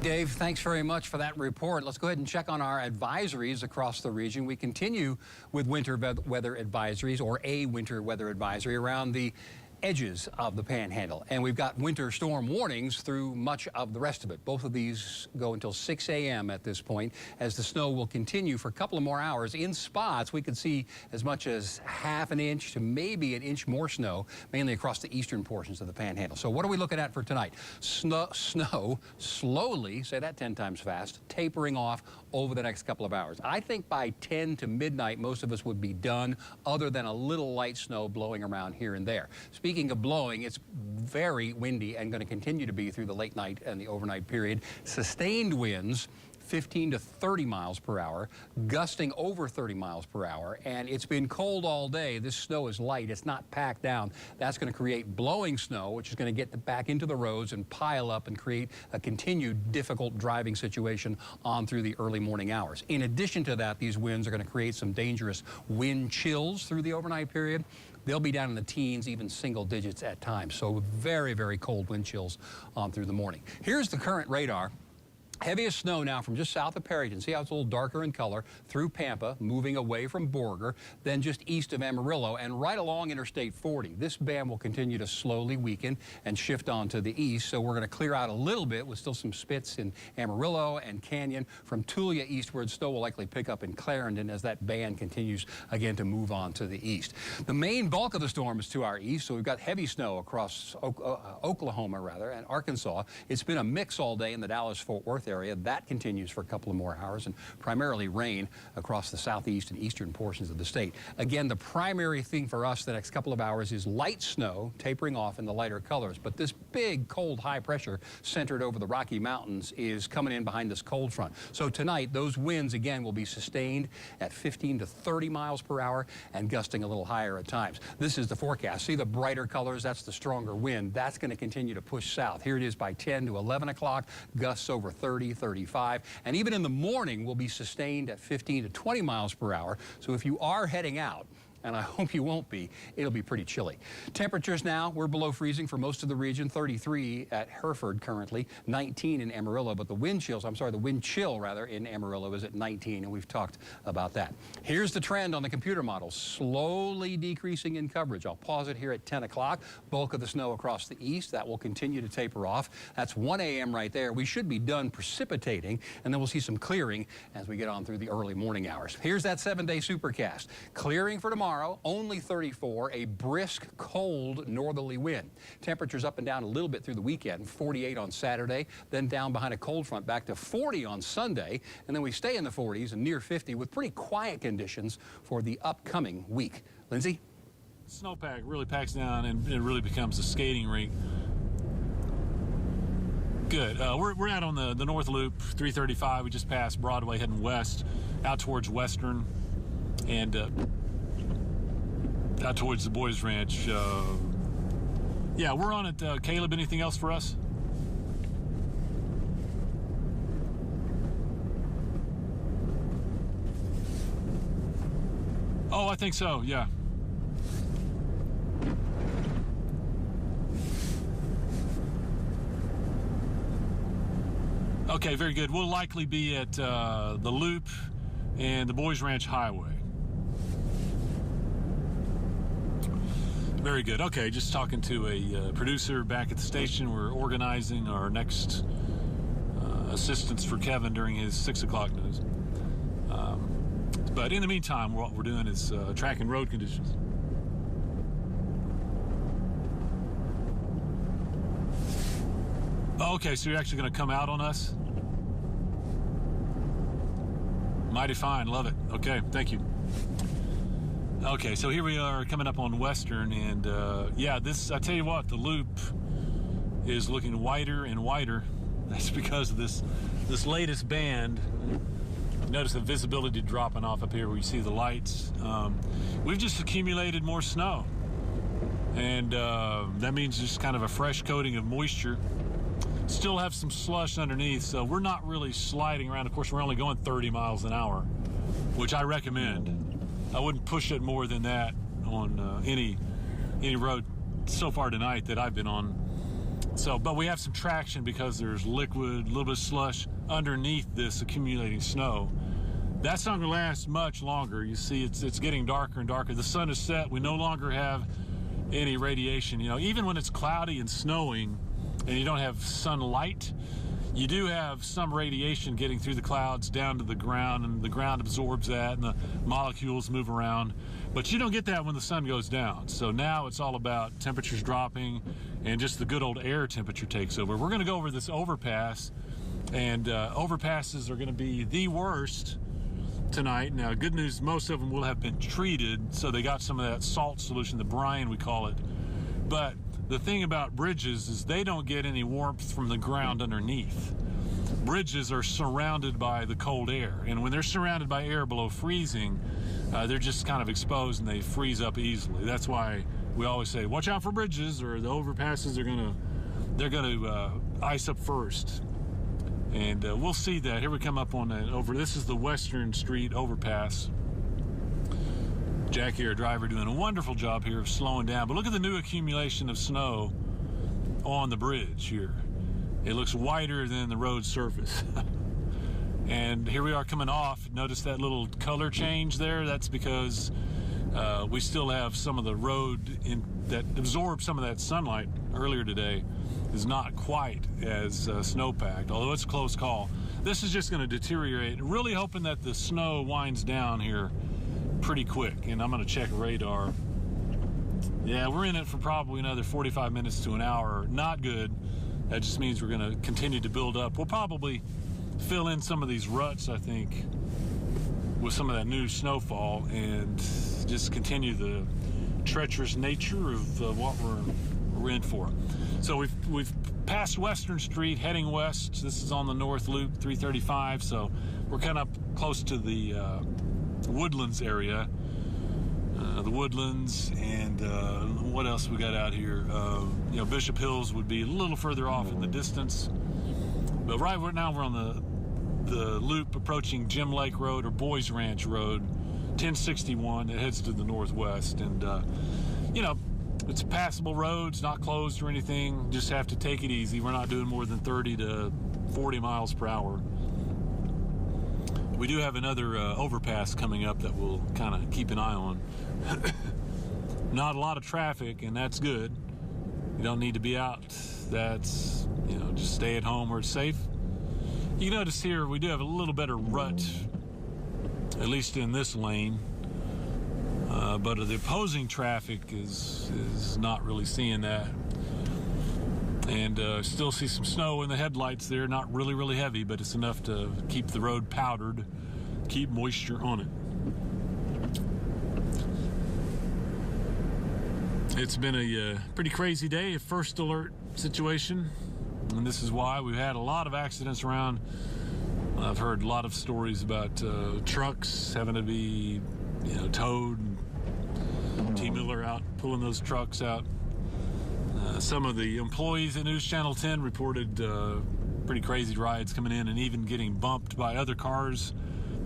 [SPEAKER 8] Dave, thanks very much for that report. Let's go ahead and check on our advisories across the region. We continue with winter weather advisories, or a winter weather advisory, around the edges of the Panhandle. And we've got winter storm warnings through much of the rest of it. Both of these go until 6 a.m. at this point, as the snow will continue for a couple of more hours. In spots, we could see as much as half an inch to maybe an inch more snow, mainly across the eastern portions of the Panhandle. So what are we looking at for tonight? Snow slowly, say that 10 times fast, tapering off over the next couple of hours. I think by 10 to midnight, most of us would be done, other than a little light snow blowing around here and there. Speaking of blowing, it's very windy and going to continue to be through the late night and the overnight period. Sustained winds, 15 to 30 miles per hour, gusting over 30 miles per hour, and it's been cold all day. This snow is light. It's not packed down. That's going to create blowing snow, which is going to get back into the roads and pile up and create a continued difficult driving situation on through the early morning hours. In addition to that, these winds are going to create some dangerous wind chills through the overnight period. They'll be down in the teens, even single digits at times. So very, very cold wind chills on through the morning. Here's the current radar. Heaviest snow now from just south of Perryton. See how it's a little darker in color, through Pampa, moving away from Borger, then just east of Amarillo and right along Interstate 40. This band will continue to slowly weaken and shift on to the east, so we're going to clear out a little bit with still some spits in Amarillo and Canyon. From Tulia eastward, snow will likely pick up in Clarendon as that band continues again to move on to the east. The main bulk of the storm is to our east, so we've got heavy snow across Oklahoma and Arkansas. It's been a mix all day in the Dallas-Fort Worth area. That continues for a couple of more hours, and primarily rain across the southeast and eastern portions of the state. Again, the primary thing for us the next couple of hours is light snow tapering off in the lighter colors, but this big cold high pressure centered over the Rocky Mountains is coming in behind this cold front. So tonight, those winds again will be sustained at 15 to 30 miles per hour and gusting a little higher at times. This is the forecast. See the brighter colors? That's the stronger wind. That's going to continue to push south. Here it is by 10 to 11 o'clock, gusts over 30, 35, and even in the morning will be sustained at 15 to 20 miles per hour. So if you are heading out and I hope you won't be. It'll be pretty chilly. Temperatures now, we're below freezing for most of the region, 33 at Hereford currently, 19 in Amarillo, but the wind chill in Amarillo is at 19, and we've talked about that. Here's the trend on the computer model, slowly decreasing in coverage. I'll pause it here at 10 o'clock. Bulk of the snow across the east. That will continue to taper off. That's 1 a.m. right there. We should be done precipitating, and then we'll see some clearing as we get on through the early morning hours. Here's that 7-day supercast. Clearing for tomorrow, only 34, a brisk, cold northerly wind. Temperatures up and down a little bit through the weekend, 48 on Saturday, then down behind a cold front back to 40 on Sunday, and then we stay in the 40s and near 50 with pretty quiet conditions for the upcoming week. Lindsay?
[SPEAKER 3] Snowpack really packs down and it really becomes a skating rink. Good. We're out on the North Loop, 335. We just passed Broadway heading west, out towards Western, and out towards the Boys Ranch. Yeah, we're on it. Caleb, anything else for us? Oh, I think so, yeah. Okay, very good. We'll likely be at the Loop and the Boys Ranch Highway. Very good. Okay, just talking to a producer back at the station. We're organizing our next assistance for Kevin during his 6 o'clock news. But in the meantime, what we're doing is tracking road conditions. Okay, so you're actually going to come out on us? Mighty fine, love it. Okay, thank you. Okay, so here we are coming up on Western, and yeah, I tell you what, the Loop is looking wider and wider. That's because of this latest band. Notice the visibility dropping off up here where you see the lights. We've just accumulated more snow, and that means just kind of a fresh coating of moisture. Still have some slush underneath, so we're not really sliding around. Of course, we're only going 30 miles an hour, which I recommend. I wouldn't push it more than that on any road so far tonight that I've been on. So, but we have some traction because there's liquid, a little bit of slush underneath this accumulating snow. That's not going to last much longer. You see, it's getting darker and darker. The sun is set. We no longer have any radiation. You know, even when it's cloudy and snowing, and you don't have sunlight, you do have some radiation getting through the clouds down to the ground, and the ground absorbs that, and the molecules move around. But you don't get that when the sun goes down. So now it's all about temperatures dropping, and just the good old air temperature takes over. We're going to go over this overpass, and overpasses are going to be the worst tonight. Now, good news, most of them will have been treated, so they got some of that salt solution, the brine we call it. But the thing about bridges is they don't get any warmth from the ground underneath. Bridges are surrounded by the cold air, and when they're surrounded by air below freezing, they're just kind of exposed and they freeze up easily. That's why we always say, watch out for bridges, or the overpasses are they're gonna ice up first. And we'll see that. Here we come up on this is the Western Street overpass. Jackie, our driver, doing a wonderful job here of slowing down. But look at the new accumulation of snow on the bridge here. It looks wider than the road surface. And here we are coming off. Notice that little color change there? That's because we still have some of the road that absorbed some of that sunlight earlier today is not quite as snow-packed, although it's a close call. This is just going to deteriorate. Really hoping that the snow winds down here pretty quick, and I'm going to check radar. Yeah, we're in it for probably another 45 minutes to an hour. Not good. That just means we're going to continue to build up. We'll probably fill in some of these ruts, I think, with some of that new snowfall, and just continue the treacherous nature of what we're in for. So we've passed Western Street, heading west. This is on the North Loop, 335. So we're kind of close to the Woodlands area, the Woodlands, and what else we got out here? You know, Bishop Hills would be a little further off in the distance, but right now we're on the Loop approaching Jim Lake Road or Boys Ranch Road 1061 that heads to the northwest. And, you know, it's a passable road. It's not closed or anything. Just have to take it easy. We're not doing more than 30 to 40 miles per hour. We do have another overpass coming up that we'll kind of keep an eye on. Not a lot of traffic, and that's good. You don't need to be out. That's, you know, just stay at home where it's safe. You notice here we do have a little better rut, at least in this lane. But the opposing traffic is not really seeing that. And still see some snow in the headlights there. Not really, really heavy, but it's enough to keep the road powdered, keep moisture on it. It's been a pretty crazy day, a first alert situation. And this is why we've had a lot of accidents around. I've heard a lot of stories about trucks having to be, you know, towed. T. Miller out pulling those trucks out. Some of the employees at News Channel 10 reported pretty crazy rides coming in and even getting bumped by other cars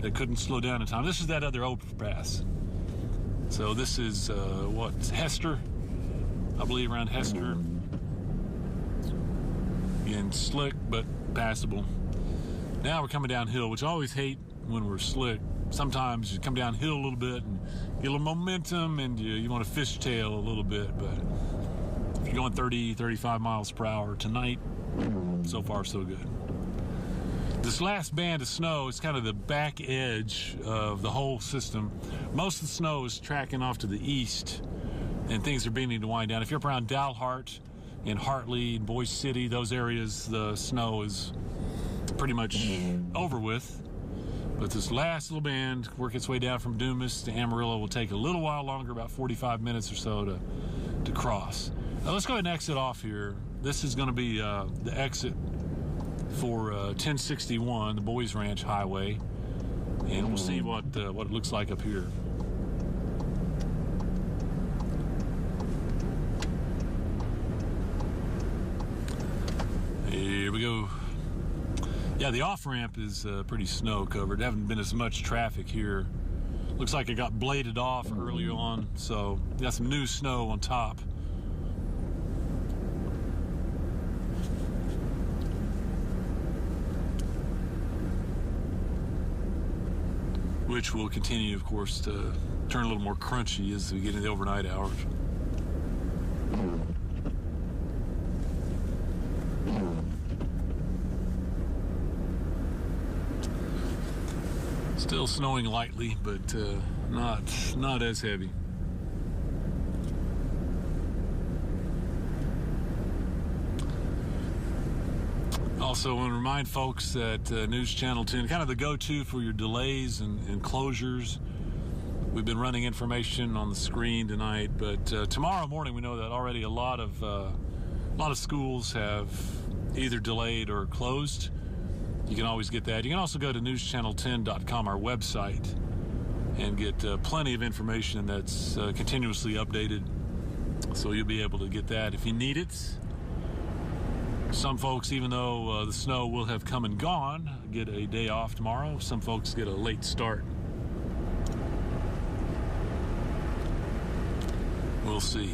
[SPEAKER 3] that couldn't slow down in time. This is that other overpass. So this is what, Hester? I believe around Hester. Again, slick but passable. Now we're coming downhill, which I always hate when we're slick. Sometimes you come downhill a little bit and get a little momentum and you want to fishtail a little bit, but if you're going 30, 35 miles per hour tonight, so far so good. This last band of snow is kind of the back edge of the whole system. Most of the snow is tracking off to the east and things are beginning to wind down. If you're up around Dalhart and Hartley and Boise City, those areas, the snow is pretty much over with. But this last little band, work its way down from Dumas to Amarillo, will take a little while longer, about 45 minutes or so to cross. Now let's go ahead and exit off here. This is going to be the exit for 1061, the Boys Ranch Highway, and we'll see what it looks like up here. Here we go. Yeah, the off-ramp is pretty snow-covered. There haven't been as much traffic here. Looks like it got bladed off earlier on, so got some new snow on top. Which will continue, of course, to turn a little more crunchy as we get into the overnight hours. Still snowing lightly, but not as heavy. Also, I want to remind folks that News Channel 10, kind of the go-to for your delays and closures. We've been running information on the screen tonight, but tomorrow morning we know that already a lot of schools have either delayed or closed. You can always get that. You can also go to newschannel10.com, our website, and get plenty of information that's continuously updated. So you'll be able to get that if you need it. Some folks, even though the snow will have come and gone, get a day off tomorrow. Some folks get a late start. We'll see.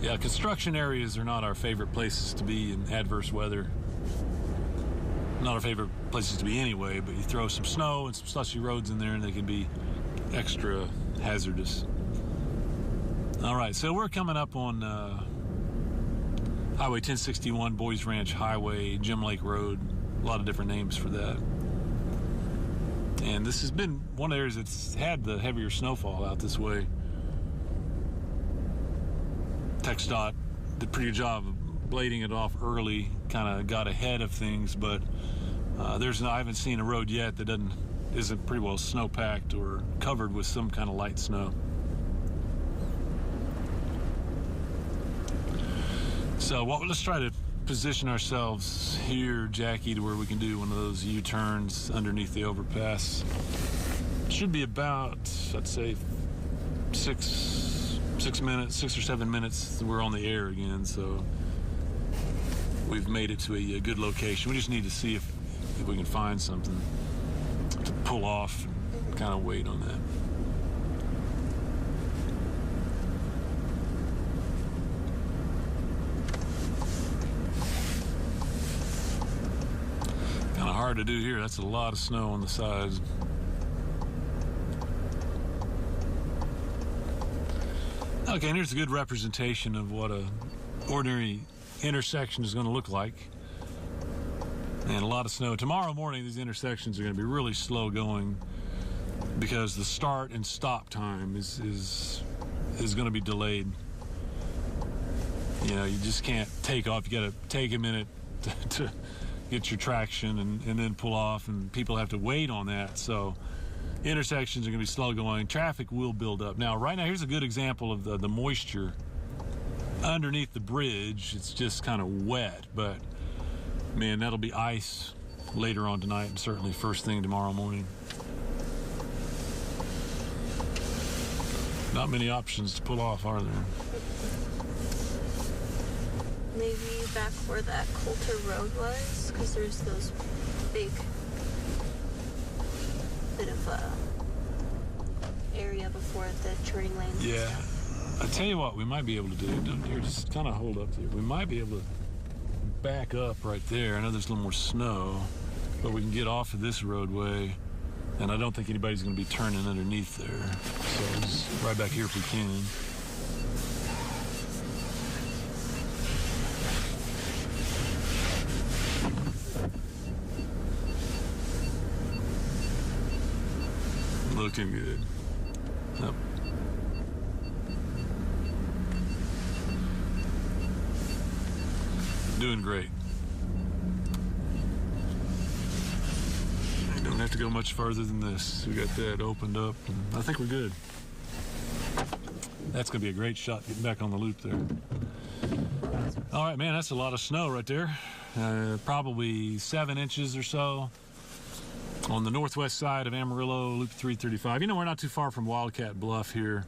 [SPEAKER 3] Yeah, construction areas are not our favorite places to be in adverse weather. Not our favorite places to be anyway, but you throw some snow and some slushy roads in there and they can be extra hazardous. All right, so we're coming up on Highway 1061, Boys Ranch Highway, Gem Lake Road, a lot of different names for that. And this has been one of the areas that's had the heavier snowfall out this way. TxDOT did a pretty good job of blading it off early, kind of got ahead of things, but I haven't seen a road yet that isn't pretty well snow-packed or covered with some kind of light snow. So let's try to position ourselves here, Jackie, to where we can do one of those U-turns underneath the overpass. Should be about, I'd say, 6 or 7 minutes. We're on the air again, so we've made it to a good location. We just need to see if we can find something to pull off. kind of wait on that. Kind of hard to do here. That's a lot of snow on the sides. Okay, and here's a good representation of what a ordinary intersection is going to look like. And a lot of snow. Tomorrow morning, these intersections are going to be really slow going because the start and stop time is going to be delayed. You know, you just can't take off. You got to take a minute to get your traction and then pull off, and people have to wait on that. So intersections are going to be slow going. Traffic will build up. Now, right now, here's a good example of the moisture underneath the bridge. It's just kind of wet, but man, that'll be ice later on tonight and certainly first thing tomorrow morning. Not many options to pull off, are there?
[SPEAKER 5] Maybe back where that Coulter Road was, because there's those big bit of area before the turning lanes.
[SPEAKER 3] Yeah. I tell you what, we might be able to do. Here, just kind of hold up here. We might be able to back up right there. I know there's a little more snow, but we can get off of this roadway, and I don't think anybody's going to be turning underneath there. So just right back here if we can. Looking good. Yep. Doing great. I don't have to go much further than this. We got that opened up, and I think we're good. That's going to be a great shot getting back on the loop there. All right, man, that's a lot of snow right there. Probably 7 inches or so on the northwest side of Amarillo, Loop 335. You know, we're not too far from Wildcat Bluff here.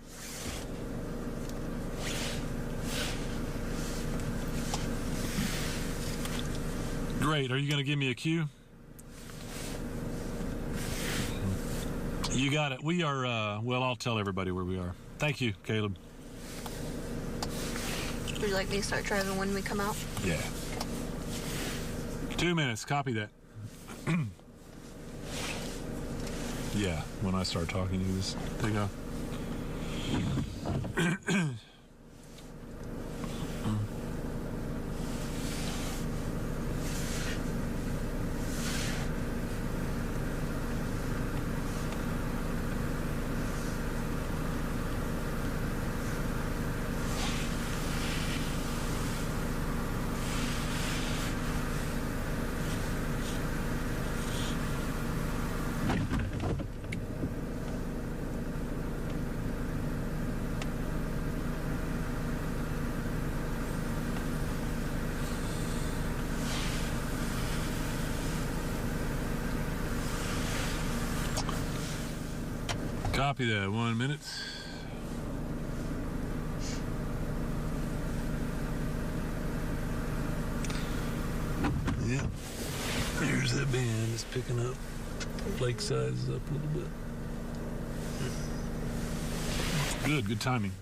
[SPEAKER 3] Great. Are you going to give me a cue? You got it. We are, well, I'll tell everybody where we are. Thank you, Caleb.
[SPEAKER 5] Would you like me to start driving when we come out?
[SPEAKER 3] Yeah. 2 minutes. Copy that. Yeah, when I start talking, you just take off. Copy that. 1 minute. Yep. There's that band. It's picking up. Lake size up a little bit. Good. Good timing.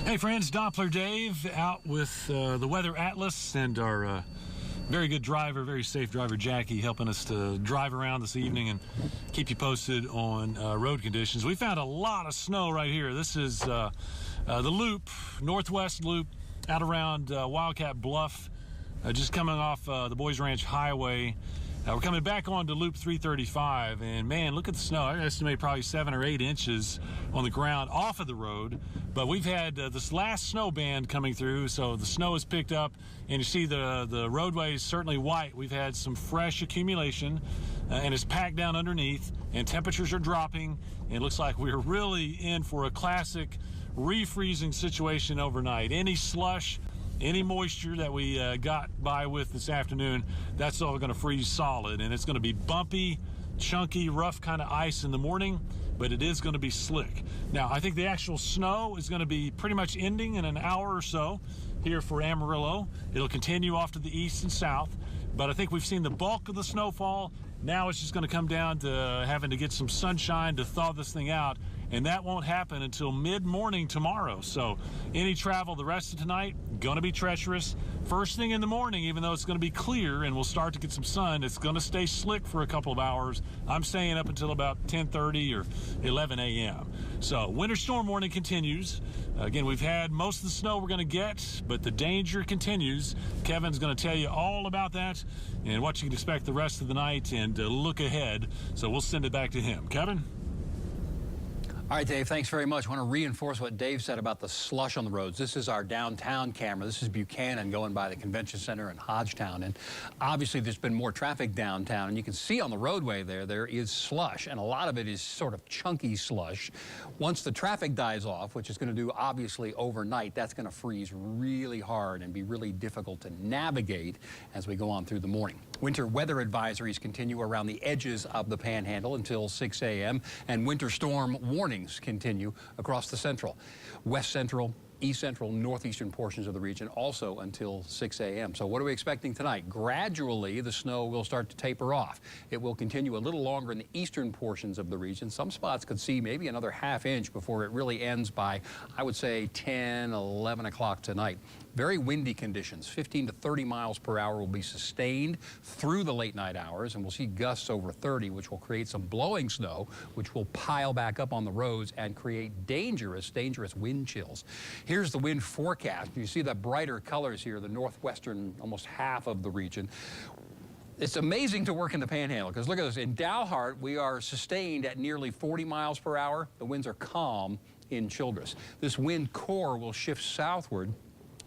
[SPEAKER 3] Hey friends, Doppler Dave out with the Weather Atlas and our very good driver, very safe driver, Jackie, helping us to drive around this evening and keep you posted on road conditions. We found a lot of snow right here. This is the loop, northwest loop, out around Wildcat Bluff, just coming off the Boys Ranch Highway. We're coming back onto Loop 335, and man, look at the snow. I estimate probably 7 or 8 inches on the ground off of the road. But we've had this last snow band coming through, so the snow is picked up, and you see the roadway is certainly white. We've had some fresh accumulation, and it's packed down underneath, and temperatures are dropping. And it looks like we're really in for a classic refreezing situation overnight. Any slush, any moisture that we got by with this afternoon, that's all going to freeze solid, and it's going to be bumpy, chunky, rough kind of ice in the morning, but it is going to be slick. Now, I think the actual snow is going to be pretty much ending in an hour or so here for Amarillo. It'll continue off to the east and south, but I think we've seen the bulk of the snowfall. Now it's just going to come down to having to get some sunshine to thaw this thing out, and that won't happen until mid-morning tomorrow. So any travel the rest of tonight, going to be treacherous. First thing in the morning, even though it's going to be clear and we'll start to get some sun, it's going to stay slick for a couple of hours. I'm staying up until about 10:30 or 11 a.m. So winter storm warning continues. Again, we've had most of the snow we're going to get, but the danger continues. Kevin's going to tell you all about that and what you can expect the rest of the night and look ahead. So we'll send it back to him. Kevin?
[SPEAKER 8] All right, Dave, thanks very much. I want to reinforce what Dave said about the slush on the roads. This is our downtown camera. This is Buchanan going by the Convention Center in Hodgetown. And obviously, there's been more traffic downtown. And you can see on the roadway there is slush. And a lot of it is sort of chunky slush. Once the traffic dies off, which is going to do obviously overnight, that's going to freeze really hard and be really difficult to navigate as we go on through the morning. Winter weather advisories continue around the edges of the Panhandle until 6 a.m. and winter storm warnings continue across the central, west central, east central, northeastern portions of the region also until 6 a.m. So what are we expecting tonight? Gradually, the snow will start to taper off. It will continue a little longer in the eastern portions of the region. Some spots could see maybe another ½ inch before it really ends by, I would say, 10, 11 o'clock tonight. Very windy conditions. 15 to 30 miles per hour will be sustained through the late night hours, and we'll see gusts over 30, which will create some blowing snow, which will pile back up on the roads and create dangerous wind chills. Here's the wind forecast. You see the brighter colors here, the northwestern, almost half of the region. It's amazing to work in the Panhandle, because look at this. In Dalhart, we are sustained at nearly 40 miles per hour. The winds are calm in Childress. This wind core will shift southward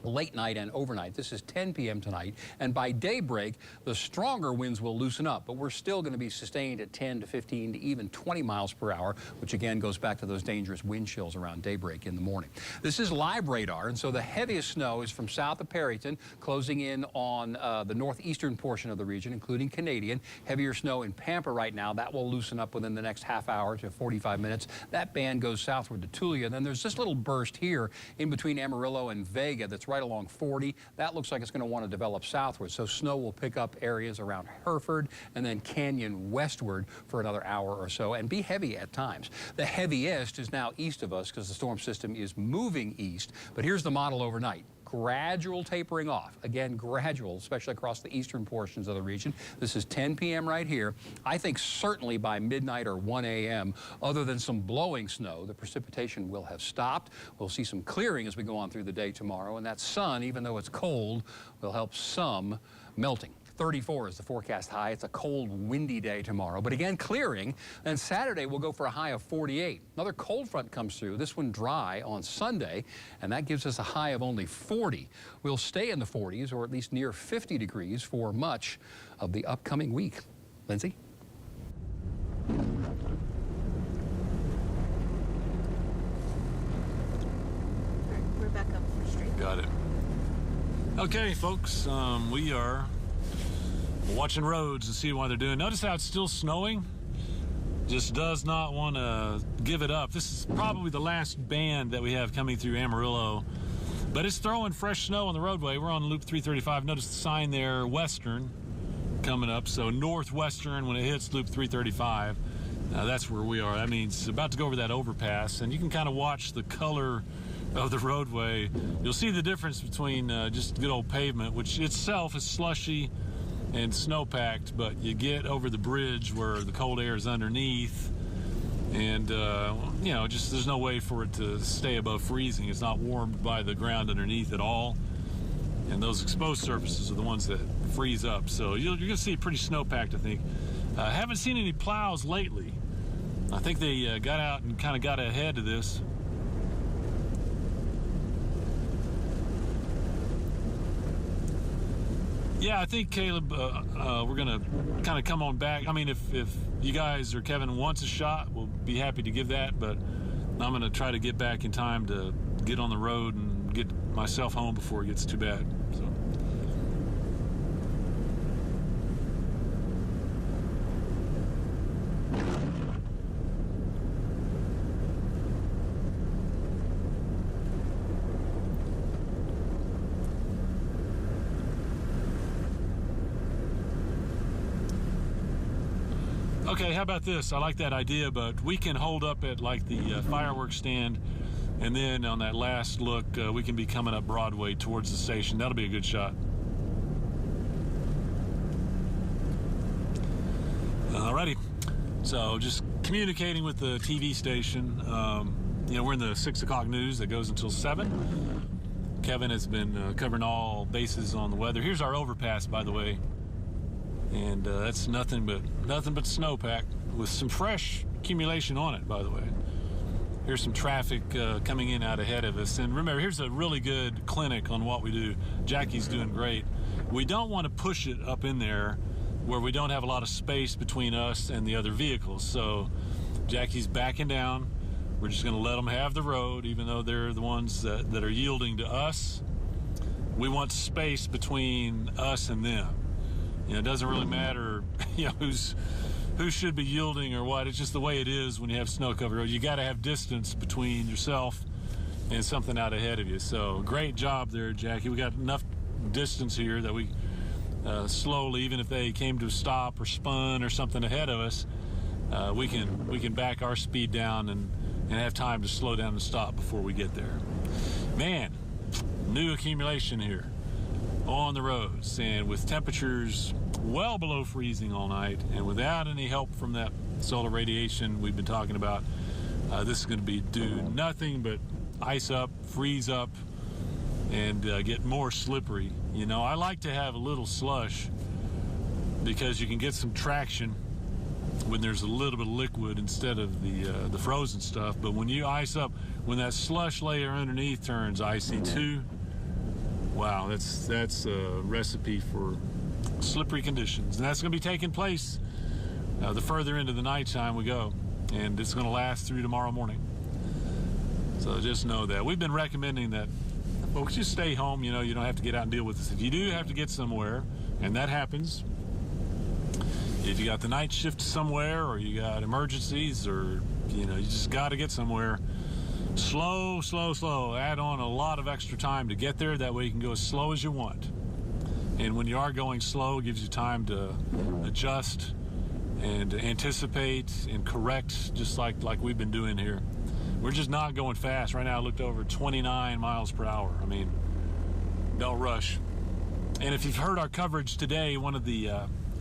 [SPEAKER 8] late night and overnight. This is 10 p.m. tonight, and by daybreak, the stronger winds will loosen up, but we're still going to be sustained at 10 to 15 to even 20 miles per hour, which again goes back to those dangerous wind chills around daybreak in the morning. This is live radar, and so the heaviest snow is from south of Perryton, closing in on the northeastern portion of the region, including Canadian. Heavier snow in Pampa right now. That will loosen up within the next ½ hour to 45 minutes. That band goes southward to Tulia, and then there's this little burst here in between Amarillo and Vega that's right along 40. That looks like it's going to want to develop southward, so snow will pick up areas around Hereford and then Canyon westward for another hour or so and be heavy at times. The heaviest is now east of us because the storm system is moving east, but here's the model overnight. Gradual tapering off. Again, gradual, especially across the eastern portions of the region. This is 10 p.m. right here. I think certainly by midnight or 1 a.m., other than some blowing snow, the precipitation will have stopped. We'll see some clearing as we go on through the day tomorrow, and that sun, even though it's cold, will help some melting. 34 is the forecast high. It's a cold, windy day tomorrow, but again, clearing. Then Saturday, we'll go for a high of 48. Another cold front comes through, this one dry on Sunday, and that gives us a high of only 40. We'll stay in the 40s, or at least near 50 degrees for much of the upcoming week. Lindsay?
[SPEAKER 5] We're back up for straight.
[SPEAKER 3] Got it. Okay, folks, we are watching roads and see what they're doing. Notice how it's still snowing. Just does not want to give it up. This is probably the last band that we have coming through Amarillo, but it's throwing fresh snow on the roadway. We're on Loop 335. Notice the sign there, Western, coming up. So northwestern when it hits Loop 335. That's where we are. That means it's about to go over that overpass, and you can kind of watch the color of the roadway. You'll see the difference between just good old pavement, which itself is slushy, and snow-packed, but you get over the bridge where the cold air is underneath, and you know, just there's no way for it to stay above freezing. It's not warmed by the ground underneath at all, and those exposed surfaces are the ones that freeze up. So you're going to see it pretty snow-packed, I think. Haven't seen any plows lately. I think they got out and kind of got ahead of this. Yeah, I think, Caleb, we're going to kind of come on back. I mean, if you guys or Kevin wants a shot, we'll be happy to give that, but I'm going to try to get back in time to get on the road and get myself home before it gets too bad. So. Okay, how about this? I like that idea, but we can hold up at like the fireworks stand, and then on that last look, we can be coming up Broadway towards the station. That'll be a good shot. Alrighty, so just communicating with the TV station. You know, we're in the 6 o'clock news that goes until 7. Kevin has been covering all bases on the weather. Here's our overpass, by the way. And that's nothing but snowpack with some fresh accumulation on it, by the way. Here's some traffic coming in out ahead of us. And remember, here's a really good clinic on what we do. Jackie's doing great. We don't want to push it up in there where we don't have a lot of space between us and the other vehicles. So Jackie's backing down. We're just going to let them have the road, even though they're the ones that are yielding to us. We want space between us and them. You know, it doesn't really matter, you know, who should be yielding or what. It's just the way it is when you have snow-covered roads. You got to have distance between yourself and something out ahead of you. So great job there, Jackie. We got enough distance here that we slowly, even if they came to a stop or spun or something ahead of us, we can back our speed down and have time to slow down and stop before we get there. Man, new accumulation here on the roads, and with temperatures well below freezing all night and without any help from that solar radiation we've been talking about, this is going to do nothing but ice up, freeze up, and get more slippery. You know, I like to have a little slush because you can get some traction when there's a little bit of liquid instead of the frozen stuff. But when you ice up, when that slush layer underneath turns icy too, wow, that's a recipe for slippery conditions. And that's going to be taking place the further into the nighttime we go. And it's going to last through tomorrow morning. So just know that. We've been recommending that folks just stay home. You know, you don't have to get out and deal with this. If you do have to get somewhere, and that happens, if you got the night shift somewhere or you got emergencies or, you know, you just got to get somewhere, slow. Add on a lot of extra time to get there. That way you can go as slow as you want. And when you are going slow, it gives you time to adjust and anticipate and correct, just like we've been doing here. We're just not going fast. Right now I looked over 29 miles per hour. I mean, don't rush. And if you've heard our coverage today, one of the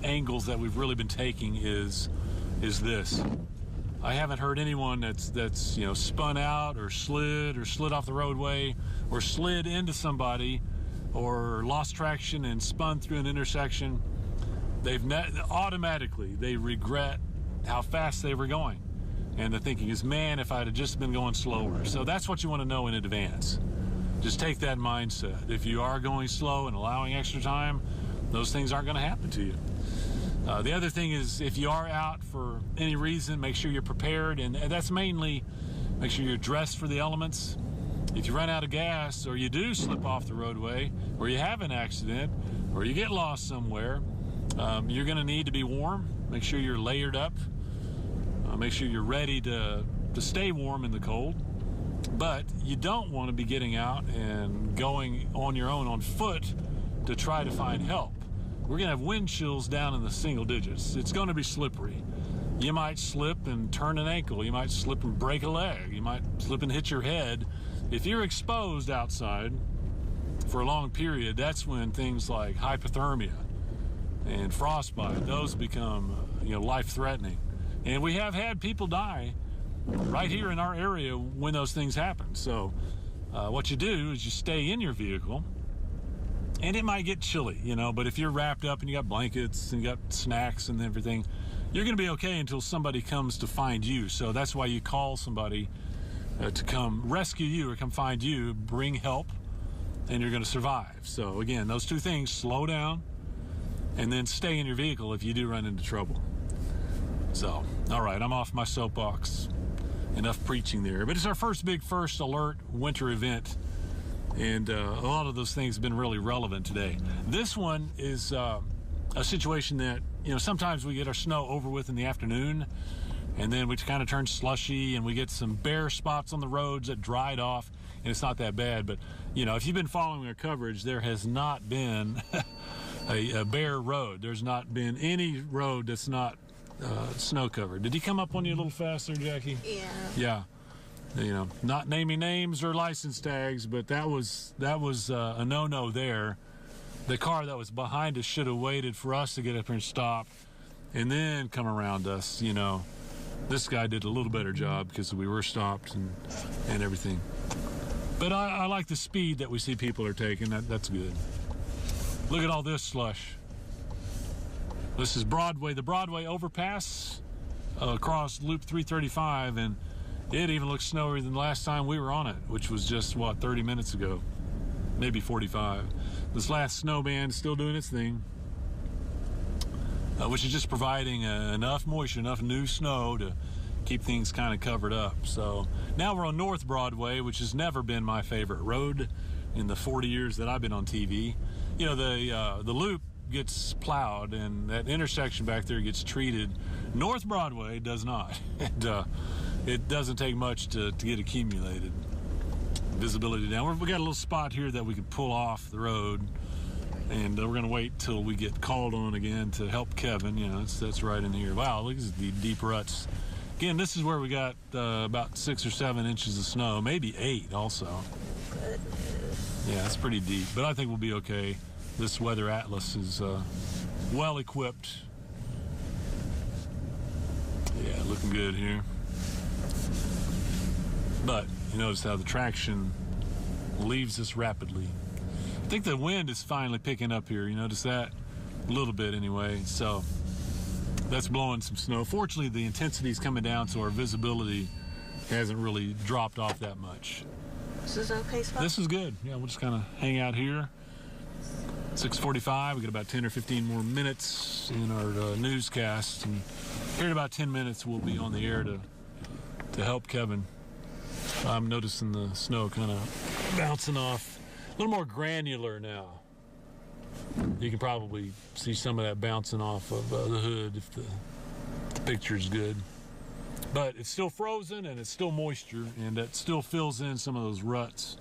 [SPEAKER 3] angles that we've really been taking is this. I haven't heard anyone that's you know, spun out or slid off the roadway or slid into somebody or lost traction and spun through an intersection. Automatically they regret how fast they were going, and the thinking is, man, if I'd have just been going slower. So that's what you want to know in advance. Just take that mindset. If you are going slow and allowing extra time, those things aren't going to happen to you. The other thing is, if you are out for any reason, make sure you're prepared, and that's mainly make sure you're dressed for the elements. If you run out of gas, or you do slip off the roadway, or you have an accident, or you get lost somewhere, you're going to need to be warm. Make sure you're layered up. Make sure you're ready to stay warm in the cold. But you don't want to be getting out and going on your own on foot to try to find help. We're going to have wind chills down in the single digits. It's going to be slippery. You might slip and turn an ankle. You might slip and break a leg. You might slip and hit your head. If you're exposed outside for a long period, that's when things like hypothermia and frostbite, those become, life-threatening. And we have had people die right here in our area when those things happen. So what you do is you stay in your vehicle, and it might get chilly, but if you're wrapped up and you got blankets and you got snacks and everything, you're going to be okay until somebody comes to find you. So that's why you call somebody to come rescue you or come find you, bring help, and you're going to survive. So again, those two things: slow down and then stay in your vehicle if you do run into trouble. So, all right, I'm off my soapbox. Enough preaching there. But it's our first big First Alert winter event, and a lot of those things have been really relevant today. This one is a situation that, sometimes we get our snow over with in the afternoon, and then we kind of turn slushy, and we get some bare spots on the roads that dried off, and it's not that bad. But, if you've been following our coverage, there has not been a bare road. There's not been any road that's not snow covered. Did he come up on you a little faster, Jackie?
[SPEAKER 5] Yeah.
[SPEAKER 3] Yeah. Not naming names or license tags, but that was a no-no there. The car that was behind us should have waited for us to get up here and stop and then come around us. This guy did a little better job because we were stopped and everything. But I like the speed that we see people are taking. That's good. Look at all this slush. This is Broadway, the Broadway overpass across Loop 335, and it even looks snowier than the last time we were on it, which was just, 30 minutes ago, maybe 45. This last snow band is still doing its thing, which is just providing enough moisture, enough new snow to keep things kind of covered up. So now we're on North Broadway, which has never been my favorite road in the 40 years that I've been on TV. The loop gets plowed, and that intersection back there gets treated. North Broadway does not. And it doesn't take much to get accumulated. Visibility down. We got a little spot here that we can pull off the road, and we're going to wait till we get called on again to help Kevin. That's right in here. Wow, look at the deep ruts. Again, this is where we got about 6 or 7 inches of snow, maybe 8 also. Yeah, it's pretty deep, but I think we'll be okay. This Weather Atlas is well equipped. Yeah, looking good here. But you notice how the traction leaves us rapidly. I think the wind is finally picking up here. You notice that? A little bit anyway. So that's blowing some snow. Fortunately, the intensity is coming down, so our visibility hasn't really dropped off that much.
[SPEAKER 5] This is okay spot?
[SPEAKER 3] This is good. Yeah, we'll just kind of hang out here. 6:45. We got about 10 or 15 more minutes in our newscast, and here in about 10 minutes we'll be on the air to help Kevin. I'm noticing the snow kind of bouncing off, a little more granular now. You can probably see some of that bouncing off of the hood if the picture's good. But it's still frozen, and it's still moisture, and that still fills in some of those ruts.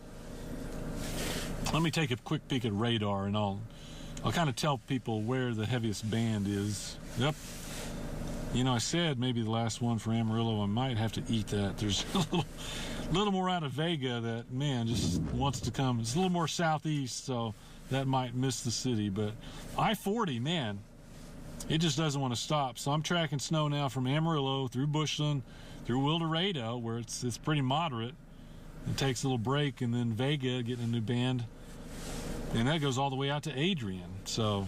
[SPEAKER 3] Let me take a quick peek at radar, and I'll kind of tell people where the heaviest band is. Yep. I said maybe the last one for Amarillo. I might have to eat that. There's a little more out of Vega that, man, just wants to come. It's a little more southeast, so that might miss the city. But I-40, man, it just doesn't want to stop. So I'm tracking snow now from Amarillo through Bushland, through Wildorado, where it's pretty moderate. It takes a little break, and then Vega getting a new band. And that goes all the way out to Adrian. So,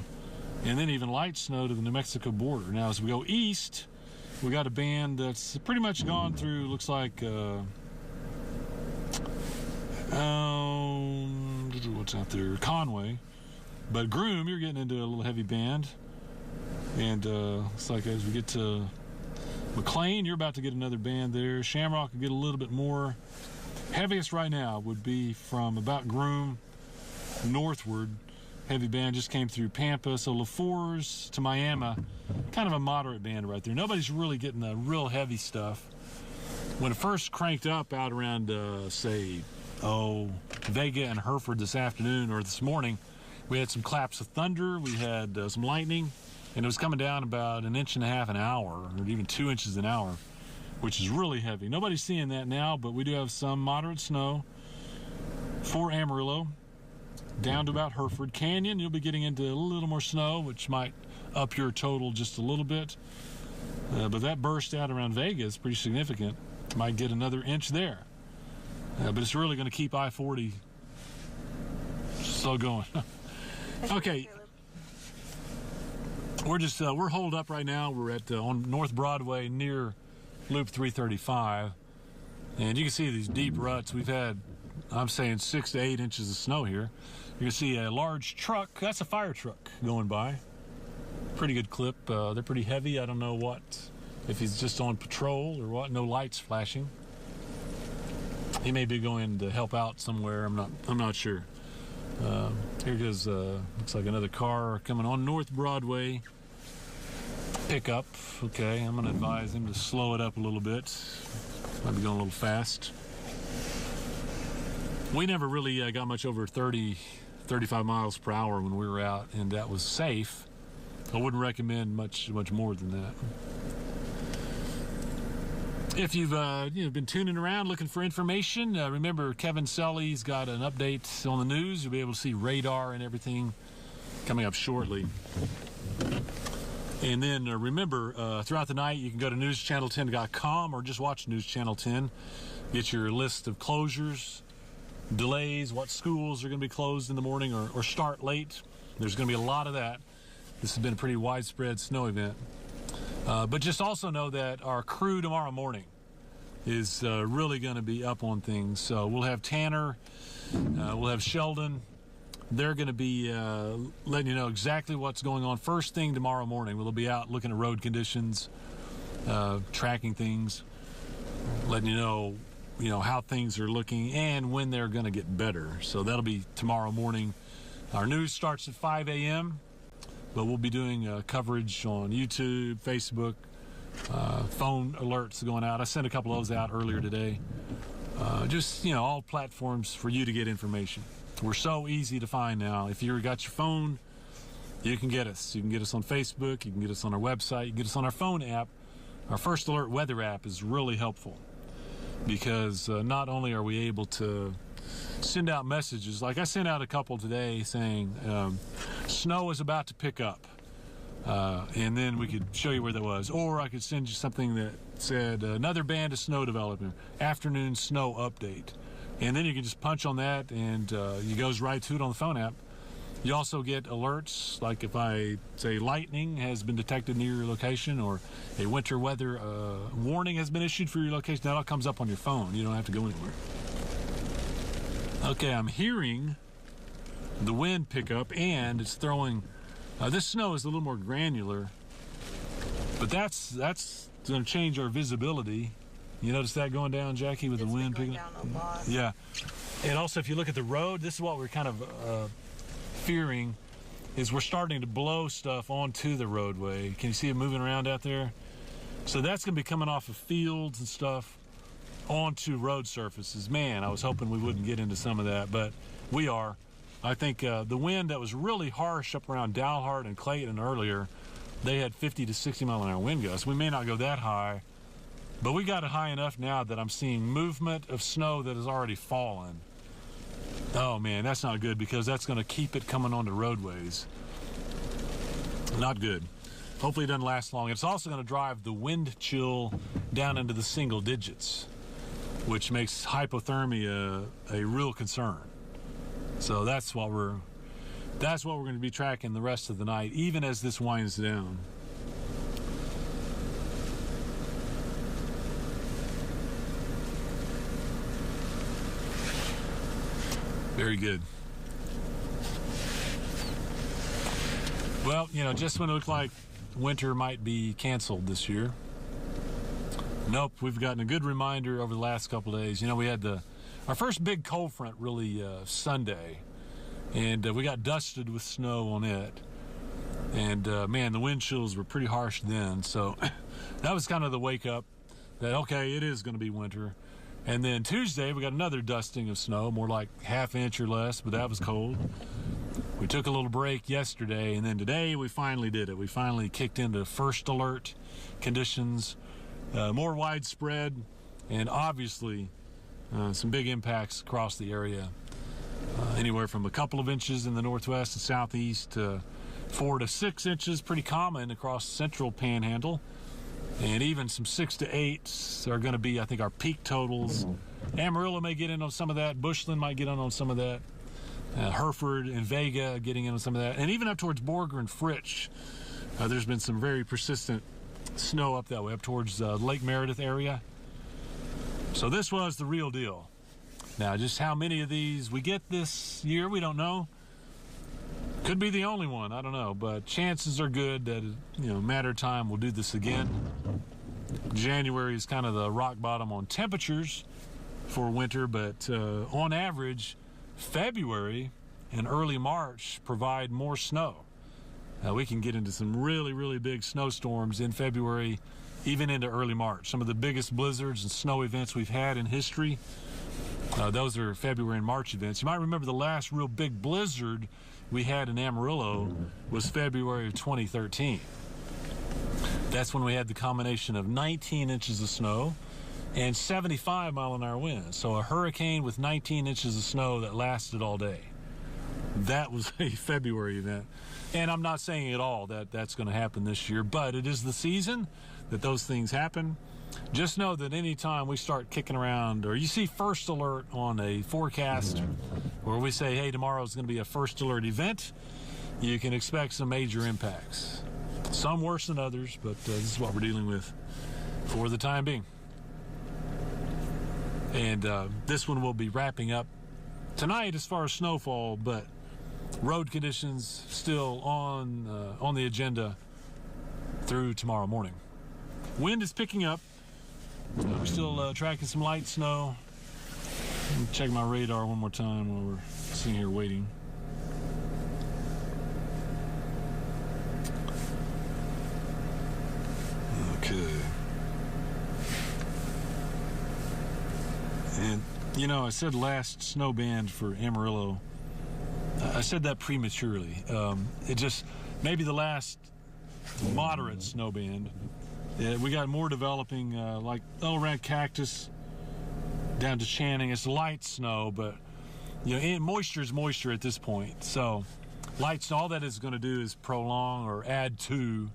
[SPEAKER 3] and then even light snow to the New Mexico border. Now, as we go east, we got a band that's pretty much gone through, looks like, what's out there? Conway. But Groom, you're getting into a little heavy band. And looks like as we get to McLean, you're about to get another band there. Shamrock will get a little bit more. Heaviest right now would be from about Groom northward. Heavy band just came through Pampa, so LaFours to Miami, kind of a moderate band right there. Nobody's really getting the real heavy stuff. When it first cranked up out around, Vega and Hereford this afternoon or this morning, we had some claps of thunder, we had some lightning, and it was coming down about 1.5 inches an hour, or even 2 inches an hour, which is really heavy. Nobody's seeing that now, but we do have some moderate snow for Amarillo, down to about Hereford. Canyon, you'll be getting into a little more snow, which might up your total just a little bit. But that burst out around Vegas, pretty significant. Might get another inch there. But it's really going to keep I-40 slow going. Okay. We're holed up right now. We're at on North Broadway near Loop 335. And you can see these deep ruts. We've had, I'm saying, 6 to 8 inches of snow here. You can see a large truck. That's a fire truck going by. Pretty good clip. They're pretty heavy. I don't know if he's just on patrol or what. No lights flashing. He may be going to help out somewhere. I'm not sure. Here goes. Looks like another car coming on North Broadway. Pickup. Okay, I'm going to advise him to slow it up a little bit. Might be going a little fast. We never really got much over 30, 35 miles per hour when we were out, and that was safe. I wouldn't recommend much more than that. If you've been tuning around looking for information, remember Kevin Sully's got an update on the news. You'll be able to see radar and everything coming up shortly. And then remember, throughout the night, you can go to newschannel10.com or just watch News Channel 10. Get your list of closures, delays, what schools are going to be closed in the morning or start late. There's going to be a lot of that. This has been a pretty widespread snow event. But just also know that our crew tomorrow morning is really going to be up on things. So we'll have Tanner, we'll have Sheldon. They're going to be letting you know exactly what's going on first thing tomorrow morning. We'll be out looking at road conditions, tracking things, letting you know how things are looking and when they're going to get better. So that'll be tomorrow morning. Our news starts at 5 a.m., but we'll be doing coverage on YouTube, Facebook, phone alerts going out. I sent a couple of those out earlier today. Just all platforms for you to get information. We're so easy to find now. If you've got your phone, you can get us. You can get us on Facebook. You can get us on our website. You can get us on our phone app. Our First Alert weather app is really helpful because not only are we able to send out messages, like I sent out a couple today saying snow is about to pick up, and then we could show you where that was, or I could send you something that said another band of snow developing, afternoon snow update, and then you can just punch on that and it goes right to it on the phone app. You also get alerts, like if I say lightning has been detected near your location or a winter weather warning has been issued for your location. That all comes up on your phone. You don't have to go anywhere. Okay, I'm hearing the wind pick up, and it's throwing. This snow is a little more granular, but that's going to change our visibility. You notice that going down, Jackie, with the wind picking up?
[SPEAKER 5] Down a lot.
[SPEAKER 3] Yeah, and also if you look at the road, this is what we're kind of fearing, is we're starting to blow stuff onto the roadway. Can you see it moving around out there? So that's going to be coming off of fields and stuff onto road surfaces. Man, I was hoping we wouldn't get into some of that, but we are. I think the wind that was really harsh up around Dalhart and Clayton earlier, they had 50 to 60 mile an hour wind gusts. We may not go that high, but we got it high enough now that I'm seeing movement of snow that has already fallen. Oh man, that's not good because that's going to keep it coming onto roadways. Not good. Hopefully it doesn't last long. It's also going to drive the wind chill down into the single digits, which makes hypothermia a real concern. So that's what we're going to be tracking the rest of the night, even as this winds down. Very good. Well, just when it looked like winter might be canceled this year, nope, we've gotten a good reminder over the last couple of days. We had our first big cold front really Sunday, and we got dusted with snow on it. And man, the wind chills were pretty harsh then. So that was kind of the wake up that, okay, it is going to be winter. And then Tuesday, we got another dusting of snow, more like half inch or less, but that was cold. We took a little break yesterday, and then today we finally did it. We finally kicked into first alert conditions, more widespread, and obviously some big impacts across the area. Anywhere from a couple of inches in the northwest and southeast to 4 to 6 inches, pretty common across the central panhandle. And even some 6 to 8s are going to be, I think, our peak totals. Amarillo may get in on some of that. Bushland might get in on some of that. Hereford and Vega getting in on some of that. And even up towards Borger and Fritch, there's been some very persistent snow up that way, up towards Lake Meredith area. So this was the real deal. Now, just how many of these we get this year, we don't know. Could be the only one, I don't know. But chances are good that, matter of time, we'll do this again. January is kind of the rock bottom on temperatures for winter, but on average, February and early March provide more snow. We can get into some really, really big snowstorms in February, even into early March. Some of the biggest blizzards and snow events we've had in history, those are February and March events. You might remember the last real big blizzard we had in Amarillo was February of 2013. That's when we had the combination of 19 inches of snow and 75-mile-an-hour winds. So a hurricane with 19 inches of snow that lasted all day. That was a February event. And I'm not saying at all that that's going to happen this year, but it is the season that those things happen. Just know that anytime we start kicking around, or you see first alert on a forecast, where we say, hey, tomorrow is going to be a first alert event, you can expect some major impacts. Some worse than others, but this is what we're dealing with for the time being. And this one will be wrapping up tonight as far as snowfall, but road conditions still on the agenda through tomorrow morning. Wind is picking up. We're still tracking some light snow. Let me check my radar one more time while we're sitting here waiting. Okay. And, I said last snow band for Amarillo. I said that prematurely. It just, maybe the last moderate snow band. We got more developing, like around Cactus, down to Channing. It's light snow, but, moisture is moisture at this point. So light snow, all that is going to do is prolong or add to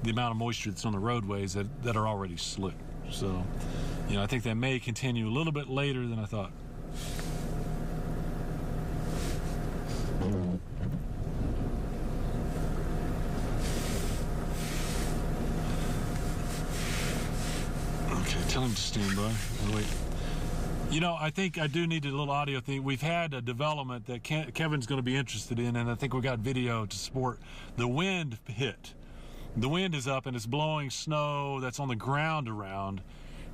[SPEAKER 3] the amount of moisture that's on the roadways that are already slick. So, I think that may continue a little bit later than I thought. Okay, tell him to stand by. Oh, wait. I think I do need a little audio thing. We've had a development that Kevin's going to be interested in, and I think we got video to support. The wind hit. The wind is up, and it's blowing snow that's on the ground around,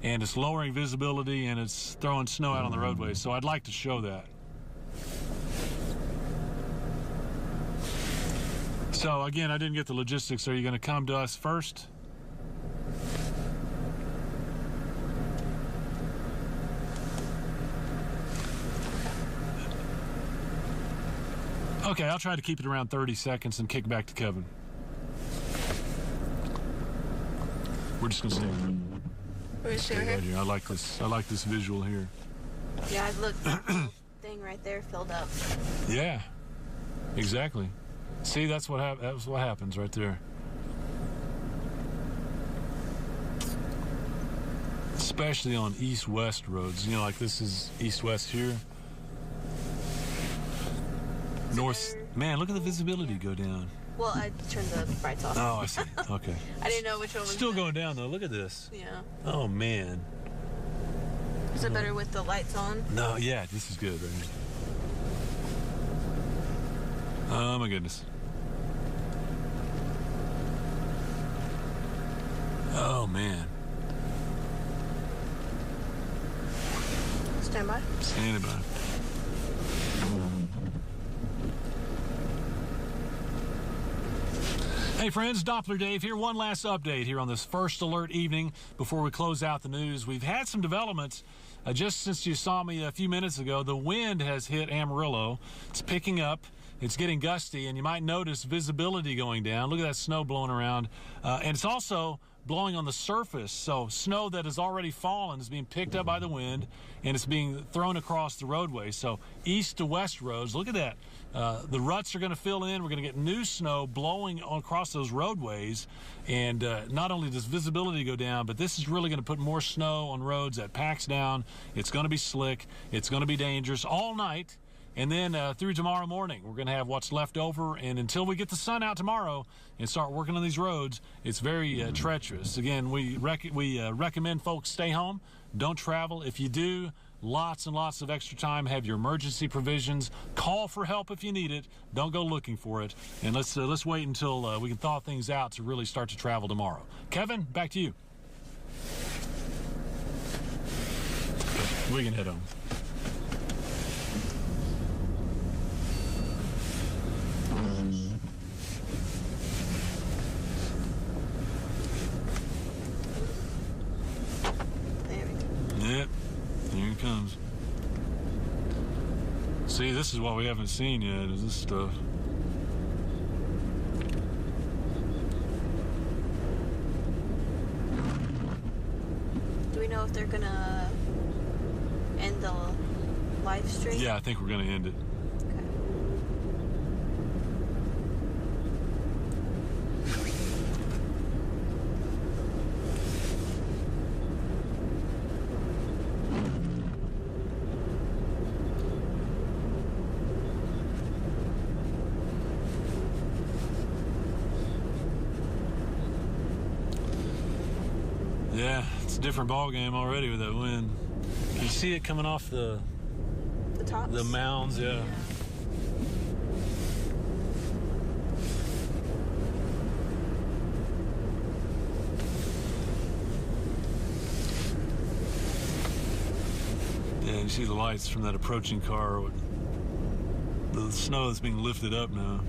[SPEAKER 3] and it's lowering visibility, and it's throwing snow out on the roadways. So I'd like to show that. So again, I didn't get the logistics. Are you going to come to us first? Okay, I'll try to keep it around 30 seconds and kick back to Kevin. We're just gonna stay here.
[SPEAKER 5] We're just stay here.
[SPEAKER 3] I like this visual here.
[SPEAKER 5] Yeah, look, thing right there filled up.
[SPEAKER 3] Yeah, exactly. See, that's what happens right there. Especially on east-west roads. Like this is east-west here. North. Man, look at the visibility go down.
[SPEAKER 5] Well, I turned the brights off.
[SPEAKER 3] Oh, I see. Okay.
[SPEAKER 5] I didn't know which one was
[SPEAKER 3] still going down though. Look at this.
[SPEAKER 5] Yeah.
[SPEAKER 3] Oh man.
[SPEAKER 5] Is it better with the lights on?
[SPEAKER 3] No, yeah, this is good right here. Oh my goodness. Oh man.
[SPEAKER 5] Stand by.
[SPEAKER 3] Standing by. Hey friends, Doppler Dave here. One last update here on this first alert evening before we close out the news. We've had some developments just since you saw me a few minutes ago. The wind has hit Amarillo. It's picking up. it's getting gusty, and you might notice visibility going down. Look at that snow blowing around. And it's also blowing on the surface, so snow that has already fallen is being picked up by the wind, and it's being thrown across the roadway. So east to west roads, look at that. The ruts are going to fill in. We're going to get new snow blowing across those roadways, and not only does visibility go down, but this is really going to put more snow on roads that packs down. It's going to be slick. It's going to be dangerous all night. And then through tomorrow morning, we're going to have what's left over. And until we get the sun out tomorrow and start working on these roads, it's very treacherous. Again, we recommend folks stay home. Don't travel. If you do, lots and lots of extra time. Have your emergency provisions. Call for help if you need it. Don't go looking for it. And let's wait until we can thaw things out to really start to travel tomorrow. Kevin, back to you. We can head home. Yep, here it comes. See, this is what we haven't seen yet, is this stuff.
[SPEAKER 5] Do we know if they're gonna end the live stream?
[SPEAKER 3] Yeah, I think we're gonna end it. Yeah, it's a different ball game already with that wind. Can you see it coming off the
[SPEAKER 5] tops?
[SPEAKER 3] The mounds, yeah. Yeah, you see the lights from that approaching car. The snow is being lifted up now.